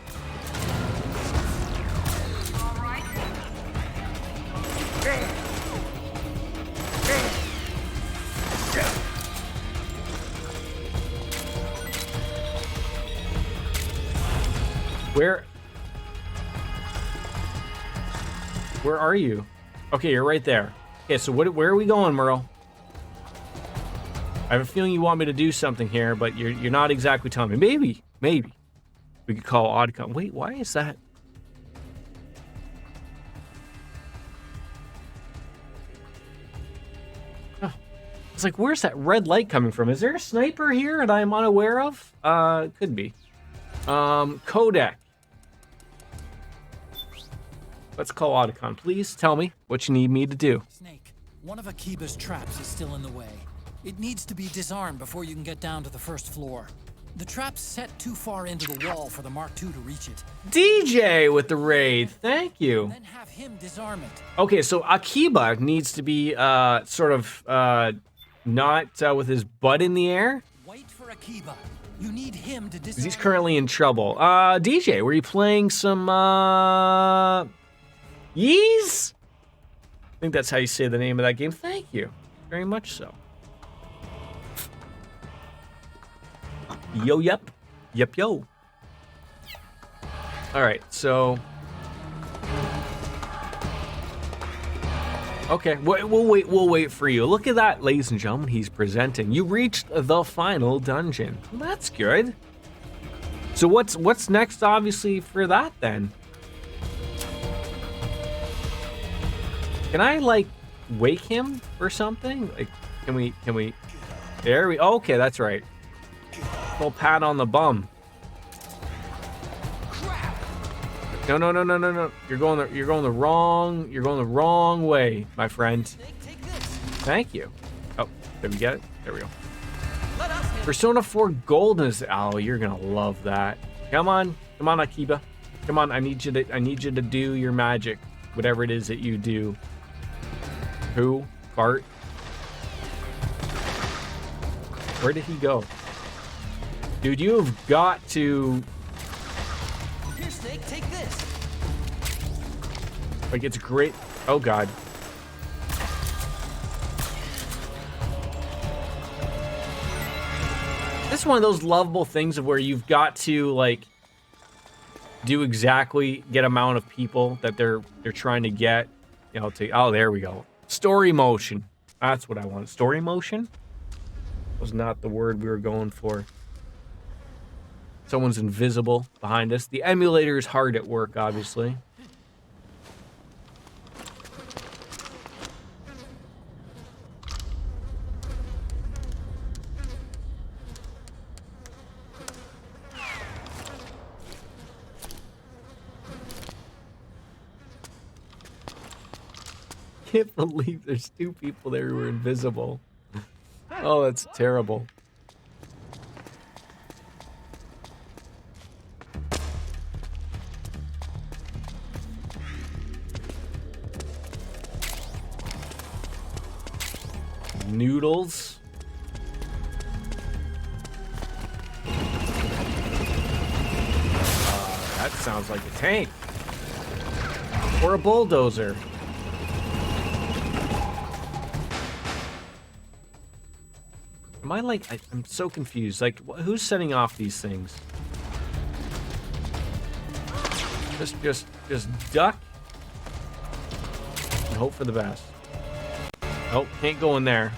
Where are you? Okay, you're right there. Okay, so where are we going, Merle? I have a feeling you want me to do something here, but you're not exactly telling me. Maybe we could call Otacon. Wait, why is that? Oh, it's like, where's that red light coming from? Is there a sniper here and I'm unaware of? Could be. Codec. Let's call Otacon. Please tell me what you need me to do. Snake, one of Akiba's traps is still in the way. It needs to be disarmed before you can get down to the first floor. The trap's set too far into the wall for the Mark II to reach it. DJ with the raid. Thank you. Then have him disarm it. Okay, so Akiba needs to be sort of not with his butt in the air. Wait for Akiba. You need him to disarm. He's currently in trouble. DJ, were you playing some Yeez? I think that's how you say the name of that game. Thank you very much so. Yo, yep. Yo. All right, so. Okay, we'll wait for you. Look at that, ladies and gentlemen. He's presenting. You reached the final dungeon. Well, that's good. So what's next, obviously, for that then? Can I, like, wake him or something? Like, Can we? There we, okay, that's right. Little pat on the bum. No. You're going the wrong way, my friend. Thank you. Oh, did we get it? There we go. Persona 4 Golden is, oh, you're gonna love that. Come on, Akiba. Come on, I need you to do your magic. Whatever it is that you do. Who? Bart? Where did he go? Dude, you have got to... Here, Snake, take this. Like, it's great. Oh, God. This is one of those lovable things of where you've got to, like, do exactly get amount of people that they're trying to get. You know, to, oh, there we go. Story motion. That's what I wanted. Story motion? Was not the word we were going for. Someone's invisible behind us. The emulator is hard at work, obviously. Can't believe there's 2 people there who are invisible. Oh, that's terrible. Noodles. That sounds like a tank. Or a bulldozer. Am I like, I'm so confused. Like, who's setting off these things? Just duck and hope for the best. Nope, can't go in there.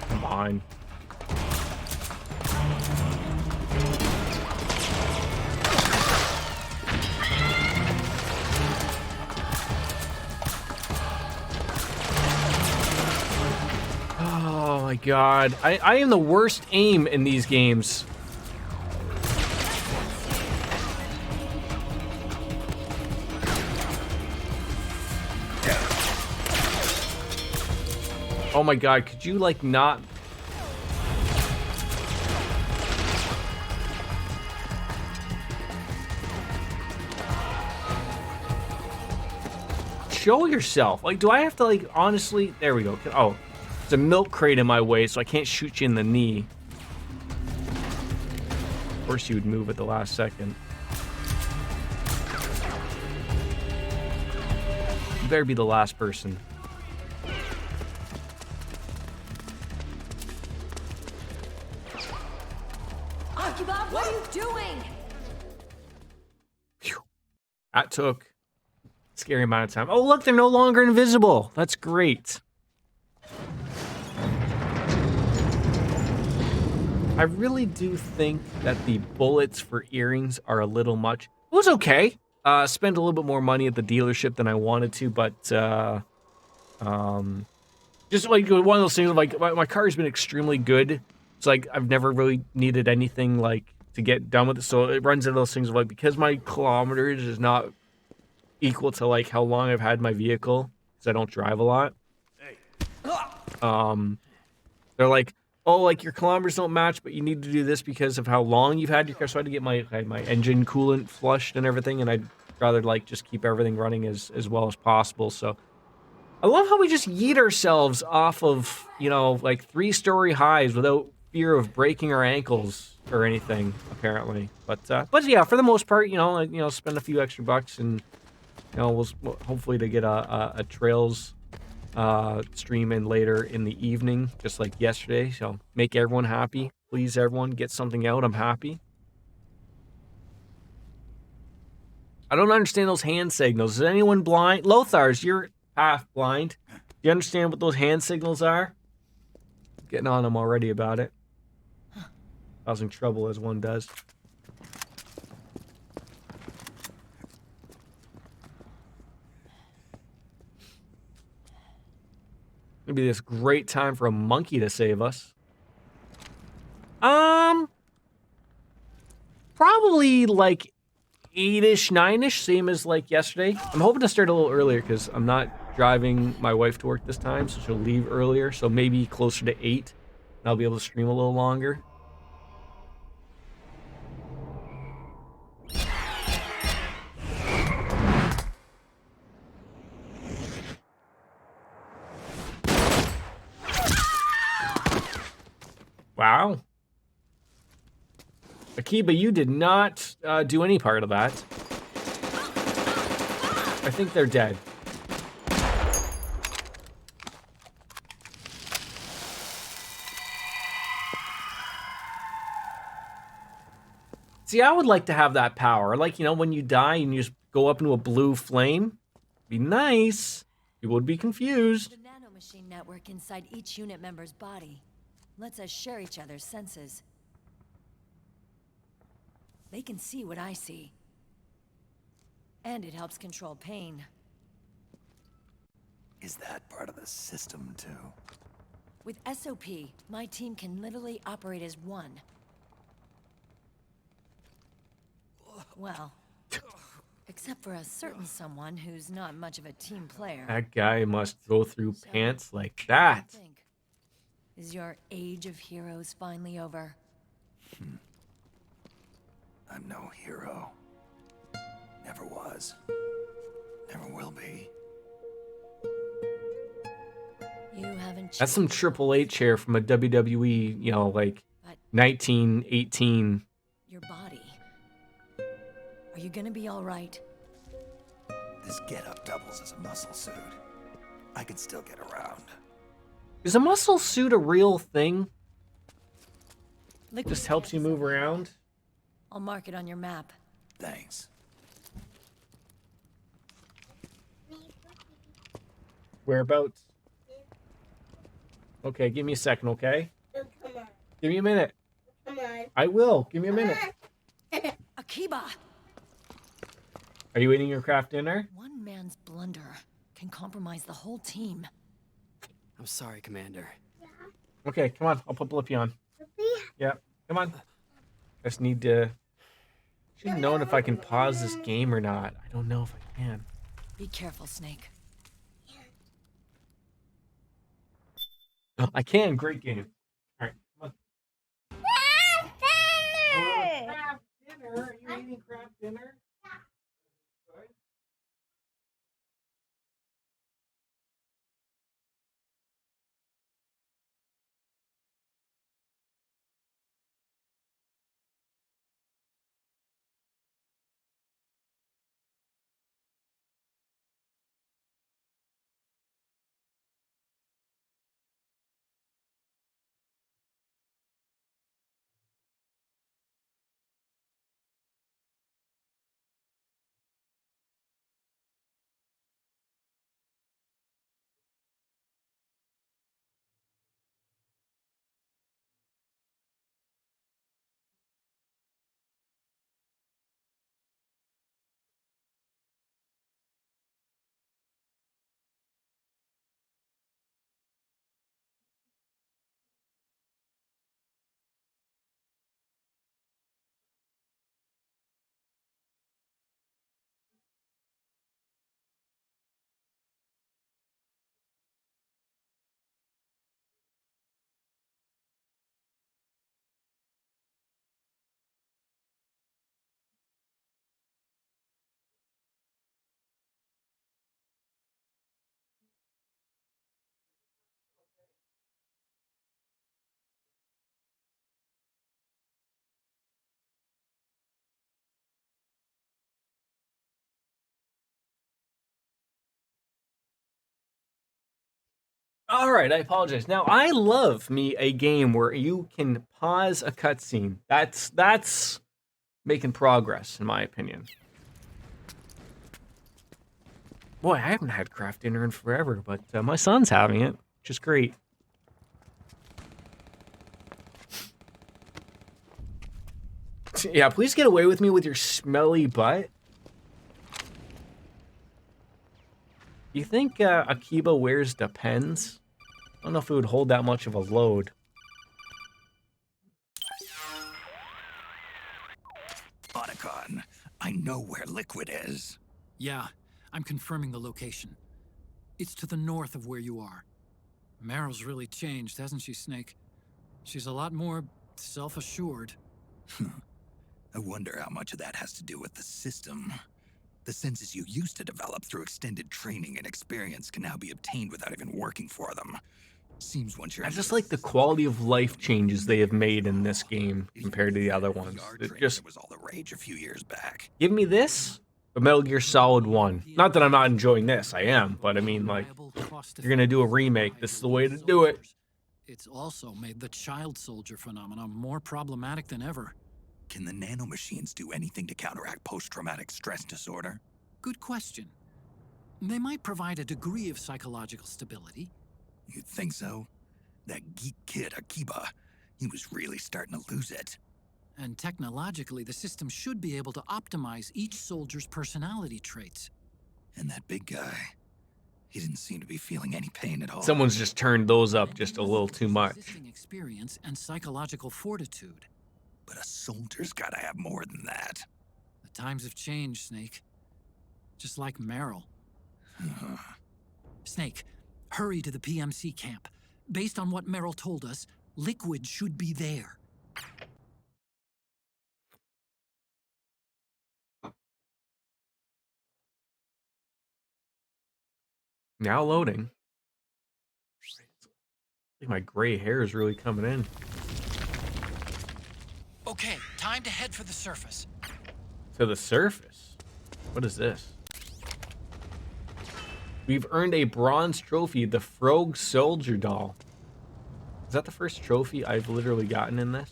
Come on. Oh my god. I am the worst aim in these games. Oh my god, could you like not... Show yourself. Like, do I have to like, honestly... There we go. Oh. There's a milk crate in my way, so I can't shoot you in the knee. Of course you would move at the last second. You better be the last person. Akiba, what are you doing? Phew. That took a scary amount of time. Oh, look, they're no longer invisible. That's great. I really do think that the bullets for earrings are a little much. It was okay. Spent a little bit more money at the dealership than I wanted to, but just like one of those things. Like my car's been extremely good. It's like I've never really needed anything like to get done with it. So it runs into those things of like, because my kilometers is not equal to like how long I've had my vehicle, because I don't drive a lot. They're like, oh, like your kilometers don't match, but you need to do this because of how long you've had your car. So I had to get my engine coolant flushed and everything, and I'd rather like just keep everything running as well as possible. So I love how we just yeet ourselves off of, you know, like 3-story highs without fear of breaking our ankles or anything, apparently. But yeah, for the most part, spend a few extra bucks, and we'll hopefully to get a Trails stream in later in the evening, just like yesterday. So make everyone happy, please everyone, get something out. I'm happy. I don't understand those hand signals. Is anyone blind? Lothar's, you're half blind. Do you understand what those hand signals are? Getting on them already about it. causing trouble as one does. Maybe this great time for a monkey to save us. Probably like 8-ish, 9-ish, same as like yesterday. I'm hoping to start a little earlier because I'm not driving my wife to work this time, so she'll leave earlier. So maybe closer to 8, and I'll be able to stream a little longer. Wow. Akiba, you did not do any part of that. I think they're dead. See, I would like to have that power. Like, you know, when you die and you just go up into a blue flame. Be nice. You would be confused. The nanomachine network inside each unit member's body lets us share each other's senses. They can see what I see. And it helps control pain. Is that part of the system, too? With SOP, my team can literally operate as one. Well, except for a certain someone who's not much of a team player. That guy must go through pants like that. Is your age of heroes finally over? I'm no hero. Never was. Never will be. You haven't. That's some Triple H hair from a WWE, you know, like 1918. Your body. Are you gonna be all right? This getup doubles as a muscle suit. I can still get around. Is a muscle suit a real thing? Just helps you move around? I'll mark it on your map. Thanks. Whereabouts? Okay, give me a second, okay? Oh, come on. Give me a minute. Come on. I will. Give me a minute. Akiba! Are you eating your craft dinner? One man's blunder can compromise the whole team. I'm sorry, Commander. Okay, come on. I'll put Blippi on. Yeah, come on. I just need to... Should know if I can pause this game or not. I don't know if I can. Be careful, Snake. Oh, I can. Great game. All right, come on. Craft dinner. Are you eating craft dinner? All right, I apologize. Now, I love me a game where you can pause a cutscene. That's making progress, in my opinion. Boy, I haven't had craft dinner in forever, but my son's having it, which is great. Yeah, please get away with me with your smelly butt. You think Akiba wears Depends? I don't know if it would hold that much of a load. Otacon, I know where Liquid is. Yeah, I'm confirming the location. It's to the north of where you are. Meryl's really changed, hasn't she, Snake? She's a lot more self-assured. I wonder how much of that has to do with the system. The senses you used to develop through extended training and experience can now be obtained without even working for them. Seems once you're I just like the quality of life changes they have made in this game compared to the other ones. It just was all the rage a few years back. give me this, but Metal Gear Solid 1. Not that I'm not enjoying this, I am, but I mean, like, you're gonna do a remake, this is the way to do it. It's also made the child soldier phenomenon more problematic than ever. Can the nanomachines do anything to counteract post-traumatic stress disorder? Good question. They might provide a degree of psychological stability. You'd think so? That geek kid, Akiba, he was really starting to lose it. And technologically, the system should be able to optimize each soldier's personality traits. And that big guy, he didn't seem to be feeling any pain at all. Someone's just turned those up just a little too much. Experience and psychological fortitude. But a soldier's gotta have more than that. The times have changed, Snake. Just like Meryl. Snake, hurry to the PMC camp. Based on what Meryl told us, Liquid should be there. Now loading. I think my gray hair is really coming in. Okay, time to head for the surface. To the surface? What is this? We've earned a bronze trophy, the Frog Soldier Doll. Is that the first trophy I've literally gotten in this?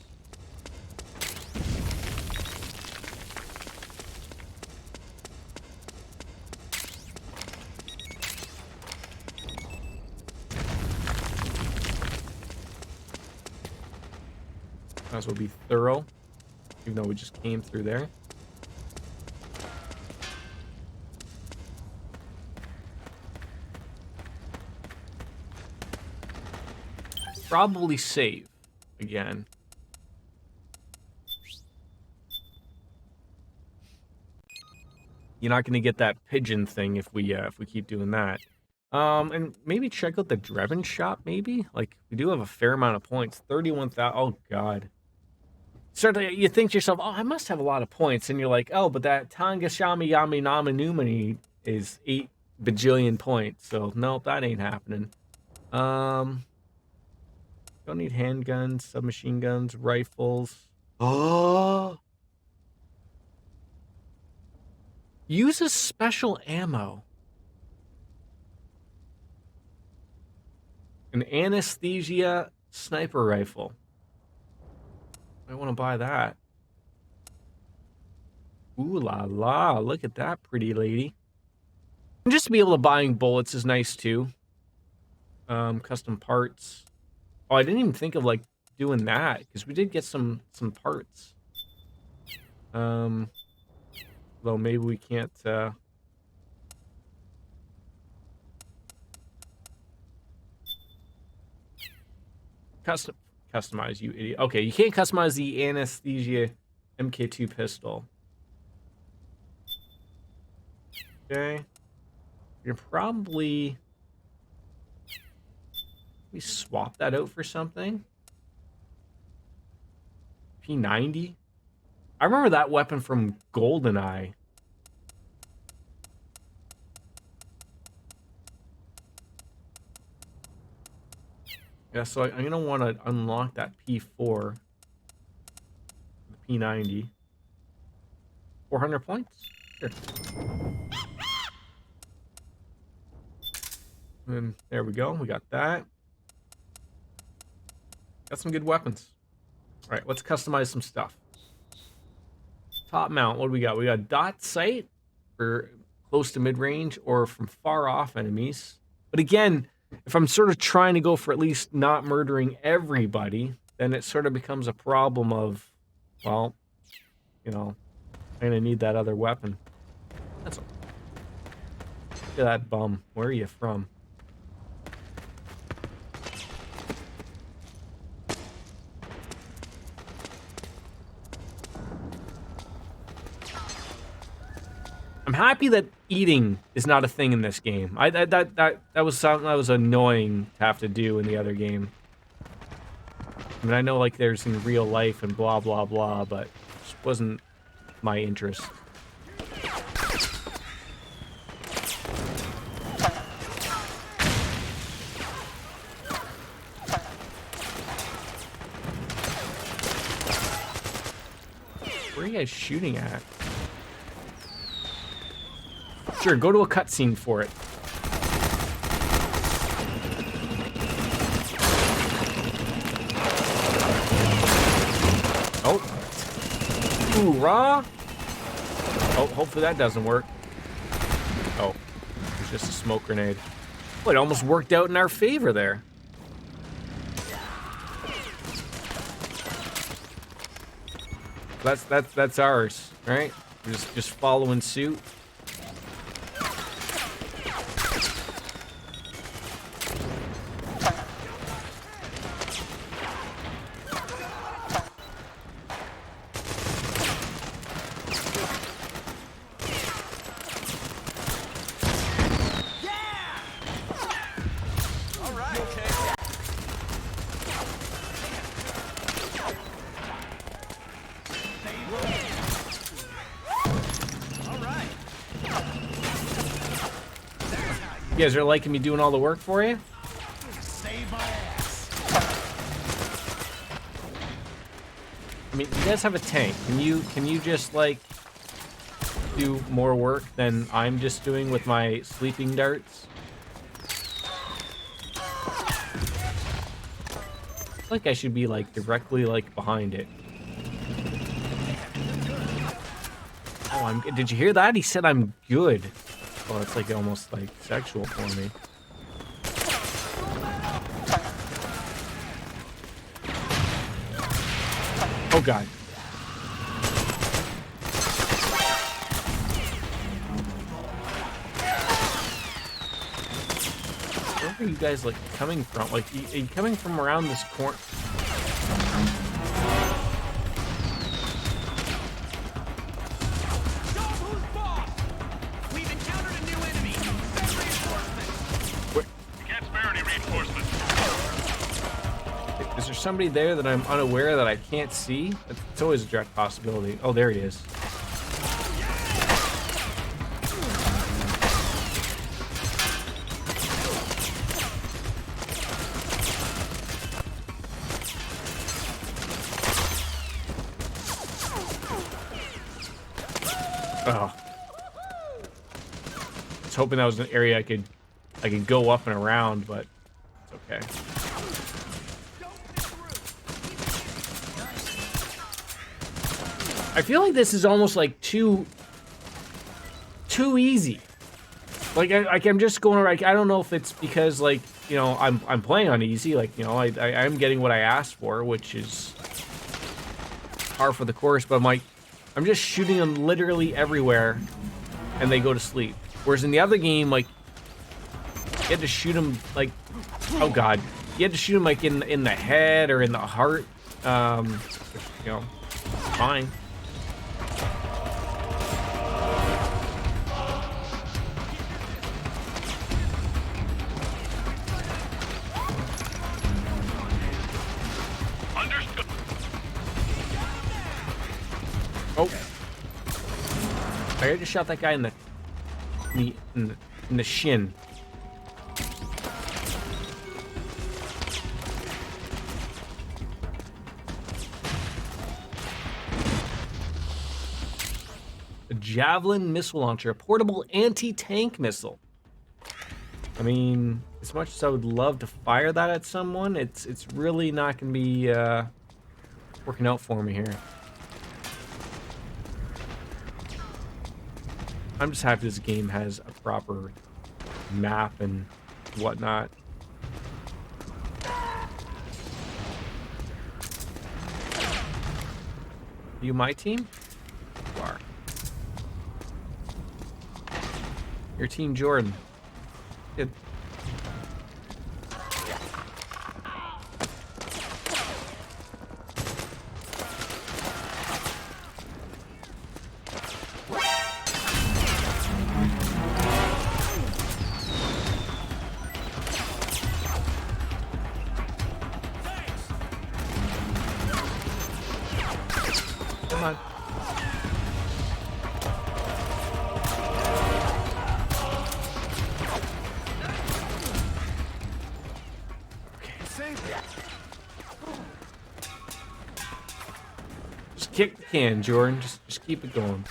Might as well be thorough, even though we just came through there. Probably save again. You're not going to get that pigeon thing if we keep doing that. And maybe check out the Drebin shop. Maybe like we do have a fair amount of points. 31,000. Oh God. Certainly, you think to yourself, oh, I must have a lot of points, and you're like, oh, but that Tanga Shami Yami Nama Numani is 8 bajillion points. So nope, that ain't happening. Don't need handguns, submachine guns, rifles. Oh! Uses special ammo. An anesthesia sniper rifle. I want to buy that. Ooh la la, look at that pretty lady. And just to be able to buying bullets is nice too. Custom parts. Oh, I didn't even think of like doing that because we did get some parts. Though maybe we can't. Customize, you idiot. Okay, you can't customize the anesthesia MK2 pistol. Okay, you're probably. We swap that out for something. P90. I remember that weapon from GoldenEye. Yeah, so I'm gonna want to unlock that P4. The P90. 400 points? Sure. And there we go. We got that. Got some good weapons. All right, let's customize some stuff. Top mount, what do we got? We got dot sight for close to mid-range or from far off enemies. But again, if I'm sort of trying to go for at least not murdering everybody, then it sort of becomes a problem of, well, you know, I'm gonna need that other weapon. That's all. Look at that bum. Where are you from? I'm happy that eating is not a thing in this game. That was something that was annoying to have to do in the other game. I mean, I know like there's in real life and blah blah blah, but it just wasn't my interest. Where are you guys shooting at? Sure, go to a cutscene for it. Oh. Hoorah! Oh, hopefully that doesn't work. Oh, it's just a smoke grenade. Well, it almost worked out in our favor there. That's ours, right? We're just following suit. You guys are liking me doing all the work for you? Save my ass. I mean, you guys have a tank. Can you just like do more work than I'm just doing with my sleeping darts? I feel like I should be like directly like behind it. Oh, did you hear that? He said I'm good. Oh, it's like almost like sexual for me. Oh god. Where are you guys like coming from? Like, are you coming from around this corner? Is there somebody there that I'm unaware that I can't see? It's always a direct possibility. Oh, there he is. Oh. I was hoping that was an area I could go up and around, but it's okay. I feel like this is almost like too easy. Like I'm just going like, I don't know if it's because like, you know, I'm playing on easy, like, you know, I'm getting what I asked for, which is par for the course, but I'm just shooting them literally everywhere and they go to sleep. Whereas in the other game, like, you had to shoot them like, oh god, you had to shoot them like in the head or in the heart, which, you know, fine. Oh, I just shot that guy in the shin. A Javelin missile launcher, a portable anti-tank missile. I mean, as much as I would love to fire that at someone, it's really not going to be working out for me here. I'm just happy this game has a proper map and whatnot. You my team? Your team, Jordan. Good. Come on. Just kick the can, Jordan. Just keep it going.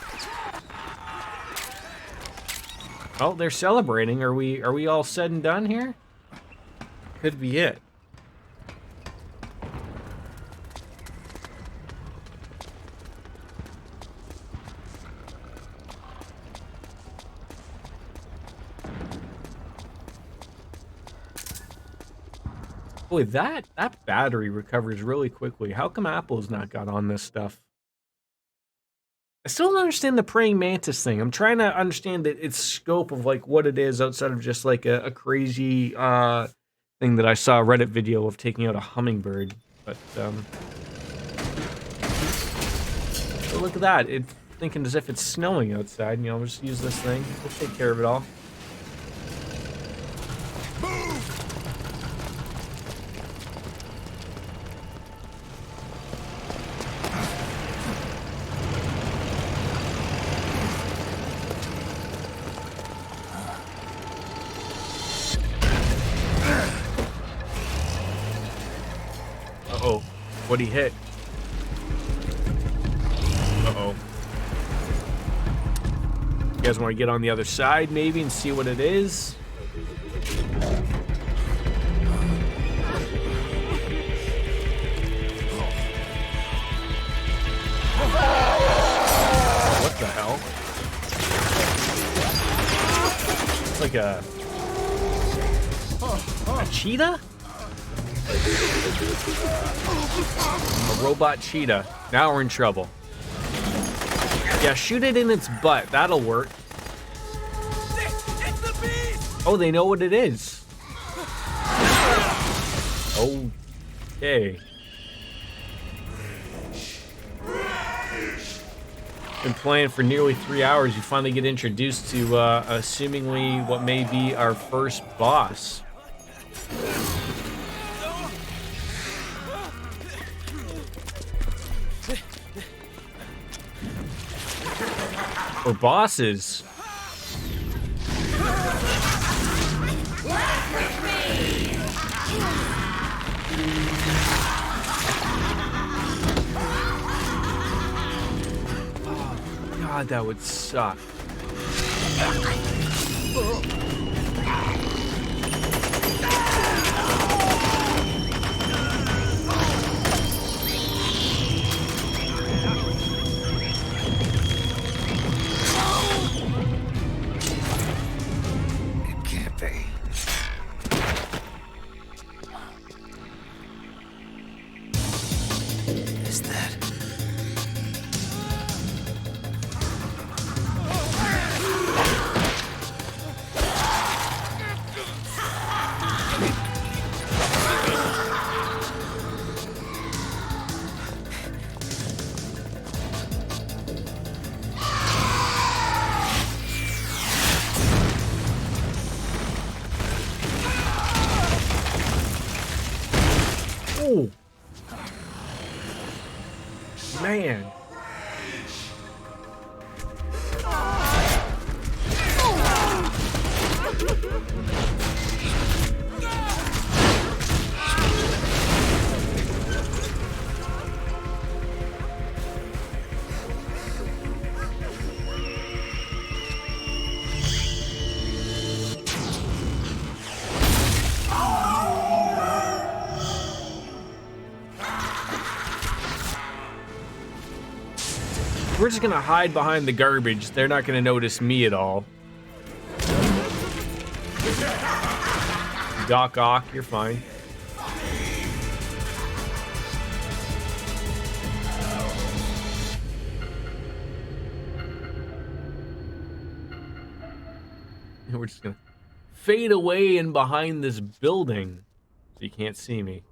Oh, they're celebrating. Are we all said and done here? Could be it. Boy, that battery recovers really quickly. How come Apple's not got on this stuff? I still don't understand the praying mantis thing. I'm trying to understand its scope of like what it is outside of just like a crazy thing that I saw a Reddit video of taking out a hummingbird. But oh, look at that. It's thinking as if it's snowing outside. You know, we'll just use this thing. We'll take care of it all. Uh-oh. What'd he hit? Uh-oh. You guys want to get on the other side, maybe, and see what it is? What the hell? It's like a cheetah? A robot cheetah. Now we're in trouble. Yeah, shoot it in its butt. That'll work. Oh, they know what it is. Okay. Been playing for nearly 3 hours. You finally get introduced to assumingly what may be our first boss. Or bosses. Oh, God, that would suck. Oh. Man. We're just gonna hide behind the garbage. They're not gonna notice me at all. Doc Ock, you're fine. And we're just gonna fade away in behind this building so you can't see me.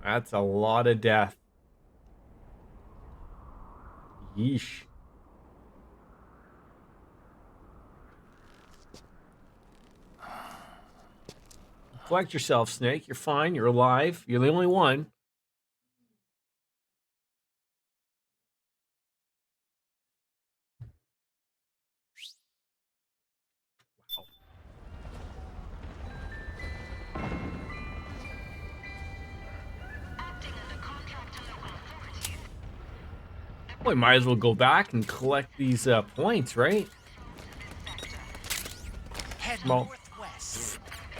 That's a lot of death. Yeesh. Collect yourself, Snake. You're fine. You're alive. You're the only one. Well, we might as well go back and collect these points, right? From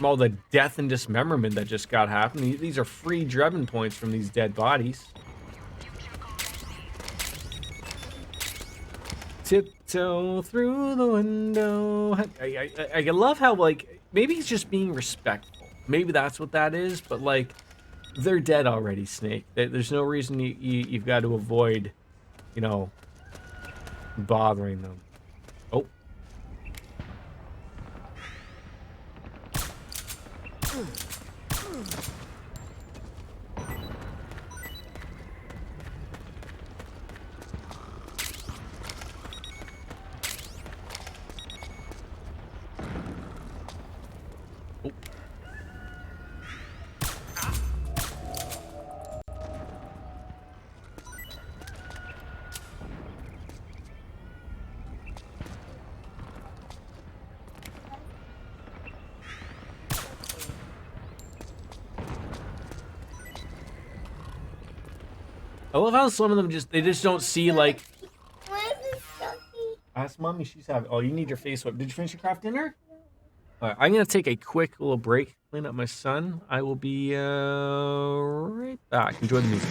all the death and dismemberment that just got happened. These are free Drebin points from these dead bodies. Tiptoe through the window. I love how, like, maybe he's just being respectful. Maybe that's what that is, but, like, they're dead already, Snake. There's no reason you've got to avoid, you know, bothering them. Oh. I love how some of them they just don't see, like... Ask Mommy, she's having... Oh, you need your face wipe. Did you finish your craft dinner? All right, I'm going to take a quick little break, clean up my son. I will be right back. Enjoy the music.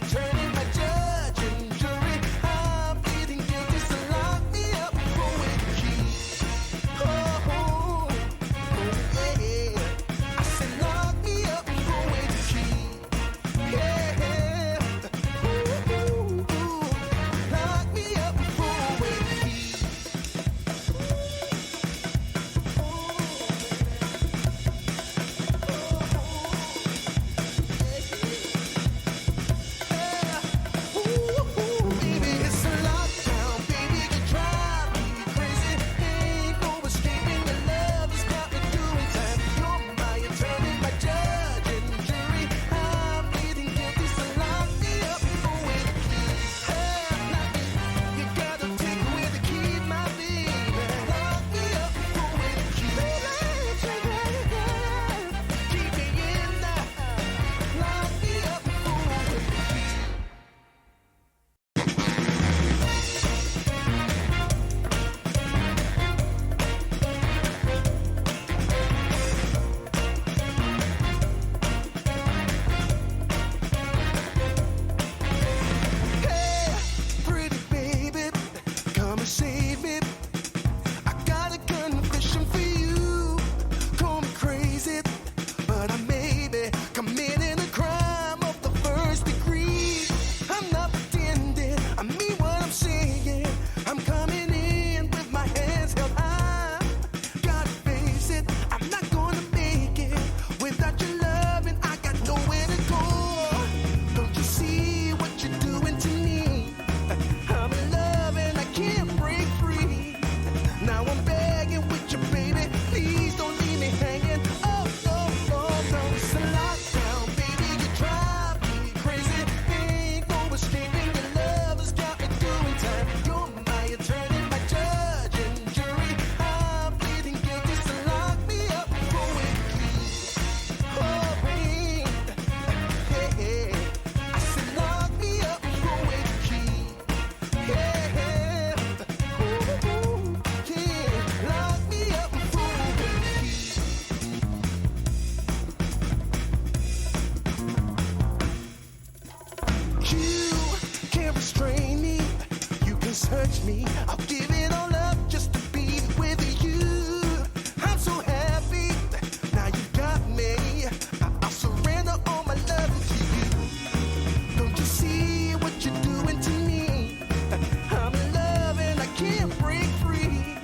Turning my touch me. I'll give it all up just to be with you. I'm so happy, now you got me. I'll surrender all my love to you. Don't you see what you're doing to me? I'm in love and I can't break free.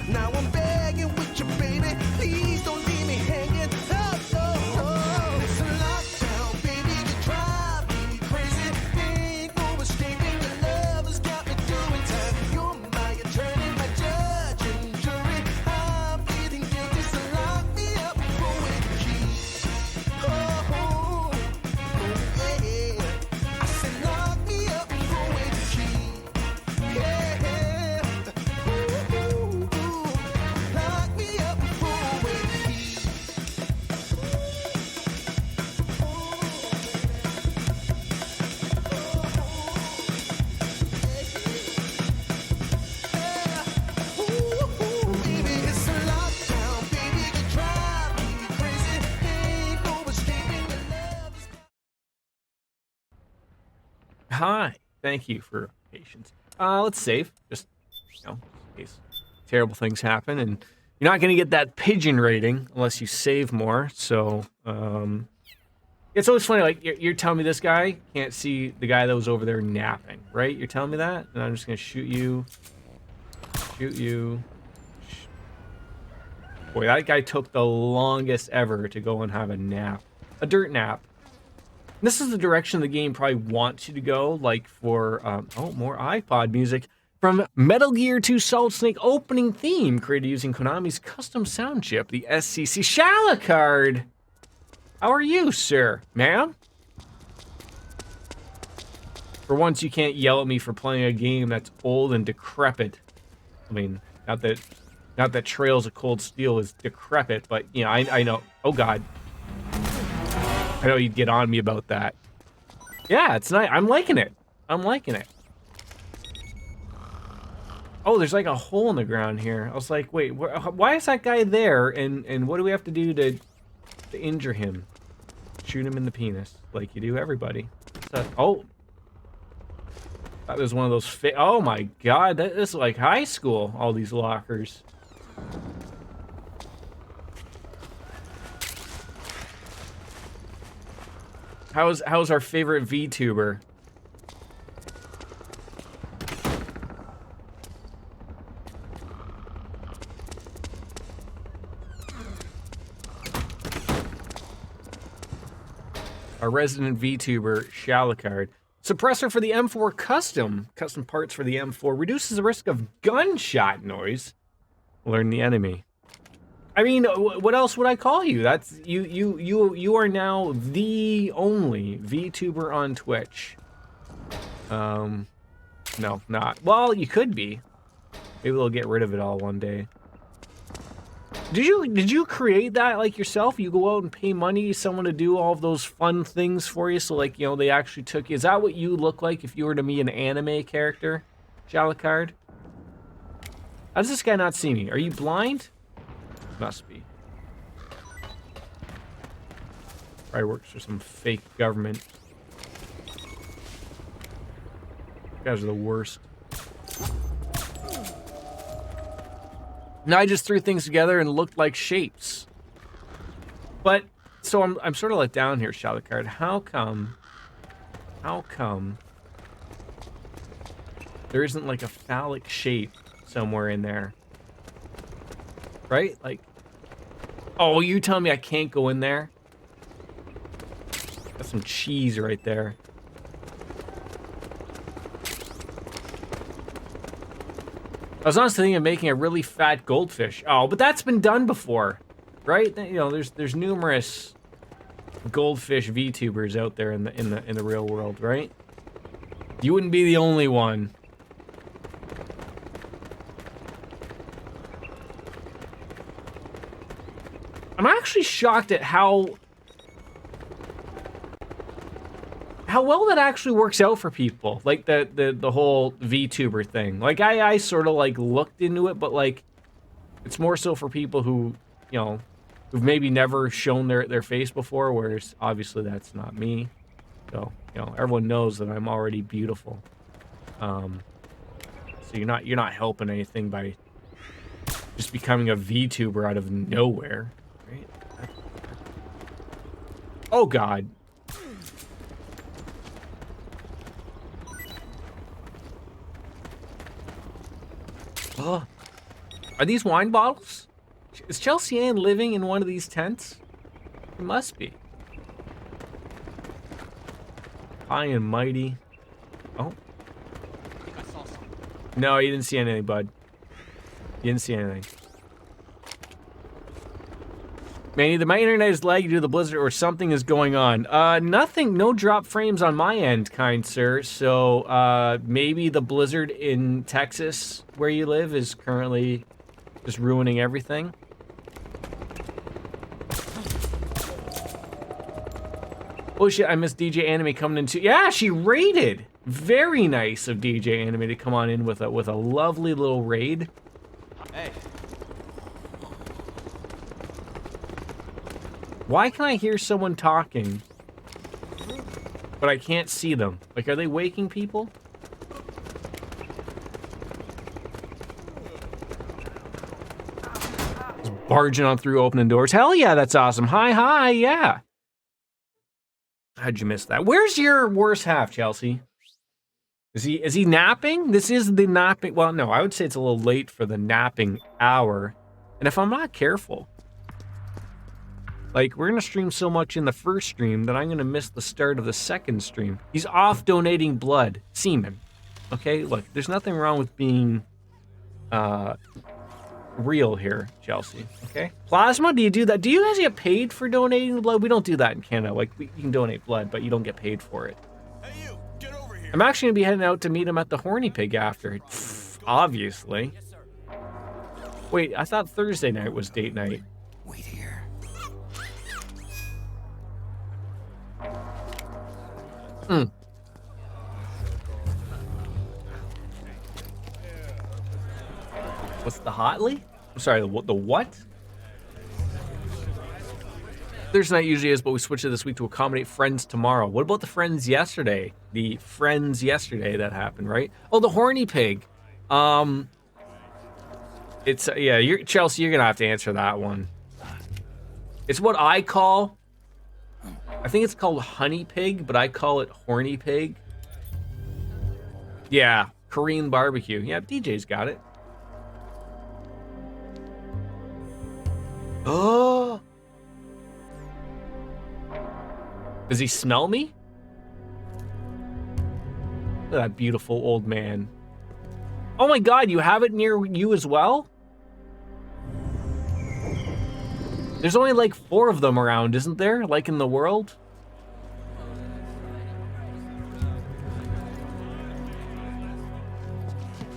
Now I'm begging with you, baby. Please don't leave me hanging. Oh, oh, oh. It's a lockdown, baby. You drive me crazy. Ain't no escaping. Your love has got me doing time. You're my attorney, my judge and jury. I'm pleading guilty, so lock me up with a key. Oh, oh, oh, yeah. I said lock me up with a key. Yeah. Ooh, ooh, ooh. Lock me up with a key. Ooh, baby, it's a lockdown, baby. You drive me crazy. Ain't no escaping your love. Hi. Thank you for your patience. Let's save. Just, in case terrible things happen. And you're not going to get that pigeon rating unless you save more. So, it's always funny. Like, you're telling me this guy can't see the guy that was over there napping, right? You're telling me that? And I'm just going to shoot you. Shoot you. Boy, that guy took the longest ever to go and have a nap. A dirt nap. This is the direction the game probably wants you to go, like for, more iPod music from Metal Gear 2 Solid Snake opening theme, created using Konami's custom sound chip, the SCC Shalacard. How are you, sir? Ma'am? For once, you can't yell at me for playing a game that's old and decrepit. I mean, not that Trails of Cold Steel is decrepit, but, you know, I know. Oh, God. I know you'd get on me about that. Yeah, it's nice. I'm liking it. I'm liking it. Oh, there's like a hole in the ground here. I was like, wait, why is that guy there? And what do we have to do to injure him? Shoot him in the penis, like you do everybody. Oh, that was one of those. Oh my God, this is like high school. All these lockers. How's our favorite VTuber? Our resident VTuber, Shalacard. Suppressor for the M4 Custom parts for the M4 reduces the risk of gunshot noise. Learn the enemy. I mean, what else would I call you? That's you are now the only VTuber on Twitch. No, not. Well, you could be. Maybe they'll get rid of it all one day. Did you create that like yourself? You go out and pay money to someone to do all of those fun things for you, so like, you know, they actually took you. Is that what you look like if you were to be an anime character, Shalacard? How does this guy not see me? Are you blind? Must be. Probably works for some fake government. You guys are the worst. Now I just threw things together and looked like shapes. But so I'm sort of let down here, Shalacard. How come there isn't like a phallic shape somewhere in there? Right? Like, oh, you telling me I can't go in there? Got some cheese right there. I was honestly thinking of making a really fat goldfish. Oh, but that's been done before, right? You know, there's numerous goldfish VTubers out there in the real world, right? You wouldn't be the only one. I'm actually shocked at how well that actually works out for people. Like the whole VTuber thing. Like I sort of like looked into it, but like it's more so for people who, you know, who've maybe never shown their face before, whereas obviously that's not me. So, you know, everyone knows that I'm already beautiful. So So you're not helping anything by just becoming a VTuber out of nowhere, right? Oh God. Oh. Are these wine bottles? Is Chelsea Ann living in one of these tents? It must be. High and mighty. Oh. No, you didn't see anything, bud. You didn't see anything. Man, either my internet is laggy due to the blizzard or something is going on. Nothing, no drop frames on my end, kind sir. So, maybe the blizzard in Texas, where you live, is currently just ruining everything. Oh shit, I missed DJ Anime coming in too. Yeah, she raided. Very nice of DJ Anime to come on in with a lovely little raid. Hey. Why can I hear someone talking, but I can't see them? Like, are they waking people? Just barging on through, opening doors. Hell yeah, that's awesome. Hi, yeah. How'd you miss that? Where's your worse half, Chelsea? Is he napping? This is the napping. Well, no, I would say it's a little late for the napping hour. And if I'm not careful, like, we're gonna stream so much in the first stream that I'm gonna miss the start of the second stream. He's off donating blood. Semen. Okay, look, there's nothing wrong with being real here, Chelsea. Okay? Plasma, do you do that? Do you guys get paid for donating the blood? We don't do that in Canada. Like, you can donate blood, but you don't get paid for it. Hey, you, get over here. I'm actually gonna be heading out to meet him at the Horny Pig after. Obviously. Wait, I thought Thursday night was date night. Wait here. What's the hotly? I'm sorry, the what? Thursday night usually is, but we switched it this week to accommodate friends tomorrow. What about the friends yesterday? The friends yesterday that happened, right? Oh, the Horny Pig. It's yeah, Chelsea, you're gonna have to answer that one. It's what I call, I think it's called Honey Pig, but I call it Horny Pig. Yeah, Korean barbecue. Yeah, DJ's got it. Oh. Does he smell me? Look at that beautiful old man. Oh my God, you have it near you as well? There's only like 4 of them around, isn't there? Like in the world?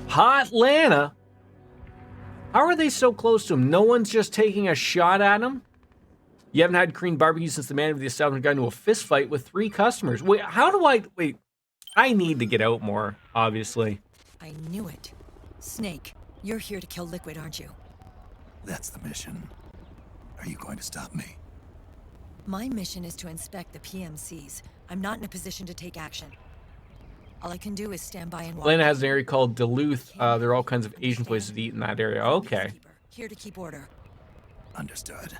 Hot Lana? How are they so close to him? No one's just taking a shot at him? You haven't had Korean barbecue since the man of the establishment got into a fist fight with 3 customers. Wait, wait, I need to get out more, obviously. I knew it. Snake, you're here to kill Liquid, aren't you? That's the mission. Are you going to stop me? My mission is to inspect the PMCs. I'm not in a position to take action. All I can do is stand by and watch. Atlanta has an area called Duluth. There are all kinds of Asian places to eat in that area. Okay. Here to keep order. Understood.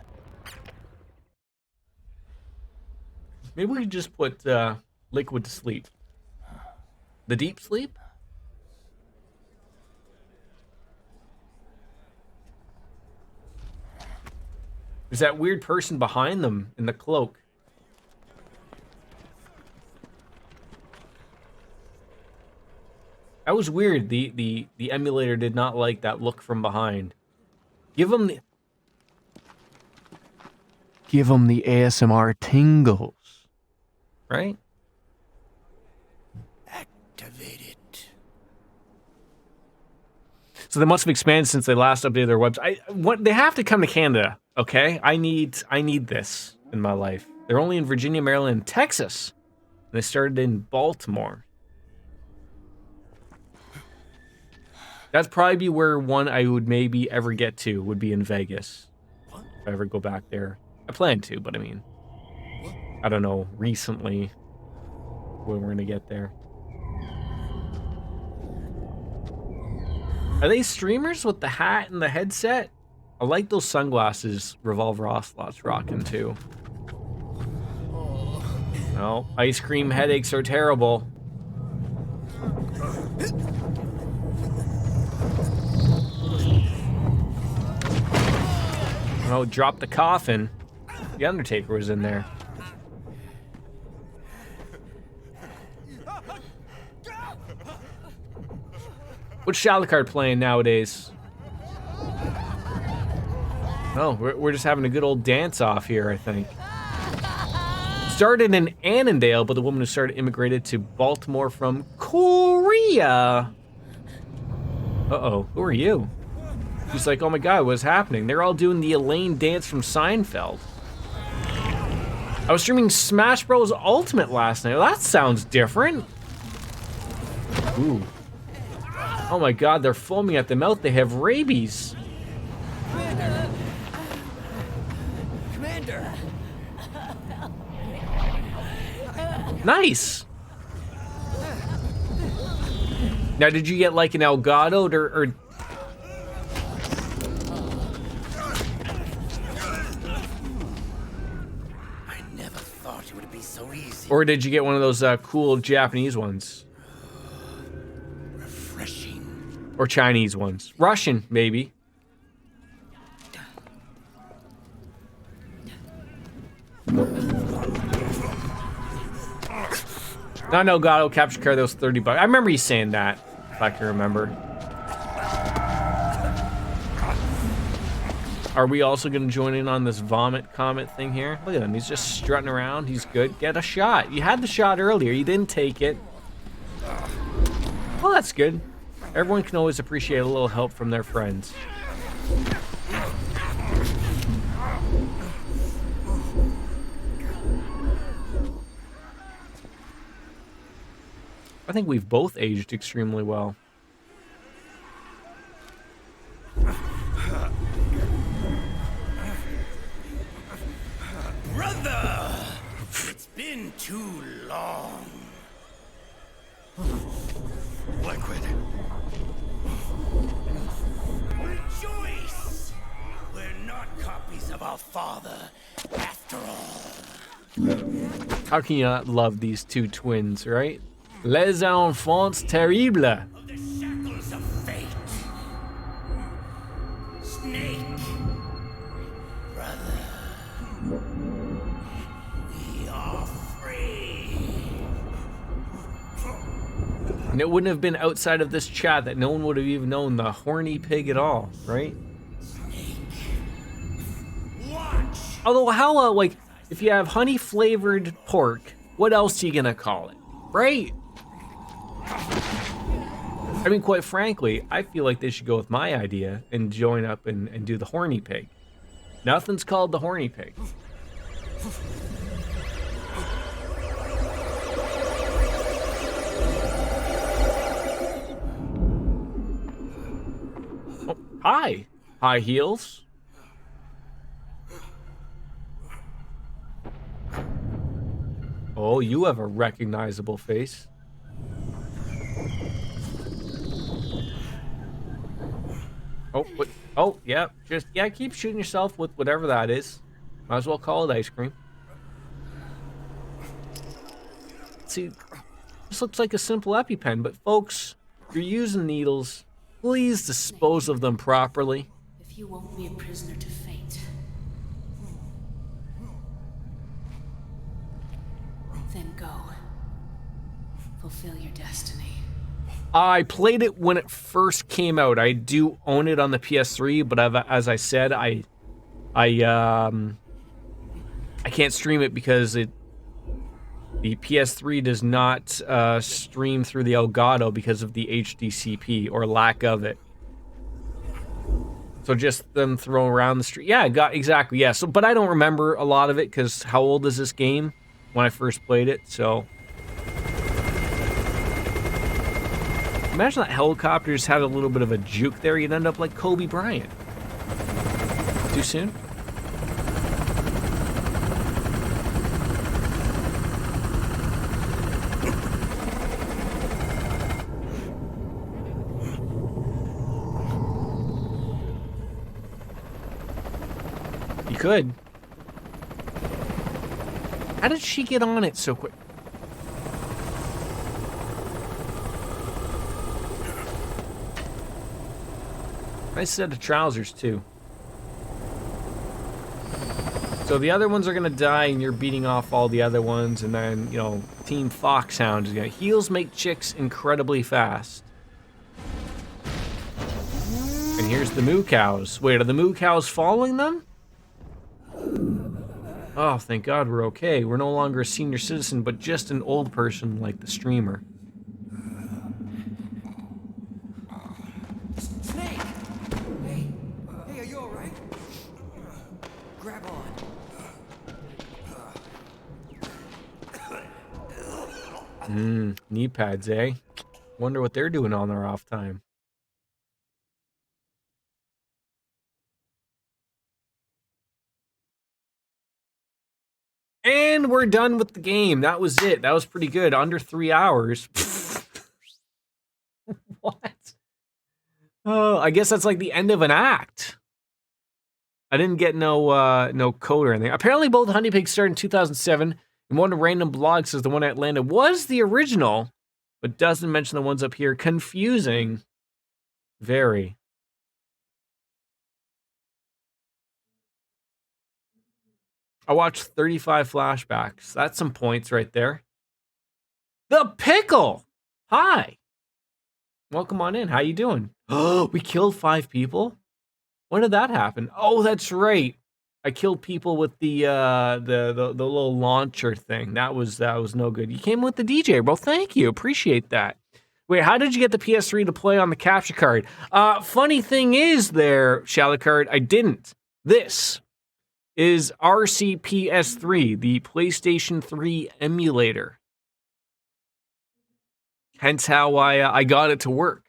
Maybe we could just put Liquid to sleep. The deep sleep? There's that weird person behind them in the cloak. That was weird. The emulator did not like that look from behind. Give him the ASMR tingles. Right? Activated. So they must have expanded since they last updated their website. They have to come to Canada, okay? I need this in my life. They're only in Virginia, Maryland, and Texas. And they started in Baltimore. That'd probably be where one I would maybe ever get to would be in Vegas. If I ever go back there. I plan to, but I mean, I don't know recently when we're gonna get there. Are they streamers with the hat and the headset? I like those sunglasses Revolver Ocelot's rocking too. No, ice cream headaches are terrible. Oh, drop the coffin. The Undertaker was in there. What's Shalakard playing nowadays? Oh, we're just having a good old dance off here, I think. Started in Annandale, but the woman who started immigrated to Baltimore from Korea. Uh-oh, who are you? She's like, oh my god, what's happening? They're all doing the Elaine dance from Seinfeld. I was streaming Smash Bros. Ultimate last night. Well, that sounds different. Ooh. Oh my god, they're foaming at the mouth. They have rabies. Commander! Nice. Now, did you get like an Elgato or I never thought it would be so easy. or did you get one of those cool Japanese ones? Refreshing. Or Chinese ones? Russian, maybe. Not an Elgato capture card, that was $30. I remember you saying that, if I can remember. Are we also going to join in on this vomit comet thing here? Look at him, he's just strutting around. He's good. Get a shot. You had the shot earlier. You didn't take it. Well, that's good. Everyone can always appreciate a little help from their friends. I think we've both aged extremely well. Brother! It's been too long. Liquid. Rejoice! We're not copies of our father, after all. How can you not love these two twins, right? Les enfants terribles. Of the shackles of fate. Snake. Brother. We are free. And it wouldn't have been outside of this chat that no one would have even known the horny pig at all, right? Watch. Although, how, like, if you have honey-flavored pork, what else are you gonna call it, right? I mean, quite frankly, I feel like they should go with my idea and join up and do the horny pig. Nothing's called the horny pig. Oh, hi. High heels. Oh, you have a recognizable face. Oh, what? Oh, yeah. Just, yeah, keep shooting yourself with whatever that is. Might as well call it ice cream. See, this looks like a simple EpiPen, but folks, if you're using needles, please dispose of them properly. If you won't be a prisoner to fate, then go. Fulfill your destiny. I played it when it first came out. I do own it on the PS3, but as I said, I can't stream it because the PS3 does not stream through the Elgato because of the HDCP or lack of it. So just them throwing around the street. Yeah, exactly. Yeah. So, but I don't remember a lot of it because how old is this game when I first played it? So. Imagine that helicopter just had a little bit of a juke there. You'd end up like Kobe Bryant. Too soon? could. How did she get on it so quick? Nice set of trousers, too. So the other ones are gonna die, and you're beating off all the other ones, and then, you know, Team Foxhound is gonna... Heels make chicks incredibly fast. And here's the moo cows. Wait, are the moo cows following them? Oh, thank God we're okay. We're no longer a senior citizen, but just an old person like the streamer. Snake! Hey, are you alright? Grab on. Knee pads, eh? Wonder what they're doing on their off time. And we're done with the game. That was it. That was pretty good. Under 3 hours. What? Oh, I guess that's like the end of an act. I didn't get no code or anything. Apparently both Honey Pigs started in 2007, and one random blog says the one at Atlanta was the original, but doesn't mention the ones up here. Confusing. Very. I watched 35 flashbacks. That's some points right there. The Pickle! Hi! Welcome on in. How you doing? Oh, we killed 5 people? When did that happen? Oh, that's right. I killed people with the little launcher thing. That was no good. You came with the DJ, bro. Thank you. Appreciate that. Wait, how did you get the PS3 to play on the capture card? Funny thing is there, Shalacard, I didn't. This is RCPS3, the PlayStation 3 emulator. Hence how I got it to work.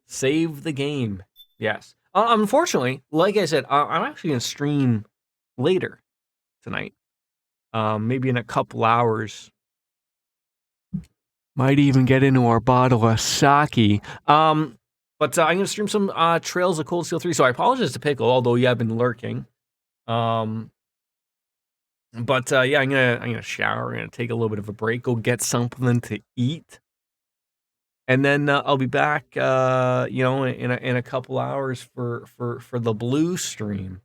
Save the game. Yes. Unfortunately, like I said, I'm actually going to stream later tonight. Maybe in a couple hours. Might even get into our bottle of sake. But I'm going to stream some Trails of Cold Steel 3. So I apologize to Pickle, although you have been lurking. Yeah, I'm gonna shower. I'm gonna take a little bit of a break. Go get something to eat. And then I'll be back, in a couple hours for the blue stream.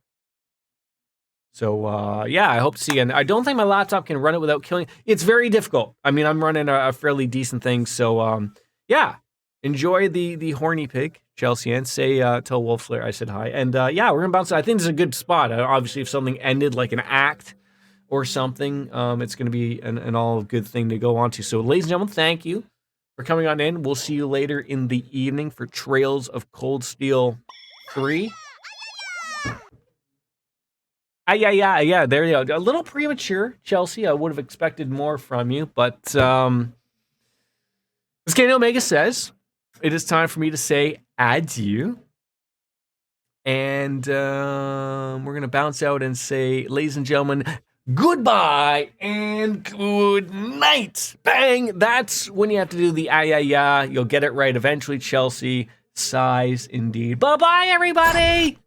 So yeah, I hope to see you. And I don't think my laptop can run it without killing. It's very difficult. I mean, I'm running a fairly decent thing. So yeah, enjoy the horny pig, Chelsea, and say tell Wolfslayer I said hi. And yeah, we're gonna bounce. I think this is a good spot. Obviously, if something ended like an act or something, it's gonna be an all good thing to go on to. So, ladies and gentlemen, thank you for coming on in. We'll see you later in the evening for Trails of Cold Steel 3. Yeah, there you go. A little premature, Chelsea. I would have expected more from you, but as Kenny Omega says, it is time for me to say adieu. And we're going to bounce out and say, ladies and gentlemen, goodbye and good night. Bang! That's when you have to do the yeah. You'll get it right eventually, Chelsea. Sighs indeed. Bye-bye, everybody!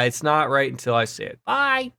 It's not right until I say it. Bye!